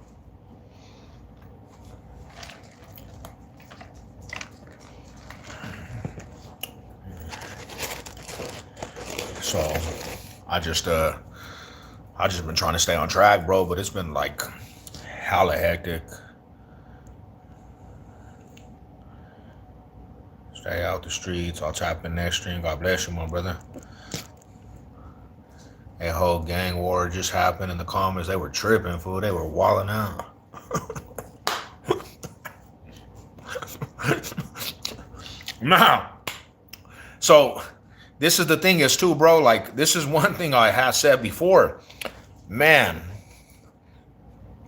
S1: So I just been trying to stay on track, bro, but it's been like hella hectic. Stay out the streets. I'll tap in next stream. God bless you, my brother. A whole gang war just happened in the comments. They were tripping, fool. They were wilding out. Now, so this is the thing is too, bro. Like, this is one thing I have said before. Man,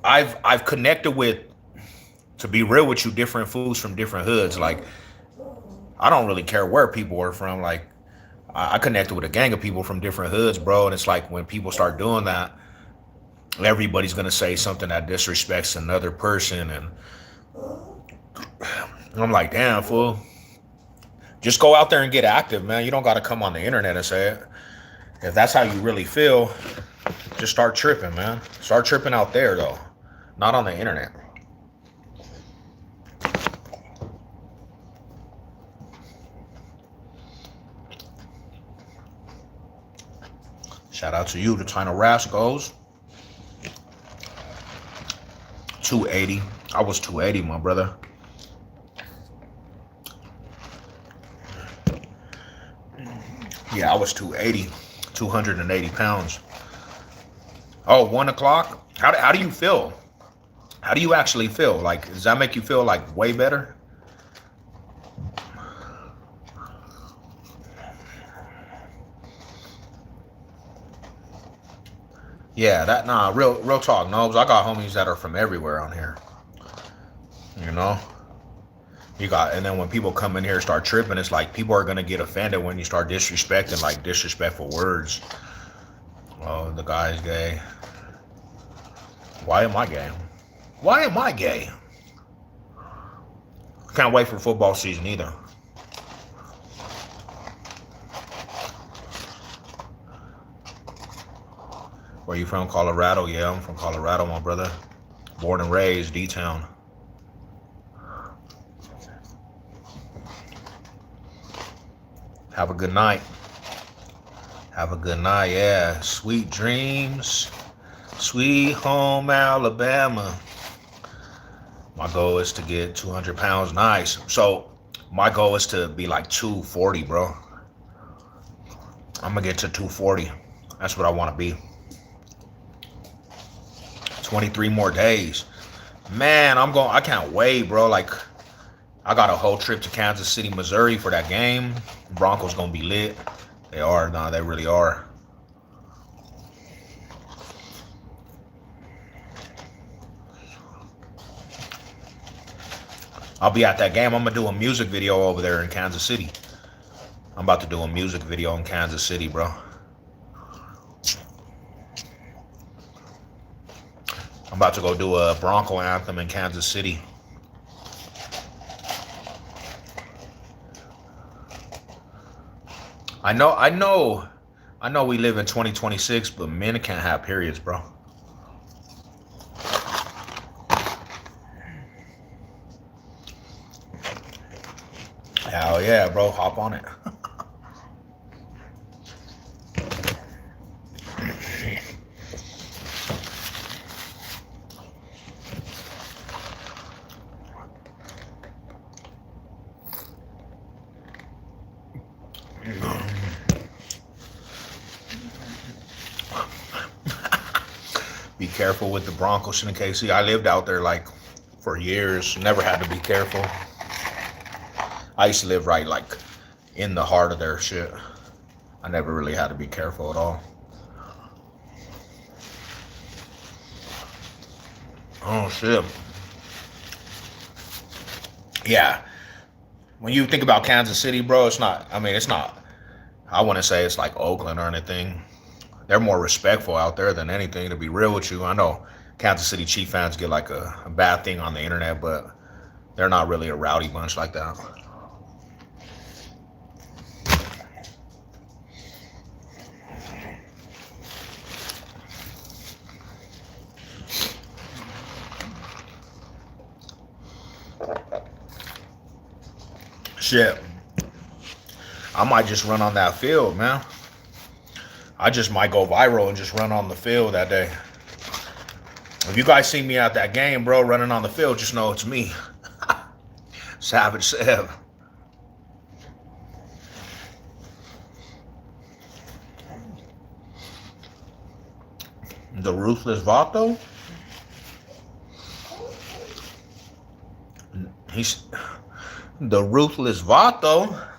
S1: I've connected with, to be real with you, different fools from different hoods. Like, I don't really care where people are from. Like, I connected with a gang of people from different hoods, bro. And it's like when people start doing that, everybody's gonna say something that disrespects another person, and I'm like, damn, fool. Just go out there and get active, man. You don't got to come on the internet and say it. If that's how you really feel, just start tripping, man. Start tripping out there, though. Not on the internet. Shout out to you, the China Rascals. 280. I was 280, my brother. Yeah, I was 280, 280 pounds. Oh, 1 o'clock? How do you feel? How do you actually feel? Like, does that make you feel like way better? Yeah, real talk, Nobs. I got homies that are from everywhere on here. You know? And then when people come in here and start tripping, it's like people are gonna get offended when you start disrespecting, like disrespectful words. Oh, the guy's gay. Why am I gay? Why am I gay? Can't wait for football season either. Where you from? Colorado? Yeah, I'm from Colorado, my brother. Born and raised, D-Town. Have a good night. Have a good night, yeah. Sweet dreams. Sweet home Alabama. My goal is to get 200 pounds. Nice. So my goal is to be like 240, bro. I'm gonna get to 240. That's what I want to be. 23 more days. Man, I can't wait, bro. Like, I got a whole trip to Kansas City, Missouri for that game. Broncos gonna be lit. They are, nah, they really are. I'll be at that game. I'm gonna do a music video over there in Kansas City. I'm about to do a music video in Kansas City, bro. I'm about to go do a Bronco anthem in Kansas City. I know we live in 2026, but men can't have periods, bro. Hell yeah, bro. Hop on it. Be careful with the Broncos in KC. I lived out there like for years. Never had to be careful. I used to live right like in the heart of their shit. I never really had to be careful at all. Oh shit. Yeah. When you think about Kansas City, bro, it's not, I wouldn't say it's like Oakland or anything. They're more respectful out there than anything, to be real with you. I know Kansas City Chief fans get like a bad thing on the internet, but they're not really a rowdy bunch like that. Shit. I might just run on that field, man. I just might go viral and just run on the field that day. If you guys see me at that game, bro, running on the field, just know it's me. Savage Sev. The Ruthless Vato? He's the Ruthless Vato.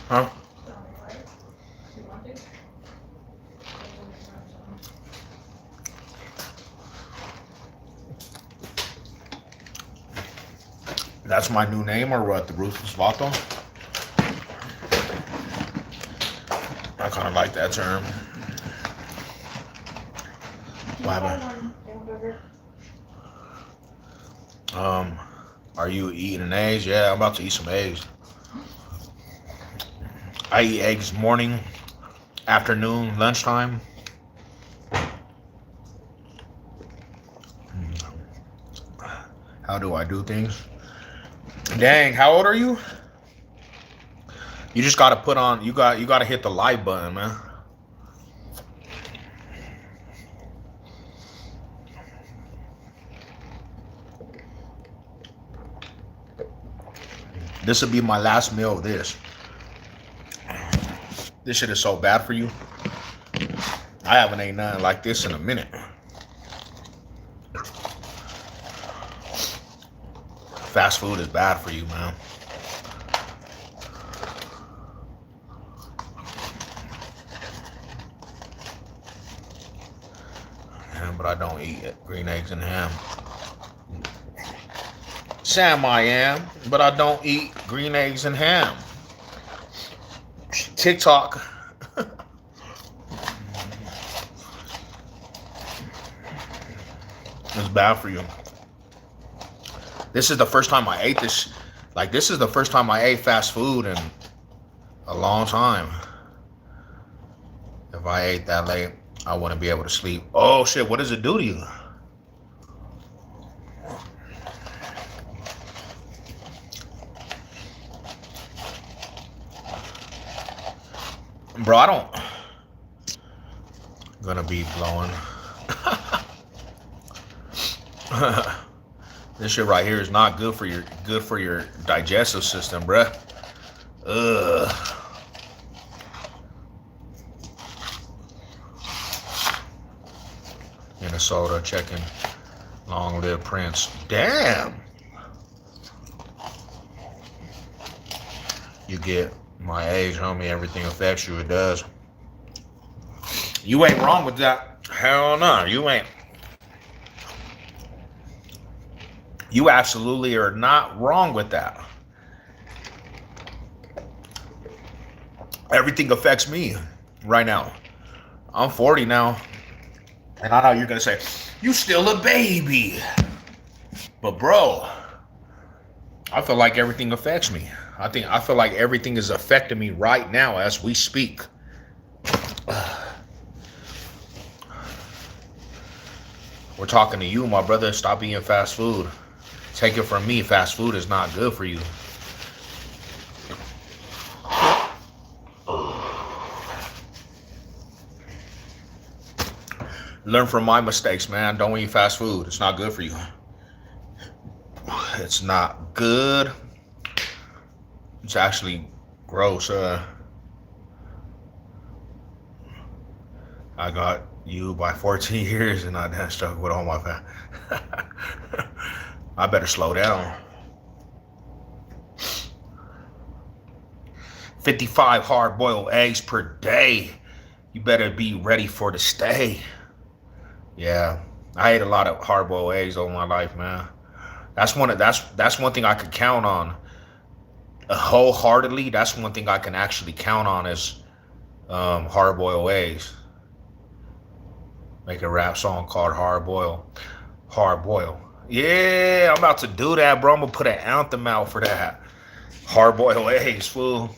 S1: Huh? That's my new name, or what? The Ruthless Vato? I kind of like that term. What happened? Are you eating eggs? Yeah, I'm about to eat some eggs. I eat eggs morning, afternoon, lunchtime. How do I do things? Dang, how old are you? You just gotta put on, you gotta hit the like button, man. This will be my last meal of this. This shit is so bad for you. I haven't ate nothing like this in a minute. Fast food is bad for you, man. Yeah, but I don't eat green eggs and ham. Sam I am, but I don't eat green eggs and ham. TikTok. It's bad for you. This is the first time I ate this. Like, this is the first time I ate fast food in a long time. If I ate that late, I wouldn't be able to sleep. Oh shit, what does it do to you? Bro, I'm gonna be blowing. This shit right here is not good for your digestive system, bruh. Ugh. Minnesota checking. Long live Prince. Damn. You get my age, homie. Everything affects you. It does. You ain't wrong with that. Hell no. You ain't. You absolutely are not wrong with that. Everything affects me right now. I'm 40 now. And I know you're going to say, you still a baby. But bro, I feel like everything affects me. I feel like everything is affecting me right now as we speak. We're talking to you, my brother. Stop eating fast food. Take it from me, fast food is not good for you. Learn from my mistakes, man. Don't eat fast food. It's not good for you. It's not good. It's actually gross. I got you by 14 years and I done stuck with all my family. I better slow down. 55 hard-boiled eggs per day. You better be ready for the stay. Yeah, I ate a lot of hard-boiled eggs over my life, man. That's one thing I could count on wholeheartedly. That's one thing I can actually count on is hard-boiled eggs. Make a rap song called Hard Boil. Hard Boil. Yeah, I'm about to do that, bro. I'm gonna put an anthem out for that. Hard-boiled eggs, fool.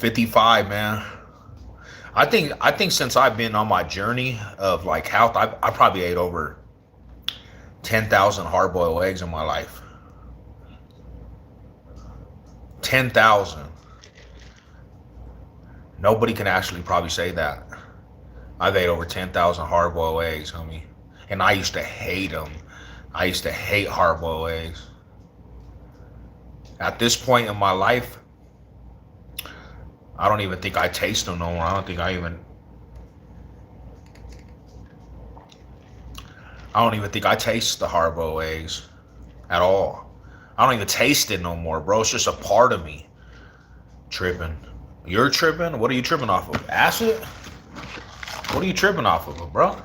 S1: $55, man. I think since I've been on my journey of like health, I probably ate over 10,000 hard-boiled eggs in my life. 10,000. Nobody can actually probably say that. I've ate over 10,000 hard-boiled eggs, homie. And I used to hate them. I used to hate hard-boiled eggs. At this point in my life, I don't even think I taste them no more. I don't even think I taste the hard-boiled eggs at all. I don't even taste it no more, bro. It's just a part of me. Tripping. You're tripping? What are you tripping off of? Acid? What are you tripping off of, bro?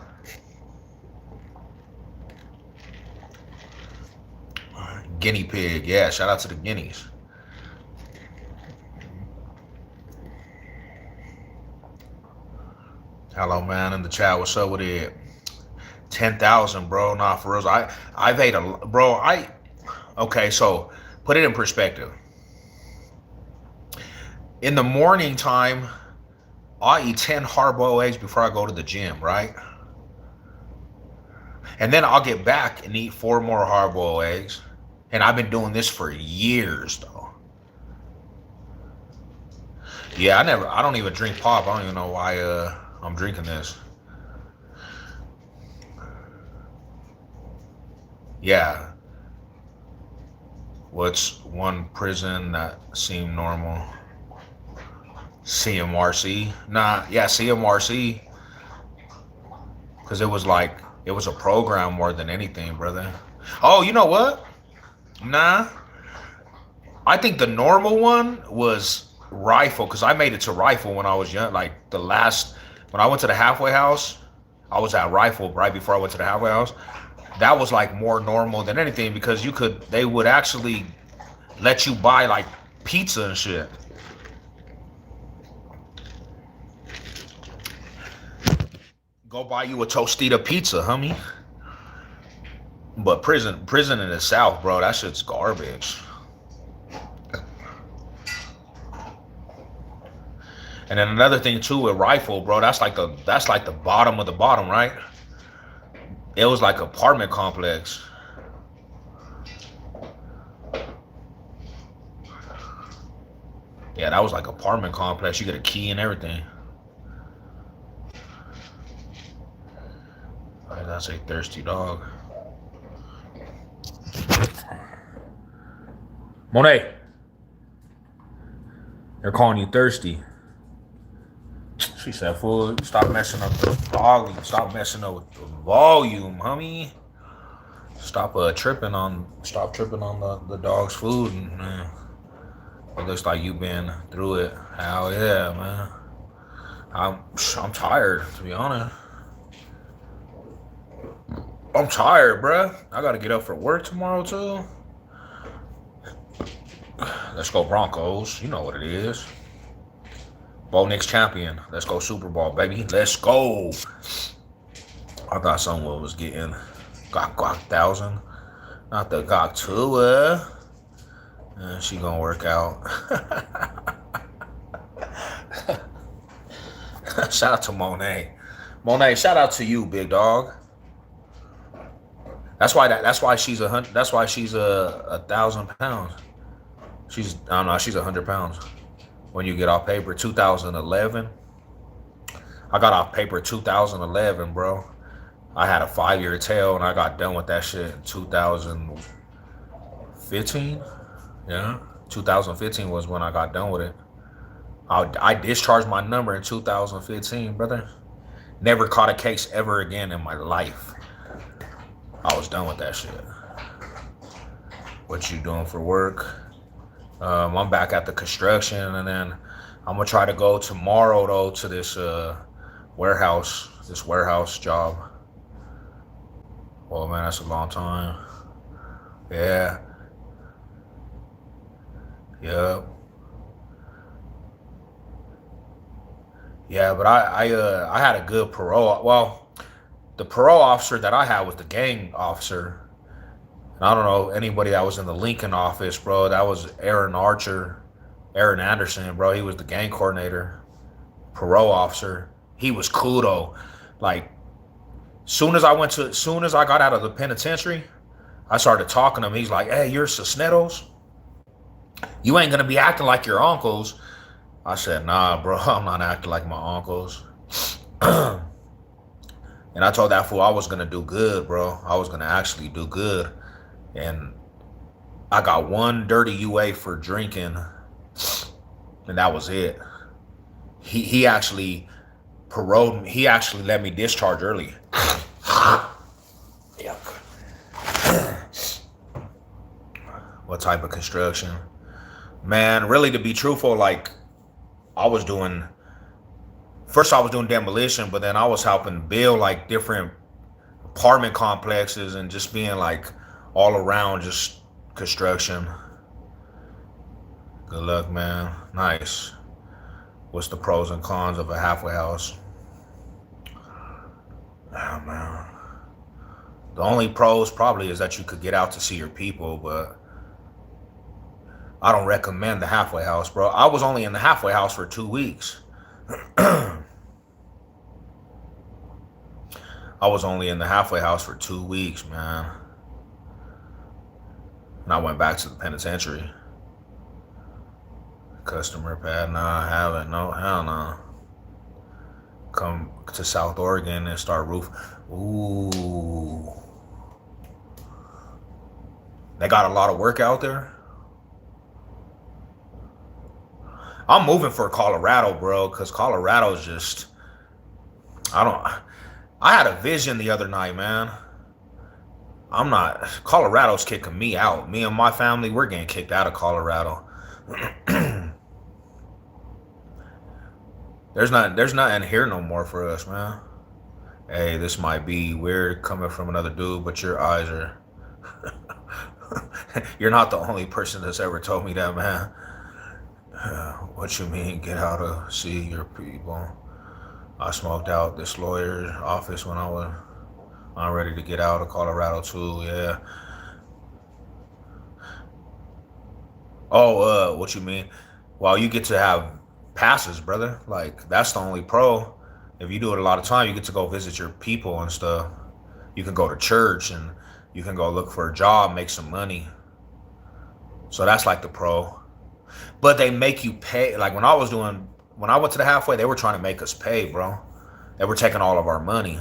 S1: Guinea pig. Yeah, shout out to the guineas. Hello, man, in the chat. What's up with it? 10,000, bro. Nah, for real. I've ate a, bro. Okay, so put it in perspective. In the morning time, I eat 10 hard-boiled eggs before I go to the gym, right? And then I'll get back and eat 4 more hard-boiled eggs. And I've been doing this for years, though. Yeah, I don't even drink pop. I don't even know why I'm drinking this. Yeah. What's one prison that seemed normal? CMRC. Nah, yeah, CMRC. Because it was a program more than anything, brother. Oh, you know what? Nah. I think the normal one was rifle, because I made it to rifle when I was young. Like when I went to the halfway house, I was at rifle right before I went to the halfway house. That was like more normal than anything, because they would actually let you buy like pizza and shit. Go buy you a Tostita pizza, homie. But prison in the South, bro, that shit's garbage. And then another thing too with rifle, bro, that's like the bottom of the bottom, right? It was like apartment complex. Yeah, that was like apartment complex. You get a key and everything. That's a thirsty dog. Monet, they're calling you thirsty. She said, "Fool, stop messing up the volume. Stop messing up with the volume, homie. Stop tripping on the dog's food." And, man, it looks like you've been through it. Hell yeah, man. I'm tired, to be honest. I'm tired, bruh. I gotta get up for work tomorrow too. Let's go Broncos. You know what it is. Bo Nix champion. Let's go Super Bowl, baby. Let's go. I thought someone was getting Gok 1,000. Not the Gok 2. And she gonna work out. Shout out to Monet. Monet, shout out to you, big dog. That's why she's 100. That's why she's 1,000 pounds. She's, I don't know, she's 100 pounds. When you get off paper, 2011. I got off paper 2011, bro. I had a 5-year tail and I got done with that shit in 2015. Yeah, 2015 was when I got done with it. I discharged my number in 2015, brother. Never caught a case ever again in my life. I was done with that shit. What you doing for work? I'm back at the construction, and then I'm gonna try to go tomorrow though to this warehouse job. Oh man, that's a long time. Yeah. Yep. Yeah, but I had a good parole. Well, the parole officer that I had was the gang officer. And I don't know anybody that was in the Lincoln office, bro. That was Aaron Anderson, bro. He was the gang coordinator, parole officer. He was cool though. Like, soon as I got out of the penitentiary, I started talking to him. He's like, "Hey, you're Cisneros. You ain't gonna be acting like your uncles." I said, "Nah, bro, I'm not acting like my uncles." And I told that fool I was gonna do good, bro. I was gonna actually do good. And I got one dirty UA for drinking, and that was it. He actually paroled me. He actually let me discharge early. Yuck. What type of construction? Man, really, to be truthful, like, I was doing demolition, but then I was helping build like different apartment complexes and just being like all around just construction. Good luck, man. Nice. What's the pros and cons of a halfway house? Oh, man. The only pros probably is that you could get out to see your people, but I don't recommend the halfway house, bro. I was only in the halfway house for 2 weeks. I was only in the halfway house for 2 weeks, man. And I went back to the penitentiary. Customer pad, nah, I haven't. No, hell no. Come to South Oregon and start roof. Ooh. They got a lot of work out there. I'm moving for Colorado, bro, because Colorado's just, I had a vision the other night, man. Colorado's kicking me out. Me and my family, we're getting kicked out of Colorado. There's nothing here no more for us, man. Hey, this might be weird coming from another dude, but your eyes are, you're not the only person that's ever told me that, man. What you mean, get out of see your people? I smoked out this lawyer's office when I'm ready to get out of Colorado too, yeah. Oh, what you mean? Well, you get to have passes, brother. Like, that's the only pro. If you do it a lot of time, you get to go visit your people and stuff. You can go to church and you can go look for a job, make some money. So that's like the pro. But they make you pay. Like when I went to the halfway, they were trying to make us pay, bro. They were taking all of our money.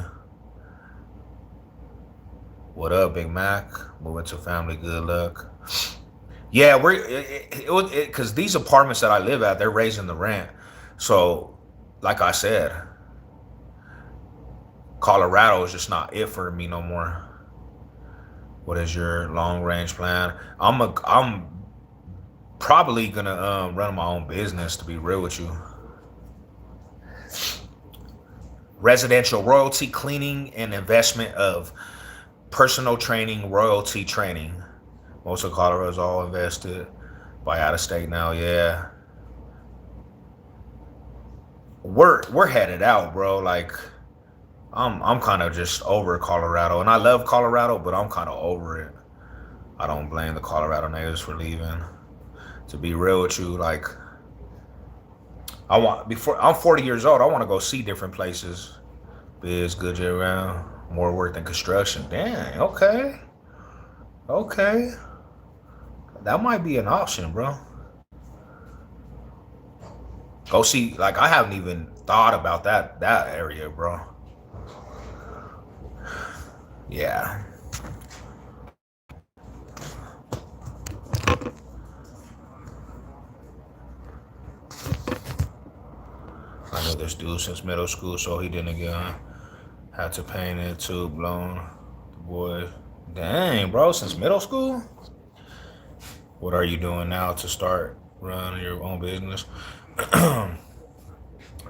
S1: What up, Big Mac? Moving to family, good luck. Yeah, because these apartments that I live at, they're raising the rent. So, like I said, Colorado is just not it for me no more. What is your long range plan? I'm probably gonna run my own business, to be real with you. Residential royalty cleaning and investment of personal training, royalty training. Most of Colorado is all invested by out of state now. Yeah, we're headed out, bro. Like I'm kind of just over Colorado, and I love Colorado, but I'm kind of over it. I don't blame the Colorado natives for leaving. To be real with you, like before I'm 40 years old, I want to go see different places. Biz, good year round, more work than construction. Dang, okay, okay, that might be an option, bro. Go see, like I haven't even thought about that area, bro. Yeah. I know this dude since middle school, so he didn't get on. Had to paint it too, blown. The boy, dang, bro, since middle school? What are you doing now to start running your own business?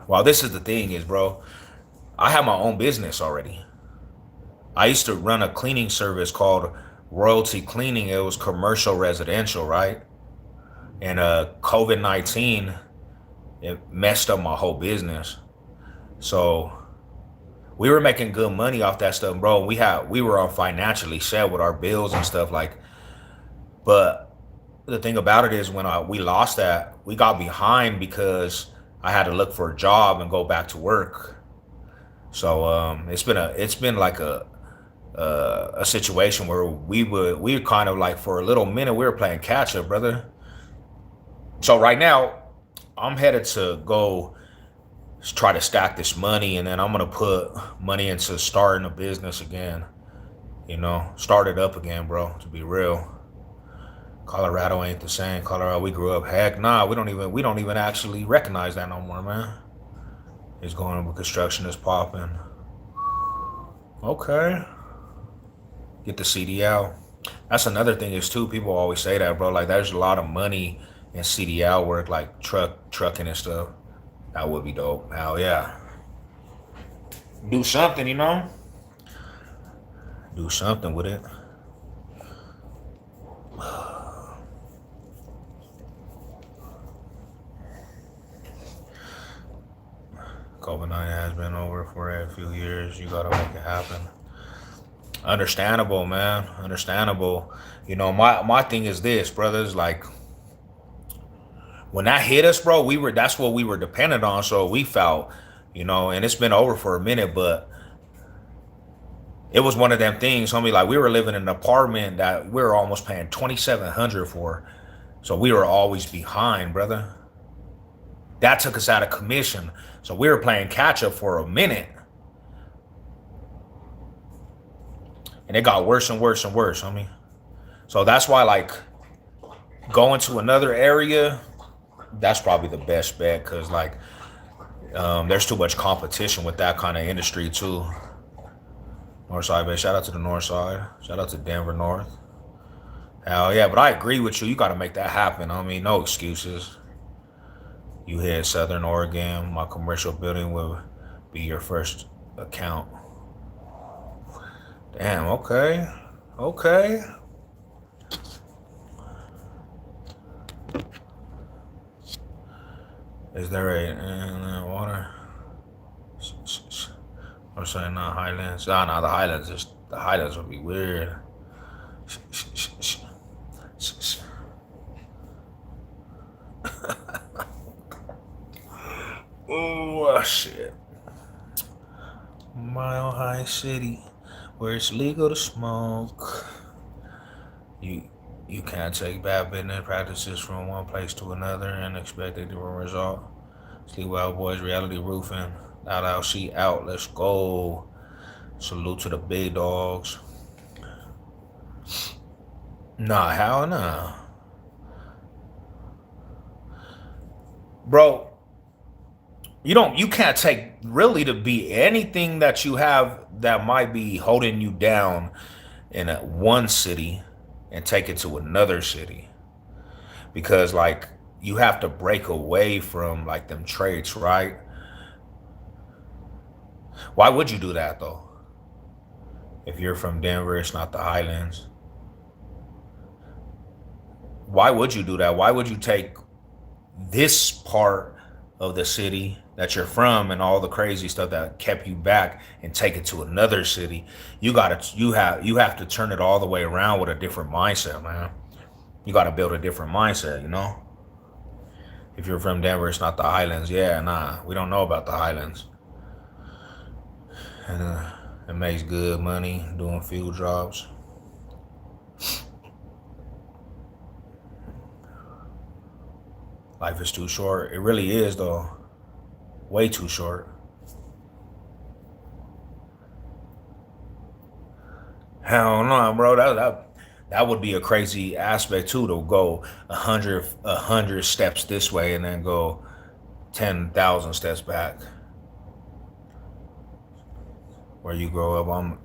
S1: Well, this is the thing is, bro, I have my own business already. I used to run a cleaning service called Royalty Cleaning. It was commercial residential, right? And COVID-19, it messed up my whole business. So we were making good money off that stuff, bro. We were on financially set with our bills and stuff like. But the thing about it is, when we lost that, we got behind because I had to look for a job and go back to work. So it's been like a situation where we kind of like for a little minute we were playing catch up, brother. So right now I'm headed to go try to stack this money, and then I'm gonna put money into starting a business again. You know, start it up again, bro. To be real, Colorado ain't the same. Colorado, we grew up. Heck, nah, we don't even actually recognize that no more, man. It's going with construction is popping. Okay, get the CDL. That's another thing is too. People always say that, bro. Like, there's a lot of money in CDL work, like trucking and stuff. That would be dope. Hell yeah. Do something, you know? Do something with it. COVID-19 has been over for a few years. You gotta make it happen. Understandable, man. Understandable. You know, my thing is this, brothers, like when that hit us, bro, that's what we were dependent on. So we felt, you know, and it's been over for a minute, but it was one of them things, homie. Like we were living in an apartment that we were almost paying $2,700 for. So we were always behind, brother. That took us out of commission. So we were playing catch up for a minute. And it got worse and worse and worse, homie. So that's why, like, going to another area, that's probably the best bet, because like there's too much competition with that kind of industry too. Northside, babe. Shout out to the North Side. Shout out to Denver North. Hell yeah, but I agree with you. You got to make that happen. I mean, no excuses. You hit Southern Oregon. My commercial building will be your first account. Damn, okay. Okay. Is there a water? Or saying not Highlands? Nah, the Highlands would be weird. Oh shit. Mile High City, where it's legal to smoke. You can't take bad business practices from one place to another and expect a different result. Sleep Well Boys, Reality Roofing. Out, she out. Let's go. Salute to the big dogs. Nah, hell nah. Bro, you can't take really to be anything that you have that might be holding you down in one city and take it to another city. Because like you have to break away from like them traits, right? Why would you do that though? If you're from Denver, it's not the Highlands. Why would you do that? Why would you take this part of the city that you're from and all the crazy stuff that kept you back and take it to another city? You have to turn it all the way around with a different mindset, man. You gotta build a different mindset, you know? If you're from Denver, it's not the Highlands. Yeah, nah, we don't know about the Highlands. And it makes good money doing field jobs. Life is too short. It really is, though. Way too short. Hell no, bro. That would be a crazy aspect too, to go a hundred steps this way and then go 10,000 steps back. Where you grow up,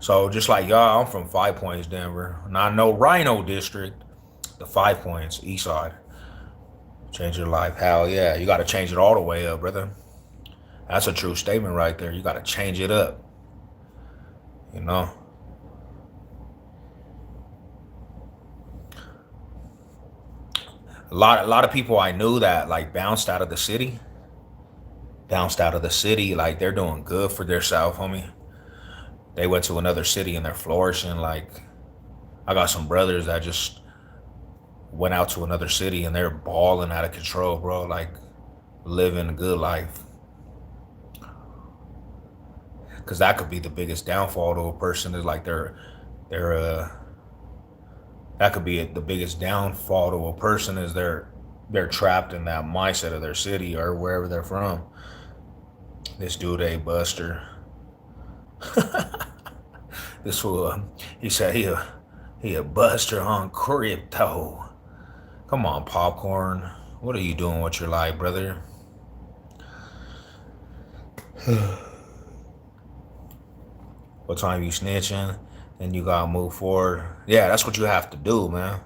S1: so just like y'all, I'm from Five Points, Denver, and I know Rhino District, the 5 Points, East Side. Change your life. Hell yeah. You got to change it all the way up, brother. That's a true statement right there. You got to change it up. You know? A lot of people I knew that like bounced out of the city. Like they're doing good for themselves, homie. They went to another city and they're flourishing. Like I got some brothers that just went out to another city and they're balling out of control, bro. Like living a good life. Because that could be the biggest downfall to a person, is like they're that could be the biggest downfall to a person, is they're trapped in that mindset of their city or wherever they're from. This dude a buster. This fool, he said he a buster on crypto. Come on, popcorn. What are you doing with your life, brother? What time you snitching? Then you gotta move forward. Yeah, that's what you have to do, man.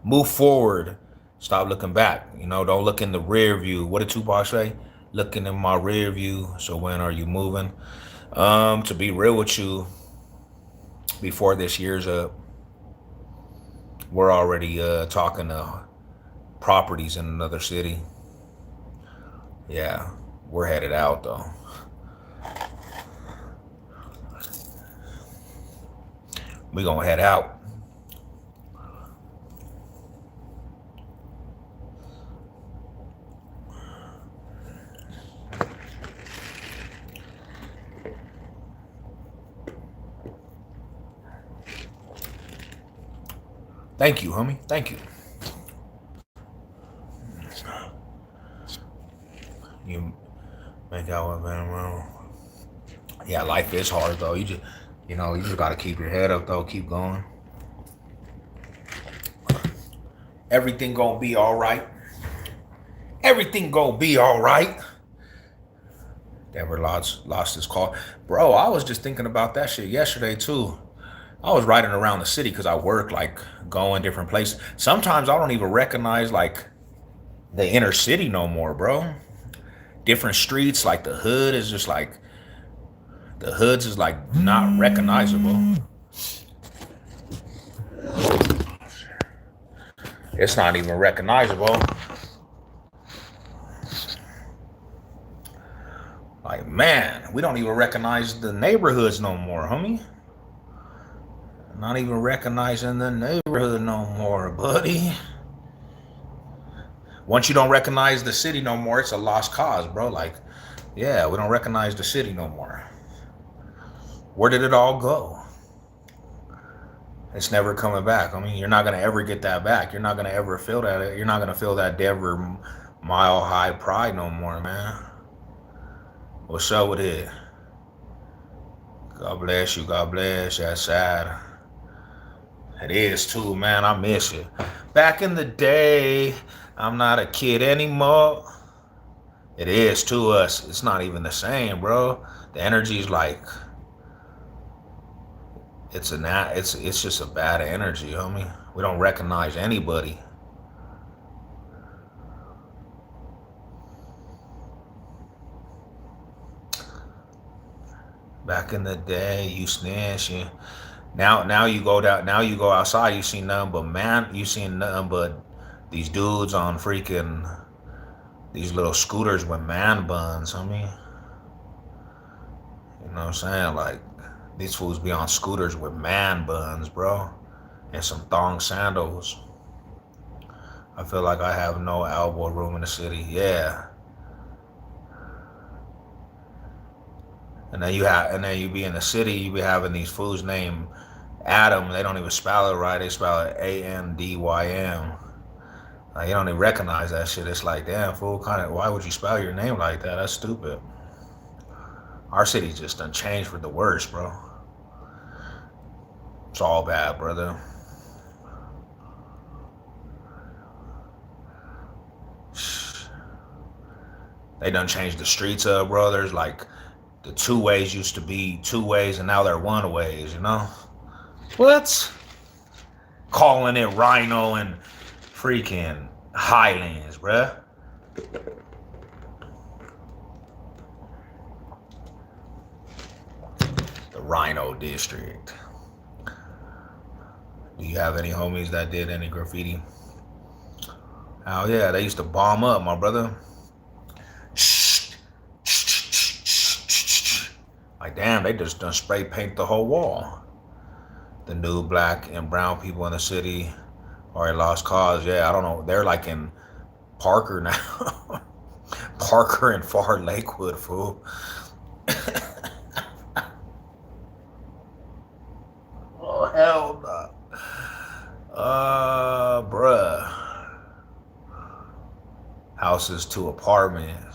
S1: Move forward. Stop looking back. You know, don't look in the rear view. What did Tupac say? Looking in my rear view. So when are you moving? To be real with you, before this year's up, we're already talking to properties in another city. Yeah, we're headed out though. We gonna head out. Thank you, homie. Thank you. You make out with man. Yeah, life is hard though. You just gotta keep your head up though. Keep going. Everything gonna be all right. Everything gonna be all right. Denver lost his car, bro. I was just thinking about that shit yesterday too. I was riding around the city because I work, like going different places. Sometimes I don't even recognize like the inner city no more, bro. Different streets, like the hood is just like the hoods is like not recognizable. It's not even recognizable. Like, man, we don't even recognize the neighborhoods no more, homie. Not even recognizing the neighborhood no more, buddy. Once you don't recognize the city no more, it's a lost cause, bro. Like, yeah, we don't recognize the city no more. Where did it all go? It's never coming back. I mean, you're not gonna ever get that back. You're not gonna ever feel that. You're not gonna feel that Denver mile high pride no more, man. What's up with it? God bless you. God bless. That's sad. It is too, man. I miss you. Back in the day, I'm not a kid anymore. It is to us. It's not even the same, bro. The energy's like it's just a bad energy, homie. We don't recognize anybody. Back in the day, you snitch. Now you go down. Now you go outside. You see nothing but man. You see nothing but these dudes on freaking these little scooters with man buns. Homie. You know what I'm saying? Like these fools be on scooters with man buns, bro, and some thong sandals. I feel like I have no elbow room in the city. Yeah. And then you be in the city, you be having these fools named Adam. They don't even spell it right. They spell it Andym. Like, you don't even recognize that shit. It's like, damn, fool, why would you spell your name like that? That's stupid. Our city just done changed for the worse, bro. It's all bad, brother. They done changed the streets up, bro. There's like the two ways used to be two ways and now they're one ways, you know? What? Calling it Rhino and freaking Highlands, bruh. The Rhino District. Do you have any homies that did any graffiti? Oh yeah, they used to bomb up, my brother. Like, damn, they just done spray paint the whole wall. The new black and brown people in the city are a lost cause. Yeah, I don't know. They're like in Parker now. Parker and Far Lakewood, fool. Oh, hell no. Bruh. Houses to apartments.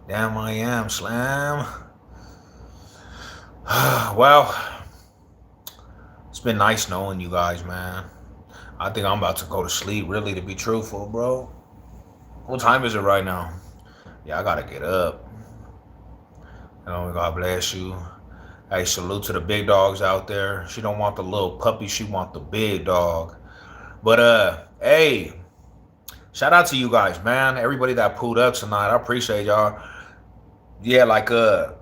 S1: Damn, I am, Slam. Well, it's been nice knowing you guys, man. I think I'm about to go to sleep, really, to be truthful, bro. What time is it right now? Yeah, I gotta get up. You know, God bless you. Hey, salute to the big dogs out there. She don't want the little puppy, she want the big dog. But hey, shout out to you guys, man. Everybody that pulled up tonight, I appreciate y'all. Yeah, like I'll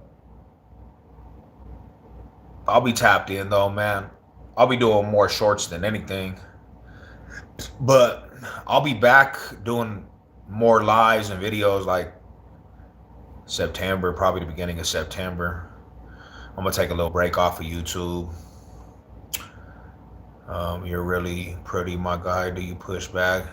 S1: be tapped in though, man. I'll be doing more shorts than anything. But I'll be back doing more lives and videos like September, probably the beginning of September. I'm gonna take a little break off of YouTube. You're really pretty, my guy. Do you push back?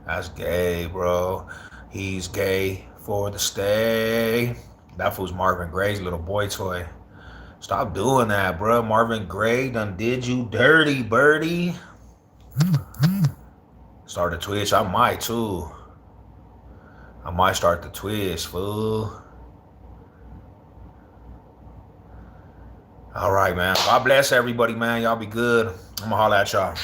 S1: That's gay, bro. He's gay for the stay. That fool's Marvin Gaye's little boy toy. Stop doing that, bro. Marvin Gaye done did you dirty, birdie. Start the Twitch. I might too. I might start the Twitch, fool. All right, man. God bless everybody, man. Y'all be good. I'm gonna holler at y'all.